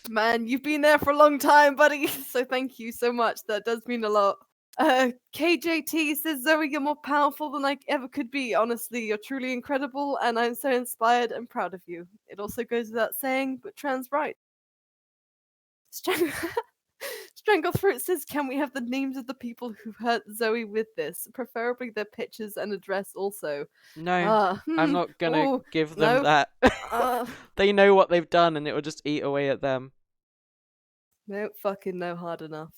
Man, you've been there for a long time, buddy. So thank you so much. That does mean a lot. KJT says, Zoe, you're more powerful than I ever could be. Honestly, you're truly incredible, and I'm so inspired and proud of you. It also goes without saying, but trans right. Stranglethroat says, can we have the names of the people who hurt Zoe with this? Preferably their pictures and address also. No, I'm not gonna give them that. They know what they've done, and it will just eat away at them. Don't fucking know hard enough.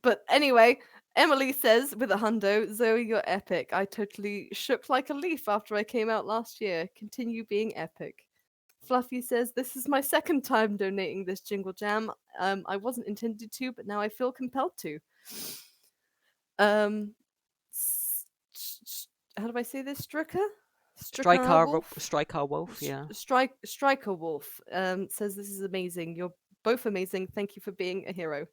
But anyway, Emily says with a hundo, Zoey, you're epic. I totally shook like a leaf after I came out last year. Continue being epic. Fluffy says, this is my second time donating this Jingle Jam. I wasn't intended to, but now I feel compelled to. How do I say this? Striker Striker Wolf, yeah. Striker Wolf says, this is amazing. You're both amazing. Thank you for being a hero.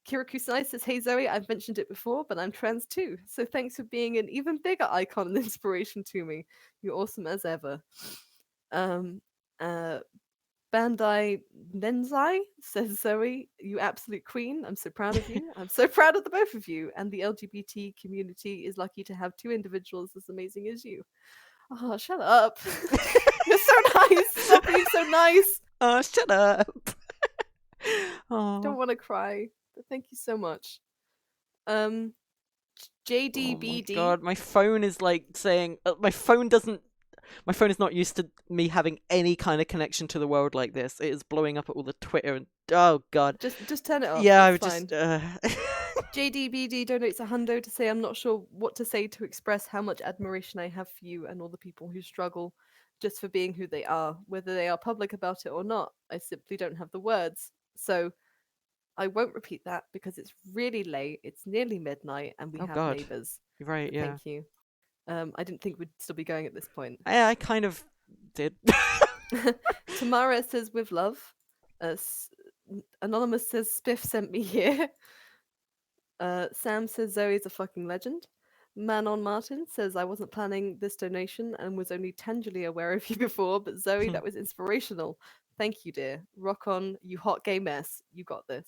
Kirakusai says, hey Zoey, I've mentioned it before, but I'm trans too. So thanks for being an even bigger icon and inspiration to me. You're awesome as ever. Bandai Nenzai says, Zoey, you absolute queen. I'm so proud of you. I'm so proud of the both of you. And the LGBT community is lucky to have two individuals as amazing as you. Oh, shut up. You're so nice. Stop being so nice. Oh, shut up. I don't want to cry. But thank you so much. JDBD. Oh my god, my phone is like saying my phone is not used to me having any kind of connection to the world like this. It is blowing up at all the Twitter and oh god. Just turn it off. Yeah, I would just JDBD donates $100 to say I'm not sure what to say to express how much admiration I have for you and all the people who struggle just for being who they are, whether they are public about it or not. I simply don't have the words. So I won't repeat that because it's really late. It's nearly midnight and we have neighbors. You're right, yeah. Thank you. I didn't think we'd still be going at this point. I kind of did. Tamara says, with love. Anonymous says, Spiff sent me here. Sam says, Zoey's a fucking legend. Manon Martin says, I wasn't planning this donation and was only tangibly aware of you before, but Zoey, that was inspirational. Thank you, dear. Rock on, you hot gay mess. You got this.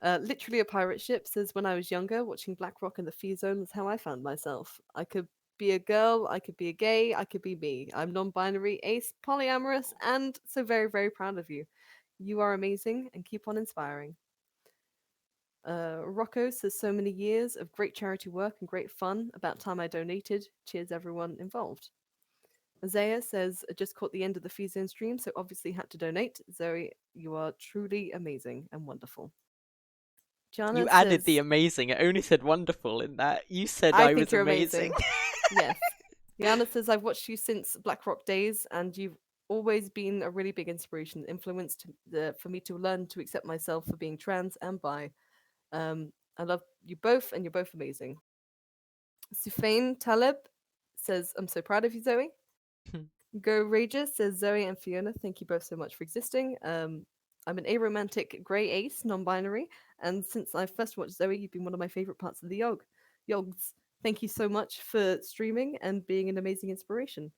Literally a pirate ship says, when I was younger, watching Black Rock and the FiZone was how I found myself. I could be a girl, I could be a gay, I could be me. I'm non-binary, ace, polyamorous, and so very, very proud of you. You are amazing and keep on inspiring. Rocco says, so many years of great charity work and great fun. About time I donated. Cheers, everyone involved. Isaiah says, I just caught the end of the FiZone stream, so obviously had to donate. Zoey, you are truly amazing and wonderful. Jana added the amazing. It only said wonderful in that. You said I was amazing. Yes. Jana says, I've watched you since Black Rock days, and you've always been a really big inspiration, influence for me to learn to accept myself for being trans and bi. I love you both, and you're both amazing. Sufain Taleb says, I'm so proud of you, Zoey. Go Rager says, Zoey and Fiona, thank you both so much for existing. I'm an aromantic grey ace, non-binary, and since I first watched Zoey, you've been one of my favorite parts of the Yogs. Thank you so much for streaming and being an amazing inspiration.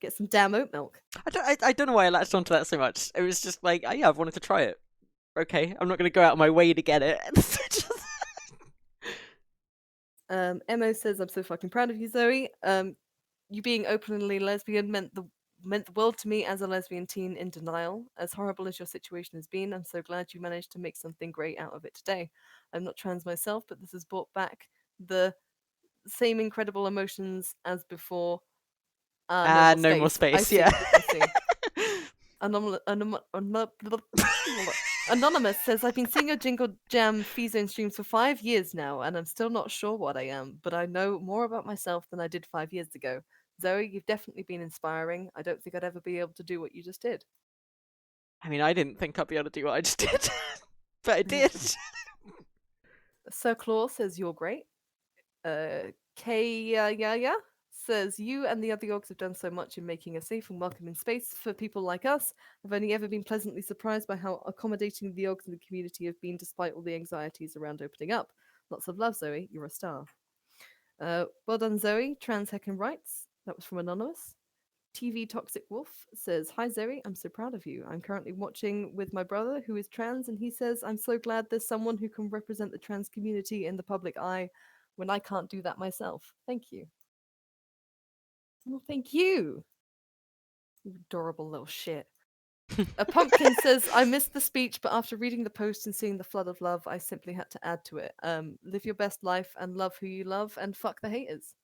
Get some damn oat milk. I don't know why I latched onto that so much. It was just like, yeah, I've wanted to try it. Okay, I'm not going to go out of my way to get it. Emo says, I'm so fucking proud of you, Zoey. You being openly lesbian meant the world to me as a lesbian teen in denial. As horrible as your situation has been, I'm so glad you managed to make something great out of it today. I'm not trans myself, but this has brought back the same incredible emotions as before. No more space. Yeah. Anonymous says, I've been seeing your Jingle Jam FiZone streams for 5 years now, and I'm still not sure what I am, but I know more about myself than I did 5 years ago. Zoey, you've definitely been inspiring. I don't think I'd ever be able to do what you just did. I mean, I didn't think I'd be able to do what I just did, but I did. Sir Claw says, you're great. K says, you and the other Yogs have done so much in making a safe and welcoming space for people like us. I've only ever been pleasantly surprised by how accommodating the Yogs in the community have been despite all the anxieties around opening up. Lots of love, Zoey. You're a star. Well done, Zoey. Trans Heckin' Rights. That was from Anonymous. TV Toxic Wolf says, hi, Zoey. I'm so proud of you. I'm currently watching with my brother who is trans, and he says, I'm so glad there's someone who can represent the trans community in the public eye when I can't do that myself. Thank you. Well, thank you. You adorable little shit. A pumpkin says, I missed the speech, but after reading the post and seeing the flood of love, I simply had to add to it. Live your best life and love who you love and fuck the haters.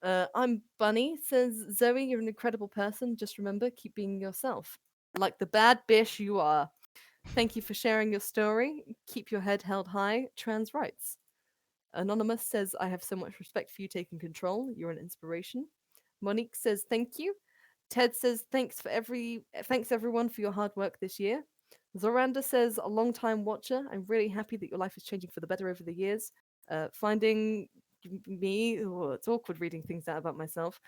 I'm Bunny says, Zoey, you're an incredible person. Just remember, keep being yourself. Like the bad bitch you are. Thank you for sharing your story. Keep your head held high. Trans rights. Anonymous says, I have so much respect for you taking control. You're an inspiration. Monique says, thank you. Ted says, thanks everyone for your hard work this year. Zoranda says, a long time watcher. I'm really happy that your life is changing for the better over the years. Finding me, it's awkward reading things out about myself.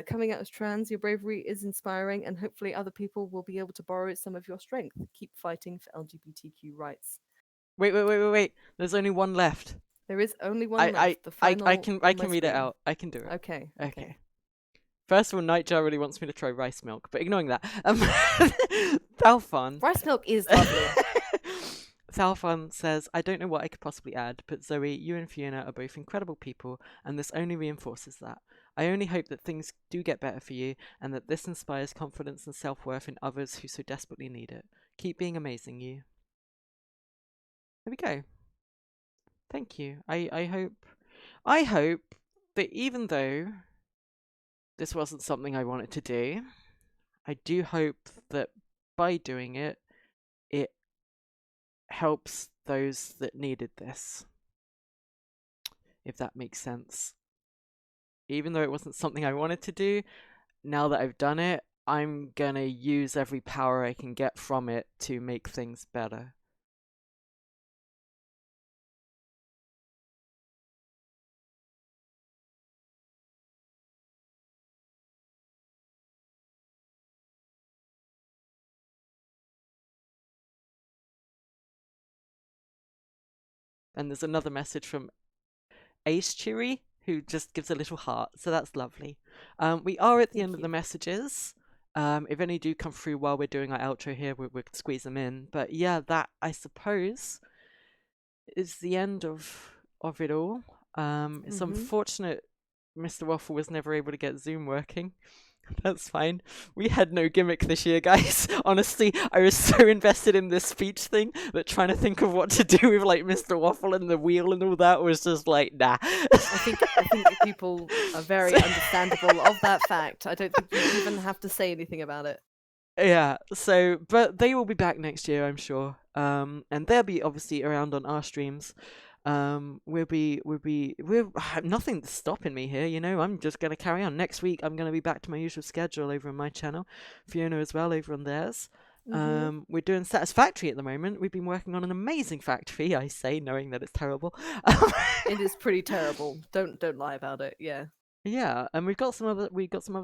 Coming out as trans, your bravery is inspiring, and hopefully other people will be able to borrow some of your strength. Keep fighting for LGBTQ rights. Wait. There's only one left. There is only one left. The final. I can read it out. I can do it. Okay. First of all, Nightjar really wants me to try rice milk, but ignoring that, Thalfun. Rice milk is lovely. Thalfun says, I don't know what I could possibly add, but Zoe, you and Fiona are both incredible people, and this only reinforces that. I only hope that things do get better for you, and that this inspires confidence and self-worth in others who so desperately need it. Keep being amazing, you. There we go. Thank you. I hope that even though this wasn't something I wanted to do, I do hope that by doing it, it helps those that needed this. If that makes sense. Even though it wasn't something I wanted to do, now that I've done it, I'm gonna use every power I can get from it to make things better. And there's another message from Ace Cheery, who just gives a little heart, so that's lovely. We are at the end of the messages. If any do come through while we're doing our outro here, we could squeeze them in. But yeah, that, I suppose, is the end of it all. It's unfortunate Mr. Waffle was never able to get Zoom working. That's fine. We had no gimmick this year, guys. Honestly, I was so invested in this speech thing that trying to think of what to do with like Mr. Waffle and the wheel and all that was just like, nah. I think people are very understandable of that fact. I don't think you even have to say anything about it. Yeah, so, but they will be back next year, I'm sure. And they'll be obviously around on our streams. We're nothing's stopping me here, you know. I'm just gonna carry on. Next week I'm gonna be back to my usual schedule over on my channel, Fiona as well over on theirs. We're doing Satisfactory at the moment. We've been working on an amazing factory, I say, knowing that it's terrible. It is pretty terrible. Don't lie about it. Yeah, and we've got some other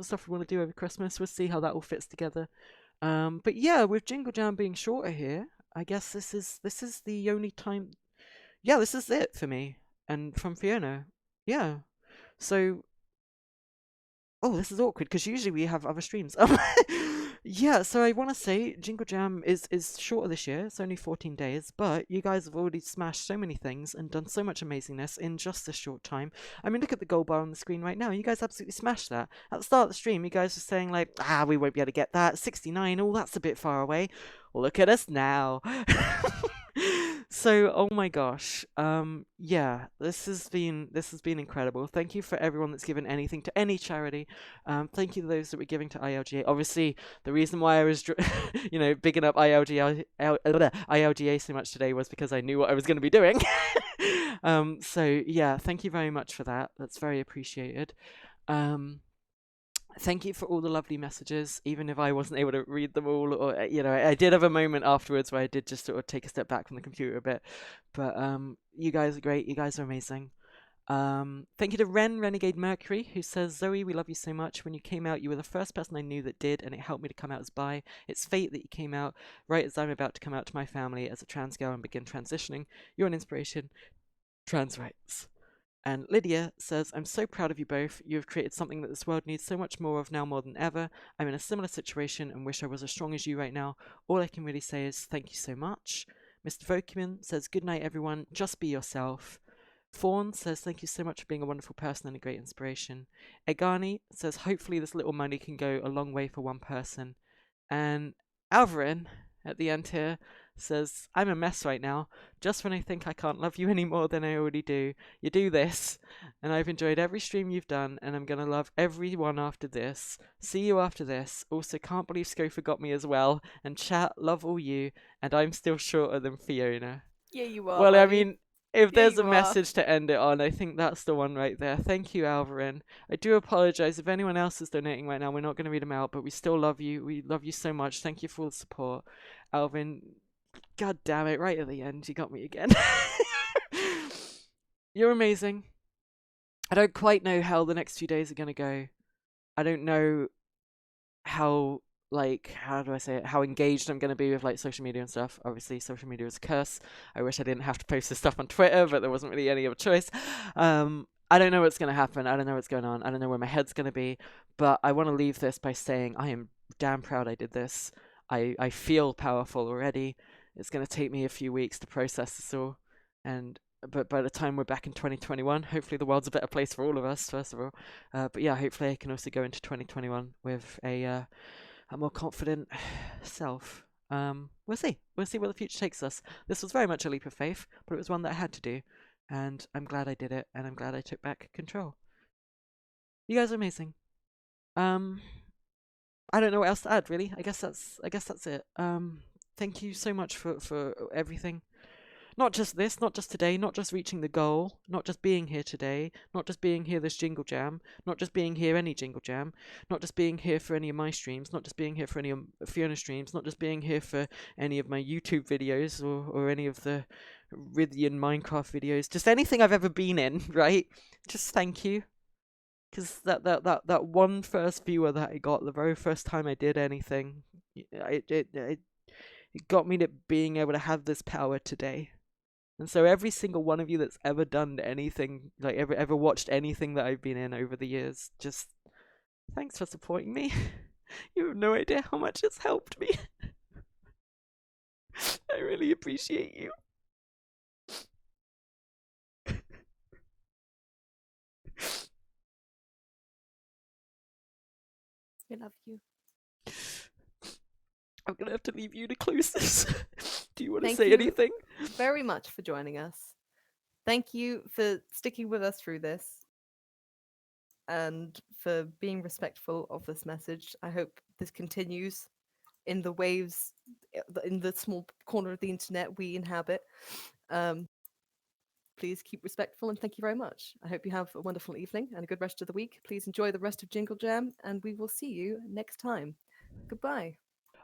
stuff we want to do over Christmas. We'll see how that all fits together. But yeah, with Jingle Jam being shorter here, I guess this is the only time. Yeah, this is it for me. And from Fiona. Yeah. So... Oh, this is awkward, because usually we have other streams. Yeah, so I want to say Jingle Jam is shorter this year. It's only 14 days. But you guys have already smashed so many things and done so much amazingness in just this short time. I mean, look at the gold bar on the screen right now. You guys absolutely smashed that. At the start of the stream, you guys were saying like, we won't be able to get that. 69, oh, that's a bit far away. Well, look at us now. So, oh my gosh, yeah, this has been incredible. Thank you for everyone that's given anything to any charity. Thank you to those that were giving to ILGA. Obviously, the reason why I was, bigging up ILGA so much today was because I knew what I was going to be doing. So yeah, thank you very much for that. That's very appreciated. Thank you for all the lovely messages, even if I wasn't able to read them all, or, I did have a moment afterwards where I did just sort of take a step back from the computer a bit, but you guys are great, you guys are amazing. Thank you to Renegade Mercury, who says, Zoe, we love you so much. When you came out, you were the first person I knew that did, and it helped me to come out as bi. It's fate that you came out right as I'm about to come out to my family as a trans girl and begin transitioning. You're an inspiration. Trans rights. And Lydia says, I'm so proud of you both. You have created something that this world needs so much more of now more than ever. I'm in a similar situation and wish I was as strong as you right now. All I can really say is thank you so much. Mr. Vokuman says, good night, everyone. Just be yourself. Fawn says, thank you so much for being a wonderful person and a great inspiration. Egani says, hopefully this little money can go a long way for one person. And Alvarin, at the end here, says, I'm a mess right now. Just when I think I can't love you any more than I already do, you do this. And I've enjoyed every stream you've done, and I'm going to love everyone after this. See you after this. Also, can't believe Sko forgot me as well. And chat, love all you. And I'm still shorter than Fiona. Yeah, you are. Well, buddy. I mean, if Yeah, there's a you are. message to end it on, I think that's the one right there. Thank you, Alvarin. I do apologize if anyone else is donating right now. We're not going to read them out, but we still love you. We love you so much. Thank you for all the support. Alvin, god damn it, right at the end, you got me again. You're amazing. I don't quite know how the next few days are going to go. I don't know how, like, how do I say it, how engaged I'm going to be with, like, social media and stuff. Obviously, social media is a curse. I wish I didn't have to post this stuff on Twitter, but there wasn't really any other choice. I don't know what's going to happen. I don't know what's going on. I don't know where my head's going to be. But I want to leave this by saying I am damn proud I did this. I feel powerful already. It's going to take me a few weeks to process this all. But by the time we're back in 2021, hopefully the world's a better place for all of us, first of all. But yeah, hopefully I can also go into 2021 with a more confident self. We'll see. We'll see where the future takes us. This was very much a leap of faith, but it was one that I had to do. And I'm glad I did it, and I'm glad I took back control. You guys are amazing. I don't know what else to add, really. I guess that's it. Thank you so much for everything. Not just this, not just today, not just reaching the goal, not just being here today, not just being here this Jingle Jam, not just being here any Jingle Jam, not just being here for any of my streams, not just being here for any of Fiona streams, not just being here for any of my YouTube videos or any of the Rithian Minecraft videos, just anything I've ever been in, right? Just thank you. Because that one first viewer that I got the very first time I did anything, it got me to being able to have this power today. And so every single one of you that's ever done anything, like ever watched anything that I've been in over the years, just thanks for supporting me. You have no idea how much it's helped me. I really appreciate you. I love you. I'm going to have to leave you to close this. Do you want to Thank say you anything? Very much for joining us. Thank you for sticking with us through this and for being respectful of this message. I hope this continues in the waves, in the small corner of the internet we inhabit. Please keep respectful and thank you very much. I hope you have a wonderful evening and a good rest of the week. Please enjoy the rest of Jingle Jam and we will see you next time. Goodbye.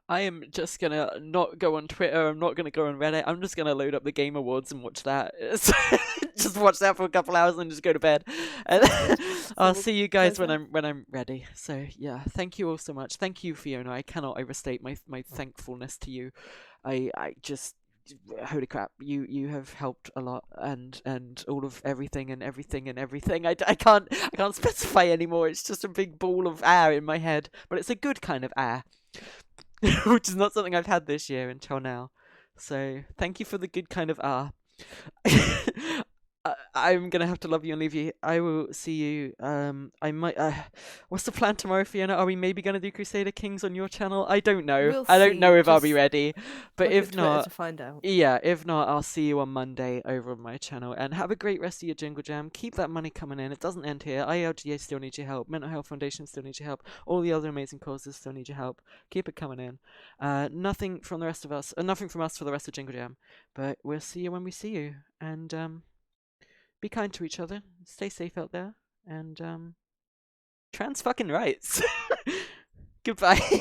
I am just gonna not go on Twitter. I'm not gonna go on Reddit. I'm just gonna load up the Game Awards and watch that. Just watch that for a couple hours and just go to bed. And I'll see you guys when I'm ready. So yeah, thank you all so much. Thank you, Fiona. I cannot overstate my thankfulness to you. I just, holy crap, you have helped a lot, and all of everything. I can't specify anymore. It's just a big ball of air in my head, but it's a good kind of air. Which is not something I've had this year until now. So thank you for the good kind of I'm gonna have to love you and leave you. I will see you. I might. What's the plan tomorrow, Fiona? Are we maybe gonna do Crusader Kings on your channel? I don't know. I don't know if I'll be ready. But if not, to find out. Yeah, if not, I'll see you on Monday over on my channel. And have a great rest of your Jingle Jam. Keep that money coming in. It doesn't end here. ILGA still needs your help. Mental Health Foundation still needs your help. All the other amazing causes still need your help. Keep it coming in. Nothing from the rest of us. Nothing from us for the rest of Jingle Jam. But we'll see you when we see you. And be kind to each other. Stay safe out there. And trans fucking rights. Goodbye.